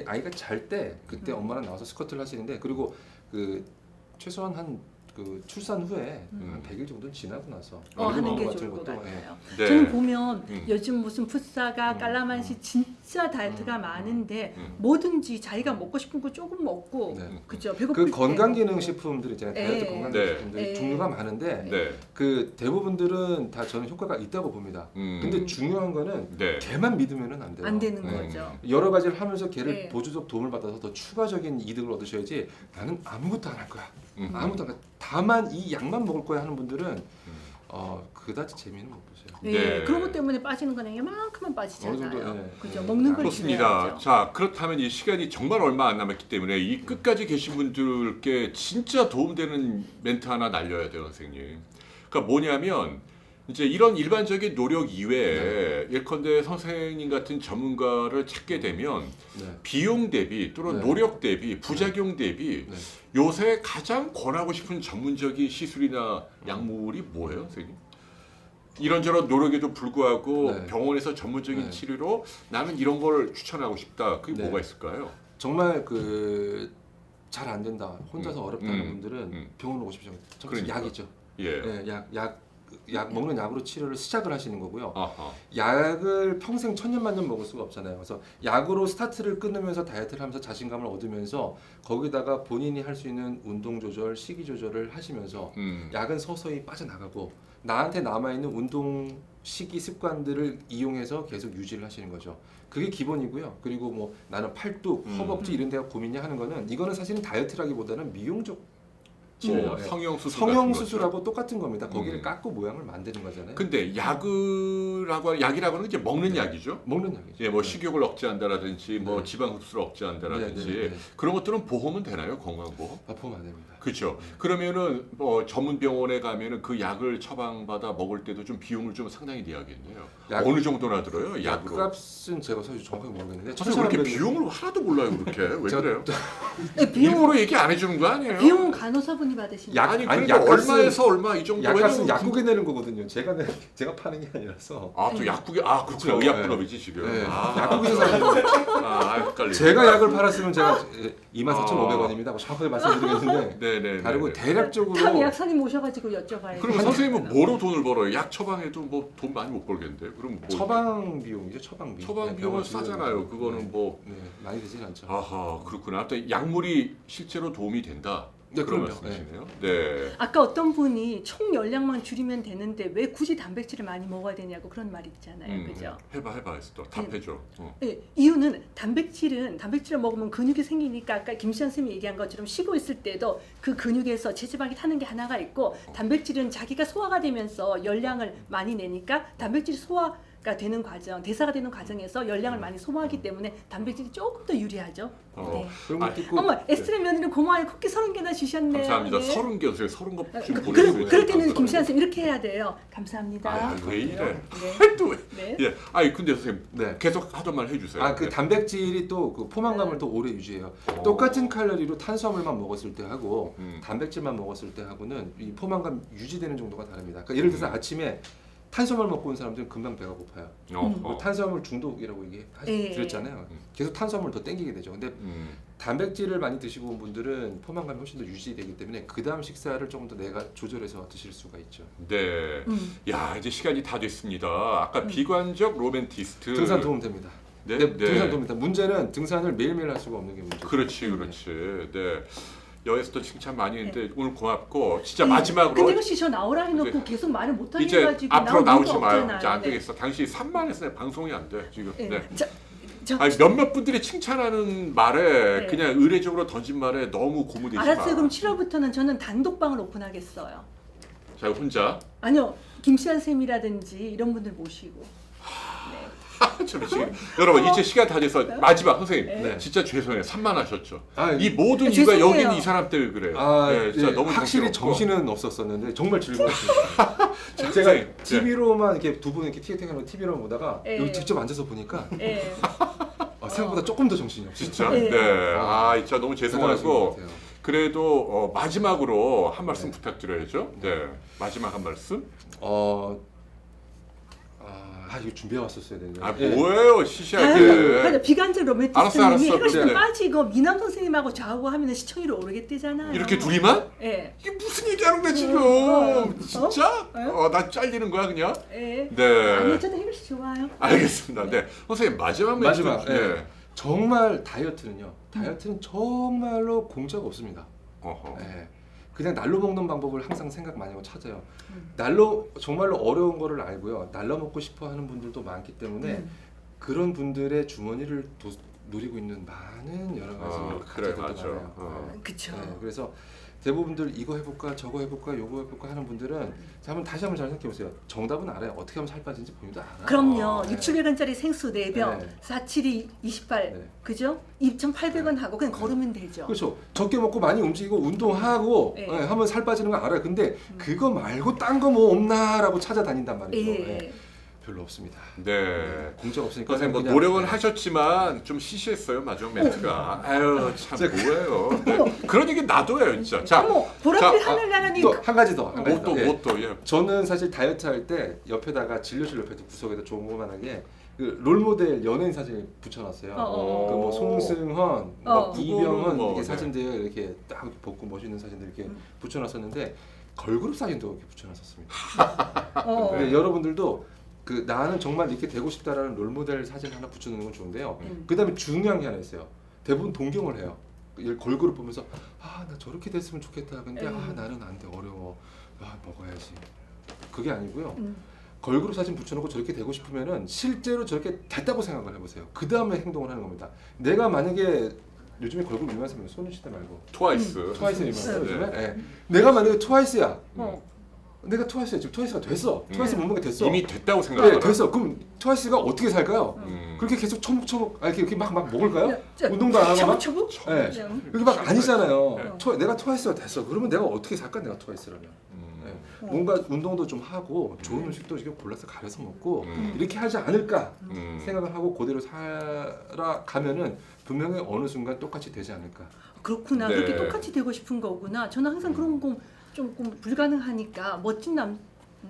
아이가 잘 때 그때 엄마랑 나와서 스쿼트를 하시는데 그리고 그 최소한 한 그 출산 후에 한 100일 정도는 지나고 나서 하는 게 같은 좋을 것 것도, 같아요. 네. 저는 보면 요즘 무슨 풋사가 깔라만시 진짜 다이어트가 많은데 뭐든지 자기가 먹고 싶은 거 조금 먹고 네. 그죠? 배고플 그 때 건강기능식품들 있잖아요. 다이어트 네. 건강기능식품들 네. 종류가 많은데 네. 그 대부분들은 다 저는 효과가 있다고 봅니다. 근데 중요한 거는 네. 걔만 믿으면은 안 돼요. 안 되는 네. 거죠. 여러 가지를 하면서 걔를 네. 보조적 도움을 받아서 더 추가적인 이득을 얻으셔야지 나는 아무것도 안 할 거야. 아무것도 안 할 거야. 다만 이 약만 먹을 거야 하는 분들은 그다지 재미는 못 보세요. 네. 네. 그런 것 때문에 빠지는 거는 이만큼만 어느 빠지잖아요. 정도, 네. 그죠? 네. 먹는 걸 그렇습니다. 줄여야죠. 자, 그렇다면 이 시간이 정말 얼마 안 남았기 때문에 이 끝까지 계신 분들께 진짜 도움되는 멘트 하나 날려야 돼요, 선생님. 그러니까 뭐냐면 이제 이런 일반적인 노력 이외에 예컨대 선생님 같은 전문가를 찾게 되면 네. 비용 대비 또는 네. 노력 대비 부작용 대비 네. 요새 가장 권하고 싶은 전문적인 시술이나 약물이 뭐예요, 선생님? 이런저런 노력에도 불구하고 네. 병원에서 전문적인 네. 치료로 나는 이런 걸 추천하고 싶다. 그게 네. 뭐가 있을까요? 정말 그 잘 안 된다, 혼자서 어렵다는 분들은 음. 병원 오십시오. 그러니까요. 약이죠. 예. 네, 약 먹는 약으로 치료를 시작을 하시는 거고요. 아하. 약을 평생 천년만년 먹을 수가 없잖아요. 그래서 약으로 스타트를 끊으면서 다이어트를 하면서 자신감을 얻으면서 거기다가 본인이 할 수 있는 운동 조절, 식이 조절을 하시면서 약은 서서히 빠져나가고 나한테 남아있는 운동 식이 습관들을 이용해서 계속 유지를 하시는 거죠. 그게 기본이고요. 그리고 뭐 나는 팔뚝, 허벅지 이런 데가 고민이냐 하는 거는 이거는 사실은 다이어트라기보다는 미용적 치료예요. 뭐 예. 성형 수술 성형 같은 거죠. 수술하고 똑같은 겁니다. 거기를 음. 깎고 모양을 만드는 거잖아요. 근데 약이라고 하는 게 이제 먹는 약이죠. 먹는 약이죠. 예, 뭐 식욕을 억제한다라든지 뭐 네. 지방 흡수를 억제한다라든지 네, 네, 네. 그런 것들은 보험은 되나요? 건강보험? 보험 안 됩니다. 그렇죠. 그러면은 뭐 전문 병원에 가면은 그 약을 처방받아 먹을 때도 좀 비용을 좀 상당히 내야겠네요. 약- 어느 정도나 들어요? 약으로. 약값은 제가 사실 정확하게 모르겠는데 선생님 그렇게 1,400 비용을 하나도 몰라요 그렇게 왜 제가- 그래요? 네, 비용 일부러 얘기 안 해주는 거 아니에요? 비용 간호사분이 받으시는 약- 아니 아니, 그러니까 약값은- 얼마에서 얼마 이 정도 약값은 왜냐면 약국에 내는 거거든요. 제가 파는 게 아니라서. 아또 약국에 그렇구나 그쵸. 의약분업이지 지금 네. 아, 약국에서 사는 거예요. 헷갈리네. 제가 약을 팔았으면 제가 24,500원입니다. 정확하게 말씀드리겠는데 네네 다르고 대략적으로 다음 약사님 모셔가지고 여쭤봐요. 그러면 선생님은 뭐로 돈을 벌어요? 약 처방해도 뭐 돈 많이 못 벌겠는데 그럼 뭐 처방 비용이죠. 처방비. 처방 네, 비용은 병원 싸잖아요. 치료는. 그거는 뭐 네, 많이 되진 않죠. 아하 그렇구나. 하여튼 약물이 실제로 도움이 된다. 네, 그런 그럼요. 말씀이시네요. 네. 아까 어떤 분이 총 열량만 줄이면 되는데 왜 굳이 단백질을 많이 먹어야 되냐고 그런 말이 있잖아요. 그죠? 해봐 해서 또 답해줘. 네, 이유는 단백질을 먹으면 근육이 생기니까 아까 김시현 선생님이 얘기한 것처럼 쉬고 있을 때도 그 근육에서 체지방이 타는 게 하나가 있고 단백질은 자기가 소화가 되면서 열량을 많이 내니까 단백질 소화가 되는 과정, 대사가 되는 과정에서 열량을 많이 소모하기 때문에 단백질이 조금 더 유리하죠. 네. 그런 것도 있고. 어머 에스트레 며느리 고마워요. 쿠키 30개나 주셨네요. 감사합니다. 네. 30개 주세요. 30개 좀 그럴 보내주세요. 때는 감사합니다. 김시현 선생님 이렇게 해야 돼요. 감사합니다. 아, 왜 이래? 네. 또 왜? 네. 예. 아니 근데 선생님 네. 계속 하던 말 해주세요. 그 네. 단백질이 또 그 포만감을 더 오래 유지해요. 똑같은 칼로리로 탄수화물만 먹었을 때 하고 단백질만 먹었을 때 하고는 이 포만감 유지되는 정도가 다릅니다. 그러니까 예를 들어서 아침에 탄수화물 먹고 온 사람들은 금방 배가 고파요. 그리고 탄수화물 중독이라고 얘기드렸잖아요. 계속 탄수화물 더 땡기게 되죠. 근데 단백질을 많이 드시고 온 분들은 포만감이 훨씬 더 유지되기 때문에 그 다음 식사를 조금 더 내가 조절해서 드실 수가 있죠. 네. 야 이제 시간이 다 됐습니다. 아까 비관적 로맨티스트. 등산 도움 됩니다. 네. 네, 등산 도움입니다. 문제는 등산을 매일매일 할 수가 없는 게 문제죠. 그렇지. 네. 여기서도 칭찬 많이 했는데 오늘 고맙고 진짜 네. 마지막으로 근데 혹시 저 나오라 해놓고 이제- 계속 말을 못하게 이제 해가지고 앞으로 나올 나오지 이유가 마요. 없잖아요. 이제 안 네. 되겠어. 당시 산만해서 내 방송이 안 돼 지금. 네. 네. 저 아니 몇몇 분들이 칭찬하는 말에 네. 그냥 의례적으로 던진 말에 너무 고무되지 마. 알았어요. 그럼 7월부터는 저는 단독방을 오픈하겠어요. 자 혼자. 아니요, 김시환 쌤이라든지 이런 분들 모시고. 참 지금 여러분 이제 시간 다 돼서 마지막 선생님 네. 진짜 죄송해요. 산만하셨죠. 아, 이 모든 네, 이유가 죄송해요. 여기 있는 이 사람 때문에 그래요. 네, 진짜 네, 너무 확실히 정신없고. 정신은 없었었는데 정말 즐거웠습니다. 제가 선생님, TV로만 이렇게 두 분 이렇게 티켓팅하는 TV로만 보다가 네. 여기 직접 앉아서 보니까 예. 생각보다 조금 더 정신이 없어요. 진짜. 네. 네. 아 진짜 너무 대단하신 것 죄송하고 같아요. 그래도 마지막으로 한 말씀 네. 부탁드려야죠. 네. 마지막 한 말씀. 이거 준비해 왔었어야 되는데. 아 예. 뭐예요 아유, 시시하게. 맞아. 비관적 알았어, 로맨티스트님이 알았어. 해가지고 그래. 빠지고 미남 선생님하고 저하고 하면 시청률이 오르겠대잖아요. 이렇게 둘이만? 예. 이게 무슨 얘기하는 거야 지금? 어? 진짜? 어? 나 잘리는 거야 그냥? 예. 네. 아니요, 저는 해글 씨 좋아요. 알겠습니다. 네. 선생님 마지막 멘트. 마지막, 네. 예. 정말 다이어트는요. 다이어트는 정말로 공짜가 없습니다. 어허. 예. 그냥 날로 먹는 방법을 항상 생각 많이 하고 찾아요. 음. 날로 정말로 어려운 거를 알고요. 날로 먹고 싶어 하는 분들도 많기 때문에 음. 그런 분들의 주머니를 노리고 있는 많은 여러 가지 그래 가게들도 맞아. 많아요. 그쵸. 네, 그래서 대부분들 이거 해볼까 저거 해볼까 요거 해볼까 하는 분들은 다시 한번 잘 생각해 보세요. 정답은 알아요. 어떻게 하면 살 빠진지 본인도 알아요. 그럼요. 네. 6,700원짜리 생수 4병, 네. 4,7이 28, 네. 그죠? 2,800원 하고 그냥 걸으면 되죠. 그렇죠. 적게 먹고 많이 움직이고 운동하고 네. 하면 살 빠지는 거 알아요. 근데 그거 말고 딴 거 뭐 없나라고 찾아다닌단 말이죠. 예. 별로 없습니다. 네. 공짜가 없으니까 선생님 뭐 그냥- 노력은 하셨지만 좀 시시했어요 마지막 멘트가. 아유 참 뭐예요. 네. 그런 얘기 놔둬요 진짜. 자, 어머 보랏빛 자, 하늘나라니. 또 한 가지 더. 한 가지 뭐또 더. 예. 뭐 또 예. 저는 사실 다이어트 할 때 옆에다가 진료실 옆에도 구석에다 조그만하게 그 롤모델 연예인 사진을 붙여놨어요. 그 뭐 송승헌, 이병헌 뭐, 이렇게 네. 사진들 이렇게 딱 벗고 멋있는 사진들 이렇게 붙여놨었는데 걸그룹 사진도 이렇게 붙여놨었습니다. 네, 여러분들도 그 나는 정말 이렇게 되고 싶다라는 롤모델 사진 하나 붙여놓는 건 좋은데요. 그다음에 중요한 게 하나 있어요. 대부분 동경을 해요. 이 걸그룹 보면서 아 나 저렇게 됐으면 좋겠다. 근데 아 나는 안 돼 어려워. 아 먹어야지. 그게 아니고요. 걸그룹 사진 붙여놓고 저렇게 되고 싶으면은 실제로 저렇게 됐다고 생각을 해보세요. 그 다음에 행동을 하는 겁니다. 내가 만약에 요즘에 걸그룹 유명한 사람이 소녀시대 말고 트와이스. 트와이스 유명해요 네. 요즘에. 예. 내가 만약에 트와이스야. 어. 내가 트와이스야. 지금 트와이스가 됐어. 트와이스 몸무게 됐어. 이미 됐다고 네, 생각하라. 됐어. 그럼 트와이스가 어떻게 살까요? 그렇게 계속 처묵처묵 이렇게 막 먹을까요? 운동도 안 하고 막? 처부? 네. 그게 막 아니잖아요. 내가 트와이스가 됐어. 그러면 내가 어떻게 살까? 내가 트와이스라면. 네. 뭔가 운동도 좀 하고 좋은 음식도 이렇게 골라서 가려서 먹고 이렇게 하지 않을까 생각을 하고 그대로 살아가면은 분명히 어느 순간 똑같이 되지 않을까. 그렇구나. 네. 그렇게 똑같이 되고 싶은 거구나. 저는 항상 그런 거 조금 불가능하니까 멋진 남.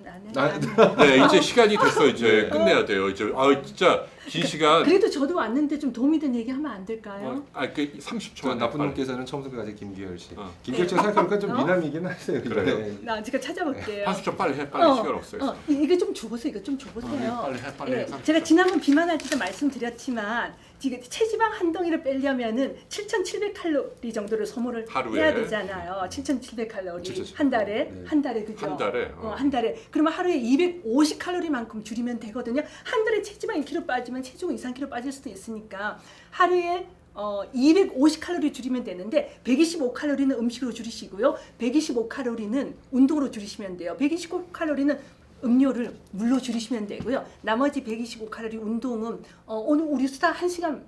네 이제 시간이 됐어 이제 끝내야 돼요 이제. 아 진짜 긴 시간. 그래도 저도 왔는데 좀 도움이 된 얘기 하면 안 될까요? 아그 30초. 저 나쁜 놈께서는 처음부터 까지 김기열 씨. 어. 김기열 씨가 생각해보니까 좀 미남이긴 하세요. 그래요? 네. 나 제가 찾아볼게요. 30초 빨리 해 빨리 시간 없어요. 이거 좀 줘보세요. 이거 좀 줘보세요. 빨리 해 빨리 해. 예, 30초. 제가 지난번 비만할 때도 말씀드렸지만 지금 체지방 한 덩이를 빼려면은 7,700칼로리 정도를 소모를 하루에? 해야 되잖아요. 7,700칼로리 7,700. 한 달에 네. 한 달에 그죠? 한 달에? 한 달에 그러면 하루에 250칼로리만큼 줄이면 되거든요. 한 달에 체지방 1kg 빠지면 체중 2-3kg 빠질 수도 있으니까 하루에 250칼로리 줄이면 되는데 125칼로리는 음식으로 줄이시고요. 125칼로리는 운동으로 줄이시면 돼요. 125칼로리는 음료를 물로 줄이시면 되고요. 나머지 125칼로리 운동은 오늘 우리 수다 1시간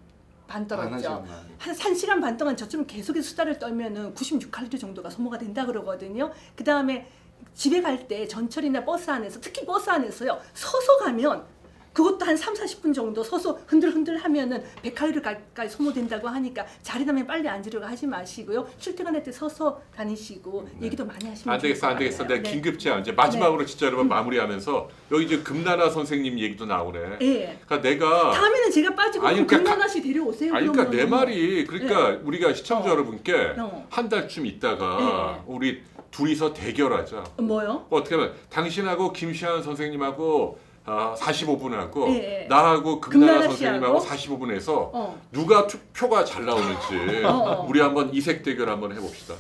반 떨었죠. 한 1시간 반 동안 저처럼 계속해서 수다를 떨면은 96칼로리 정도가 소모가 된다 그러거든요. 그 다음에 집에 갈 때 전철이나 버스 안에서 특히 버스 안에서요. 서서 가면 그것도 한 3-40분 정도 서서 흔들흔들 하면은 100칼로리 가까이 소모된다고 하니까 자리 나면 빨리 앉으려고 하지 마시고요. 출퇴근할 때 서서 다니시고 얘기도 많이 하시면 안 되겠어 안 되겠어. 내가 네. 긴급 제안 이제 마지막으로 진짜 여러분 마무리하면서 여기 이제 금나라 선생님 얘기도 나오네. 예. 그러니까 내가 다음에는 제가 빠지고 아니, 그러니까 금나나 씨 데려오세요. 아니 그러니까 내 그러면은. 말이 그러니까 우리가 시청자 여러분께 어. 한 달쯤 있다가 우리 둘이서 대결하자. 뭐요? 어떻게 하면 당신하고 김시환 선생님하고 45분 하고 예. 나하고 금나라 금나라 선생님하고 씨하고? 45분 해서 어. 누가 표가 잘 나오는지 우리 한번 이색 대결 한번 해봅시다.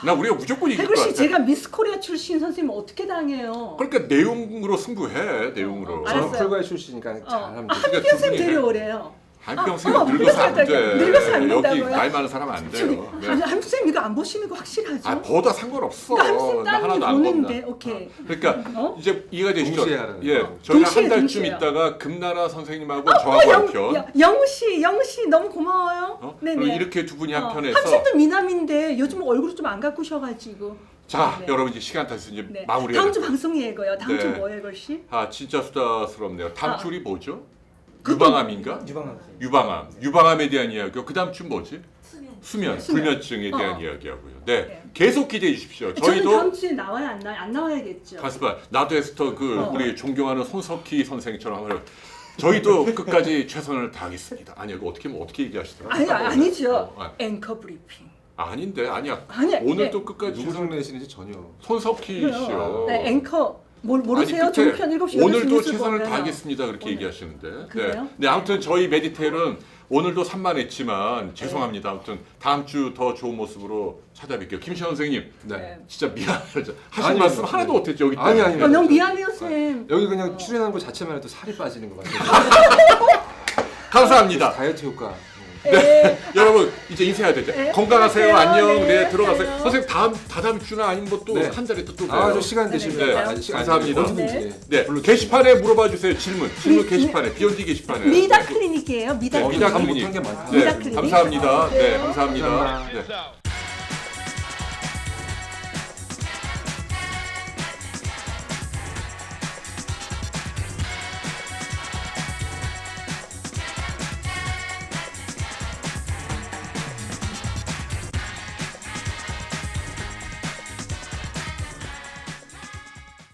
나 우리가 무조건 이길 것 해글 씨 같아. 제가 미스 코리아 출신 선생님 어떻게 당해요? 그러니까 내용으로 승부해 내용으로. 알았어요. 저는 풀과의 출신이니까 잘하면 돼요. 그러니까 한평생 두 분이 데려오래요. 한평생 어머, 늙어서 안 돼. 늙어서 안 여기 된다고요? 나이 많은 사람 안 돼요. 네. 한쌤 이거 안 보시는 거 확실하죠? 아 보다 상관없어. 그러니까 한쌤 나 다른 게 하나도 안 보는데 본다. 오케이. 그러니까 어? 이제 이해가 되시죠? 동시에 하라는 예, 거. 저희가 동시에, 한 달쯤 동시에요. 있다가 금나라 선생님하고 저하고 한 편. 영우 씨 너무 고마워요. 그럼 이렇게 두 분이 한 편에서 한쌤도 미남인데 요즘 얼굴을 좀 안 가꾸셔가지고. 자 네. 여러분 이제 시간 다 돼서 이제 네. 마무리해야 다음 주 돼요. 방송 예고요. 다음 주 네. 뭐예요, 걸씨? 아 진짜 수다스럽네요. 다음 줄이 뭐죠? 그거- 유방암인가? 유방암. 유방암에 대한 이야기요. 그 다음 주 뭐지? 수면. 불면증에 대한 이야기하고요. 네, 네. 계속 기대해 주십시오. 저는 저희도 다음 주에 나와야 안 나와야겠죠. 가스바 나도 에스터 우리 존경하는 손석희 선생처럼 하면 저희도 끝까지 최선을 다하겠습니다. 아니 이거 어떻게 얘기하시더라고요? 아니죠. 어, 앵커 브리핑. 아닌데 아니야. 아니야, 오늘도 네. 끝까지 누구 최선. 흉내내시는지 전혀. 손석희 씨요. 네, 앵커 모르세요? 아니, 끝에 종편 7시 오늘도 뉴스 최선을 보면은. 다하겠습니다 그렇게 오늘. 얘기하시는데. 그래요? 네. 아무튼 저희 메디테일은 오늘도 산만했지만 죄송합니다. 아무튼 다음 주 더 좋은 모습으로 찾아뵐게요. 김시환 선생님. 네. 진짜 미안해요. 하신 아니, 말씀 아니, 하나도 못했죠 여기 아니, 때문에. 아니. 너무 미안해요, 쌤. 여기 그냥 출연하는 거 자체만 해도 살이 빠지는 것 같아요. 감사합니다. 다이어트 효과. 네. 여러분 이제 인사해야 되죠. 네, 건강하세요. 안녕하세요. 안녕. 네, 네, 들어가세요. 안녕. 선생님 다음 주나 아니면 뭐 또 네. 한 달에 또 봬요. 아, 저 시간 되시면 네, 감사합니다. 언제든지. 네, 게시판에 물어봐 주세요. 질문 게시판에 비욘디 게시판에. 미다 클리닉이에요. 미다 네, 클리닉. 미다 감 클리닉. 못한 게 많다. 네, 미다 클리닉. 감사합니다. 네, 네. 감사합니다. 감사합니다. 네.